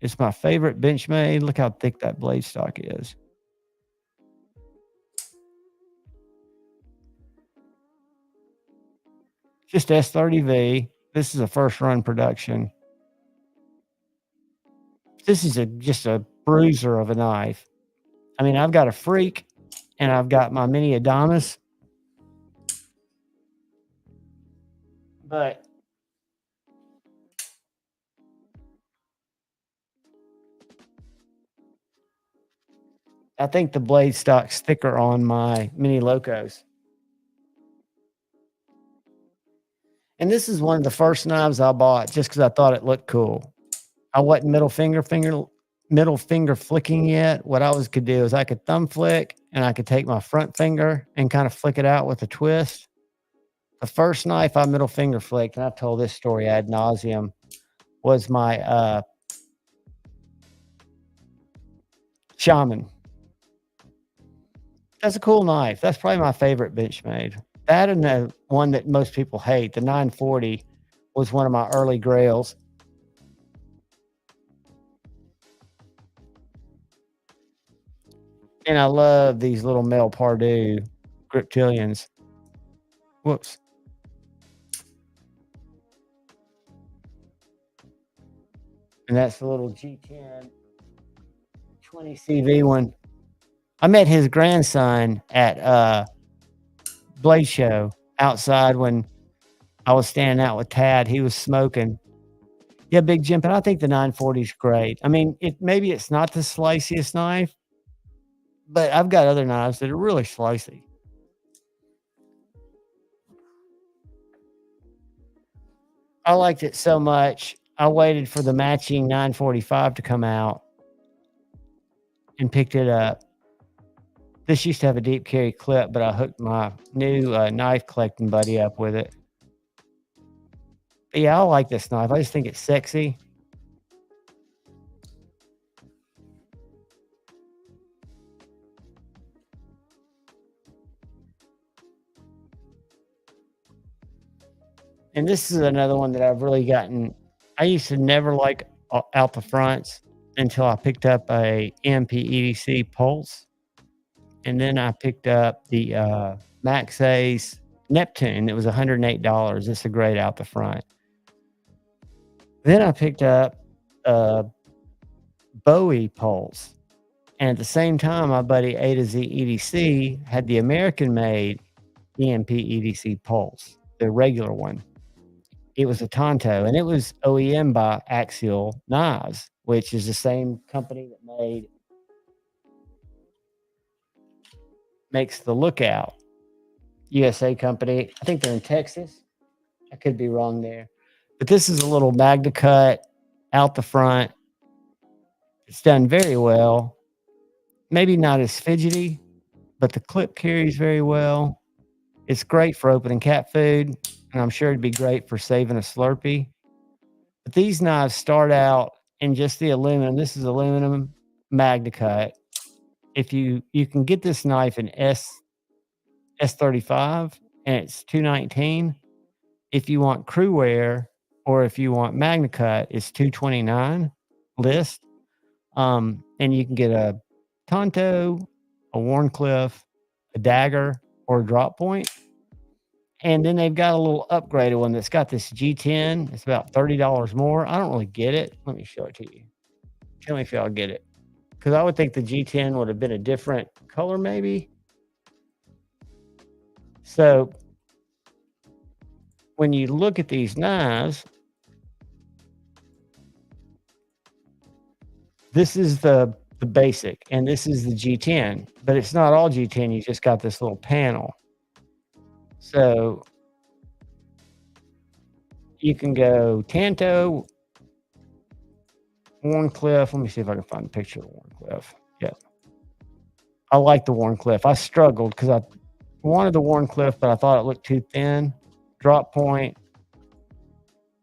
It's my favorite Benchmade. Look how thick that blade stock is. Just S30V. This is a first run production. This is just a bruiser of a knife. I mean, I've got a Freak and I've got my Mini Adamas. But I think the blade stock's thicker on my Mini Locos. And this is one of the first knives I bought just because I thought it looked cool. I wasn't middle finger flicking yet. What I could do is I could thumb flick and I could take my front finger and kind of flick it out with a twist. The first knife I middle finger flicked, and I've told this story ad nauseum, was my Shaman. That's a cool knife. That's probably my favorite Benchmade. That and the one that most people hate, the 940, was one of my early grails. And I love these little metal Pardue Griptilians. Whoops. And that's the little G10 20CV one. I met his grandson at Blade Show outside when I was standing out with Tad. He was smoking. Yeah, Big Jim, but I think the 940 is great. I mean, maybe it's not the sliciest knife, but I've got other knives that are really slicey. I liked it so much. I waited for the matching 945 to come out and picked it up. This used to have a deep carry clip, but I hooked my new knife collecting buddy up with it. But yeah, I like this knife. I just think it's sexy. And this is another one that I've really gotten. I used to never like out the fronts until I picked up a EMP EDC Pulse. And then I picked up the Max Ace Neptune. It was $108. It's a great out the front. Then I picked up a Bowie Pulse. And at the same time, my buddy A to Z EDC had the American-made EMP EDC Pulse, the regular one. It was a Tonto, and it was OEM by Axial Knives, which is the same company that makes the Lookout. USA company. I think they're in Texas. I could be wrong there. But this is a little Magna cut out the front. It's done very well. Maybe not as fidgety, but the clip carries very well. It's great for opening cat food, and I'm sure it'd be great for saving a Slurpee. But these knives start out in just the aluminum. This is aluminum Magna cut. If you can get this knife in S35 and it's $219. If you want crew wear or if you want Magna cut, it's $229 list. And you can get a Tonto, a Warncliffe, a Dagger, or a Drop Point. And then they've got a little upgraded one that's got this G10. It's about $30 more. I don't really get it. Let me show it to you. Tell me if y'all get it. Because I would think the G10 would have been a different color maybe. So when you look at these knives, this is the basic, and this is the G10, but it's not all G10. You just got this little panel. So you can go Tanto, Warncliffe. Let me see if I can find a picture of Warncliffe. Yeah. I like the Warncliffe. I struggled because I wanted the Warncliffe, but I thought it looked too thin. Drop point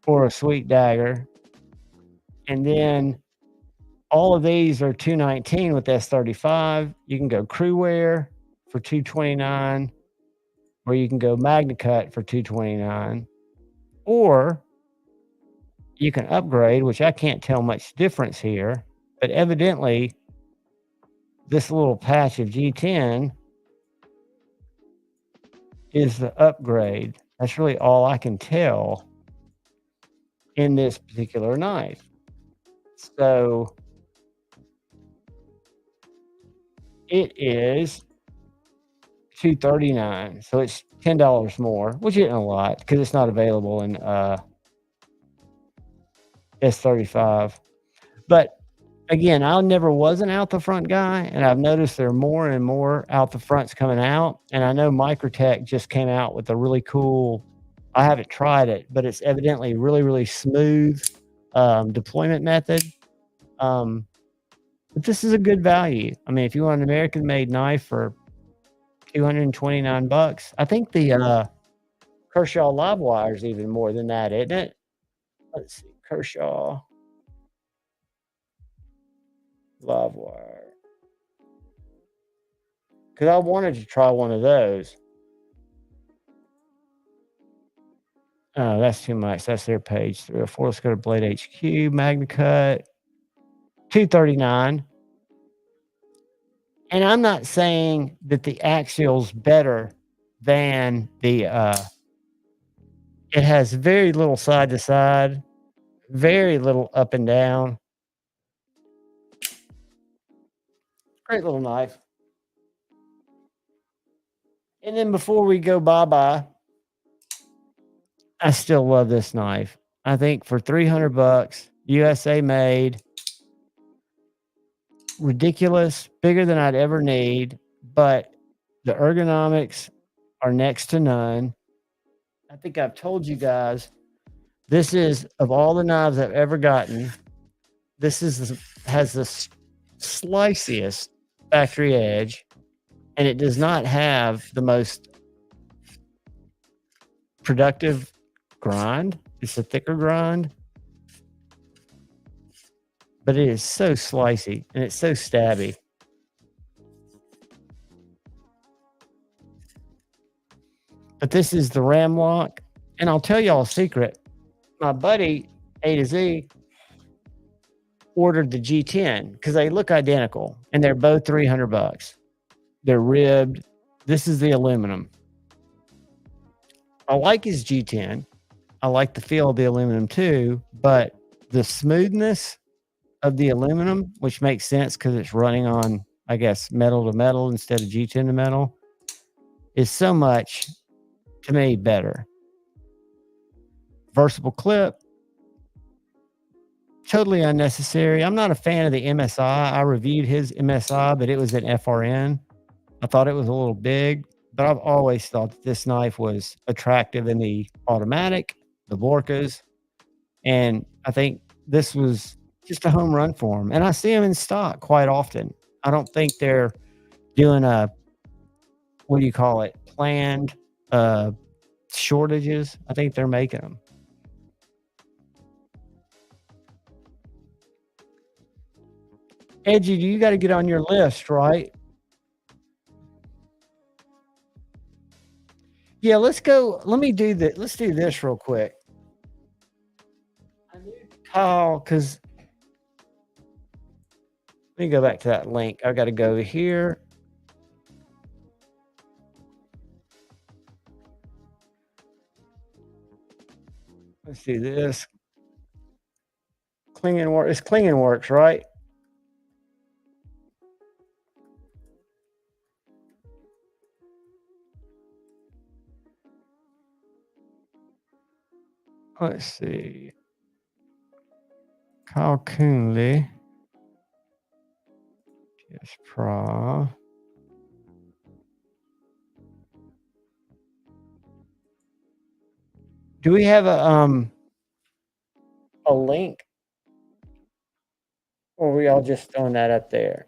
or a sweet dagger. And then all of these are $219 with S35. You can go Crewwear for $229, or you can go Magna Cut for $229, or you can upgrade, which I can't tell much difference here, but evidently this little patch of G10 is the upgrade. That's really all I can tell in this particular knife. So it is $239, so it's $10 more, which isn't a lot because it's not available in S35. But again, I never was an out the front guy, and I've noticed there are more and more out the fronts coming out. And I know Microtech just came out with a really cool, I haven't tried it, but it's evidently really, really smooth deployment method. But this is a good value. I mean, if you want an American made knife for $229, I think the Kershaw live wire is even more than that, isn't it? Let's see, Kershaw live wire. Because I wanted to try one of those. Oh, that's too much. That's their page 304. Let's go to Blade HQ, Magna Cut, $239. And I'm not saying that the Axial's better than the it has very little side to side, very little up and down. Great little knife. And then before we go bye-bye, I still love this knife. I think for $300, USA made, ridiculous, bigger than I'd ever need, but the ergonomics are next to none. I think I've told you guys, this is, of all the knives I've ever gotten, this has the sliciest factory edge, and it does not have the most productive grind. It's a thicker grind, but it is so slicey and it's so stabby. But this is the ram lock, and I'll tell y'all a secret. My buddy A to Z ordered the G10 because they look identical, and they're both $300. They're ribbed. This is the aluminum. I like his G10. I like the feel of the aluminum too, but the smoothness of the aluminum, which makes sense because it's running on, I guess, metal to metal instead of G10 to metal, is so much, to me, better. Versatile clip, totally unnecessary. I'm not a fan of the MSI. I reviewed his MSI, but it was an FRN. I thought it was a little big, but I've always thought that this knife was attractive in the automatic, the Vorkas, and I think this was just a home run for him. And I see them in stock quite often. I don't think they're doing a, what do you call it, planned shortages. I think they're making them. Edgy, you got to get on your list, right? Yeah, let's go. Let me do that. Let's do this real quick. I need Kyle because let me go back to that link. I got to go here. Let's do this. Klingenworks. It's Klingenworks, right? Let's see. Kyle Coonley. TS Pro. Do we have a link? Or are we all just throwing that up there?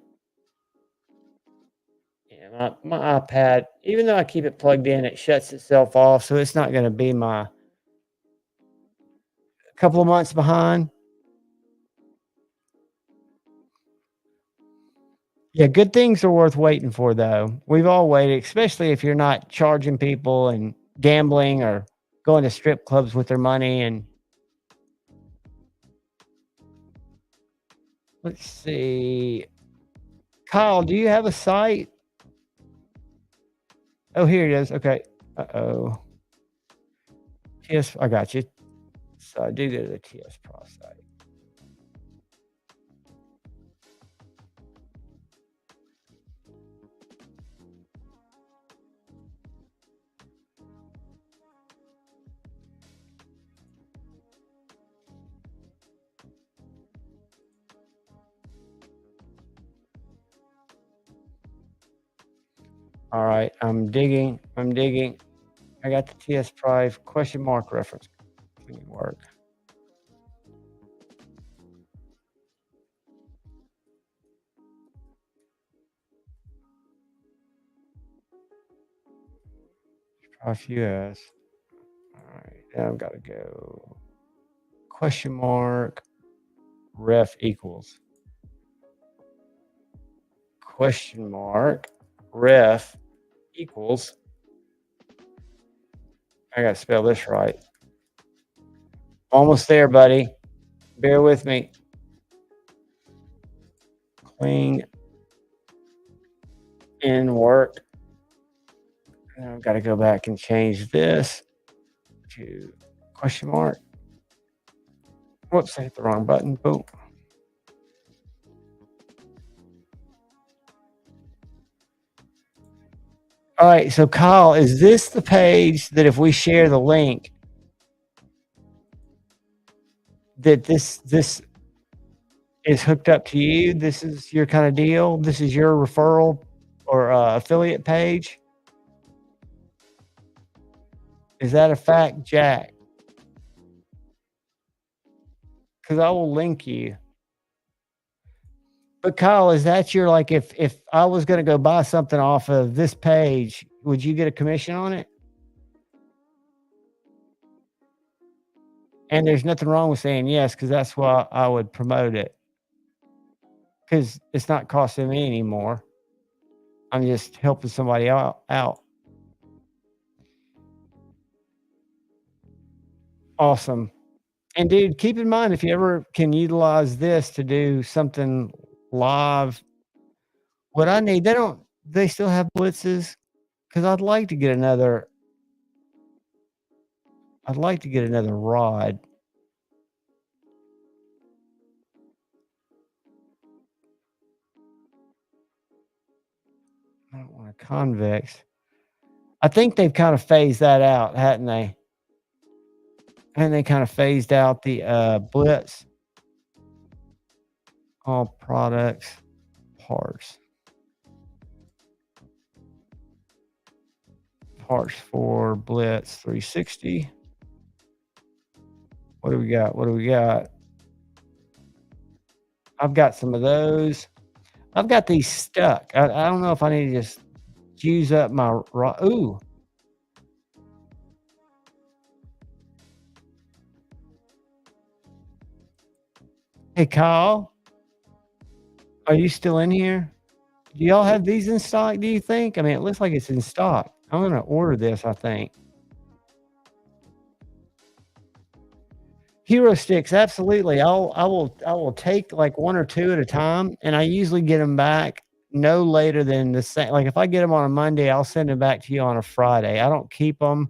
Yeah, my iPad, even though I keep it plugged in, it shuts itself off, so it's not going to be my couple of months behind. Yeah, good things are worth waiting for, though. We've all waited, especially if you're not charging people and gambling or going to strip clubs with their money. And let's see. Kyle, do you have a site? Oh, here it is. Okay. Uh-oh. TS, I got you. So I do go to the TS Pro site. All right, I'm digging. I got the TS Prive question mark reference. Didn't work. Prive US. All right, now I've got to go question mark ref equals question mark ref equals. I got to spell this right. Almost there, buddy. Bear with me. Clean in work. And I've got to go back and change this to question mark. Whoops, I hit the wrong button. Boom. All right, so Kyle, is this the page that if we share the link, that this is hooked up to you? This is your kind of deal? This is your referral or affiliate page? Is that a fact, Jack? Because I will link you. But Kyle, is that your, like, if I was going to go buy something off of this page, would you get a commission on it? And there's nothing wrong with saying yes, because that's why I would promote it. Because it's not costing me anymore. I'm just helping somebody out. Awesome. And dude, keep in mind, if you ever can utilize this to do something live, what I need, they still have blitzes? Because I'd like to get another rod. I don't want a convex. I think they've kind of phased that out, hadn't they? And they kind of phased out the blitz. All products, parts. Parts for Blitz 360. What do we got? I've got some of those. I've got these stuck. I don't know if I need to just use up my ooh. Hey Kyle, are you still in here? Do y'all have these in stock, do you think? I mean, it looks like it's in stock. I'm gonna order this, I think. Hero sticks, absolutely. I will take like one or two at a time, and I usually get them back no later than the same. Like if I get them on a Monday, I'll send them back to you on a Friday. I don't keep them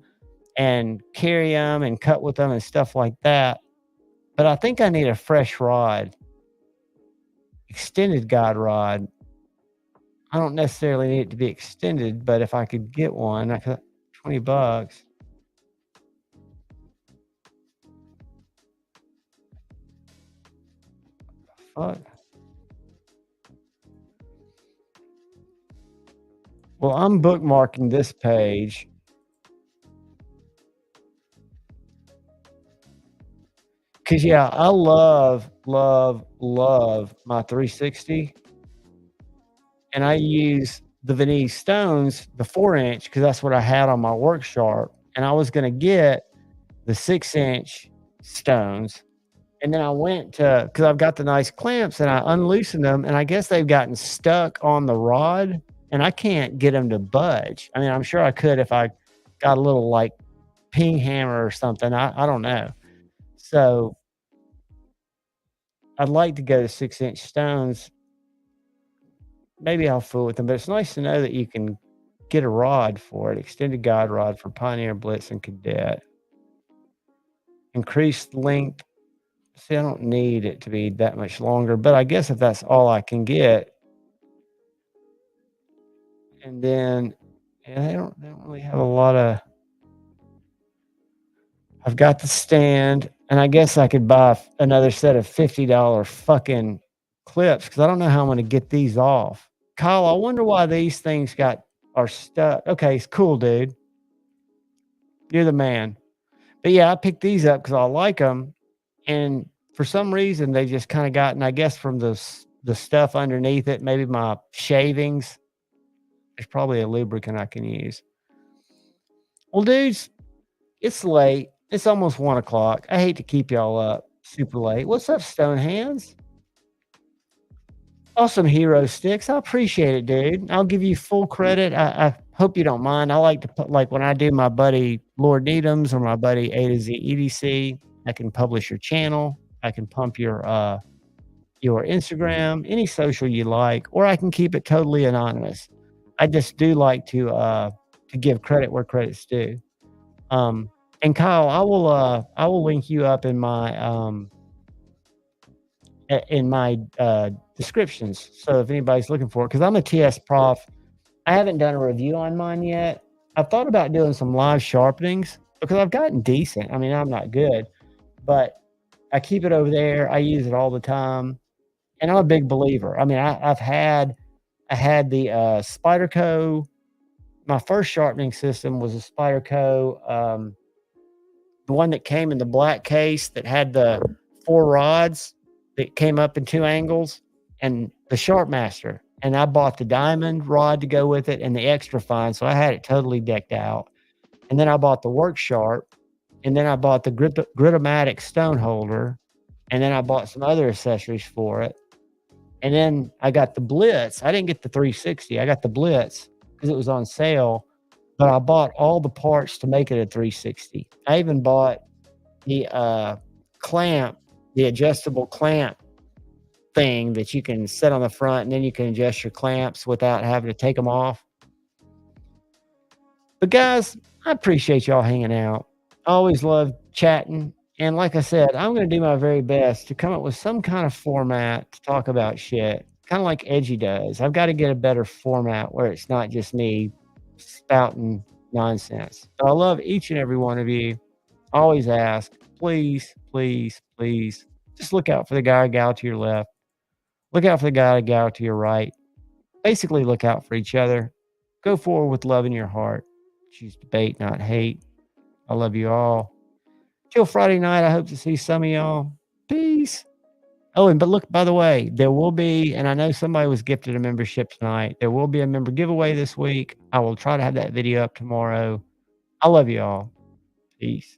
and carry them and cut with them and stuff like that. But I think I need a fresh rod, extended guide rod. I don't necessarily need it to be extended, but if I could get one, I could $20. fuck? Well, I'm bookmarking this page. Cause yeah, I love my 360. And I use the Viennese stones, the 4-inch, because that's what I had on my work sharp. And I was gonna get the 6-inch stones. And then I went to, because I've got the nice clamps, and I unloosened them, and I guess they've gotten stuck on the rod, and I can't get them to budge. I mean, I'm sure I could if I got a little like ping hammer or something. I don't know. So I'd like to go to 6-inch stones. Maybe I'll fool with them, but it's nice to know that you can get a rod for it. Extended guide rod for Pioneer, Blitz, and Cadet. Increased length. See, I don't need it to be that much longer, but I guess if that's all I can get. And then, yeah, they don't really have a lot of. I've got the stand, and I guess I could buy another set of $50 fucking clips, because I don't know how I'm going to get these off. Kyle, I wonder why these things are stuck. Okay, it's cool, dude. You're the man. But yeah, I picked these up because I like them, and for some reason they just kind of gotten, I guess, from the stuff underneath it, maybe my shavings. There's probably a lubricant I can use. Well, dudes, it's late. It's almost 1 o'clock. I hate to keep y'all up super late. What's up, Stone Hands? Awesome hero sticks. I appreciate it, dude. I'll give you full credit. I hope you don't mind. I like to put, like, when I do my buddy Lord Needham's or my buddy A to Z EDC, I can publish your channel. I can pump your Instagram, any social you like, or I can keep it totally anonymous. I just do like to give credit where credit's due. And Kyle, I will link you up in my descriptions. So if anybody's looking for it, because I'm a TS prof, I haven't done a review on mine yet. I've thought about doing some live sharpenings because I've gotten decent. I mean, I'm not good, but I keep it over there. I use it all the time, and I'm a big believer. I mean, I had the Spyderco. My first sharpening system was a Spyderco, the one that came in the black case that had the 4 rods that came up in 2 angles, and the Sharp Master. And I bought the diamond rod to go with it and the extra fine, so I had it totally decked out. And then I bought the Work Sharp, and then I bought the Gritomatic stone holder, and then I bought some other accessories for it. And then I got the Blitz. I didn't get the 360. I got the Blitz because it was on sale, but I bought all the parts to make it a 360. I even bought the clamp, the adjustable clamp thing that you can set on the front, and then you can adjust your clamps without having to take them off. But guys, I appreciate y'all hanging out. I always love chatting. And like I said, I'm going to do my very best to come up with some kind of format to talk about shit, kind of like Edgy does. I've got to get a better format where it's not just me spouting nonsense. But I love each and every one of you. I always ask, please, please, please, just look out for the guy or gal to your left. Look out for the guy or gal to your right. Basically, look out for each other. Go forward with love in your heart. Choose debate, not hate. I love you all. Till Friday night, I hope to see some of y'all. Peace. Oh, but look, by the way, there will be, and I know somebody was gifted a membership tonight. There will be a member giveaway this week. I will try to have that video up tomorrow. I love you all. Peace.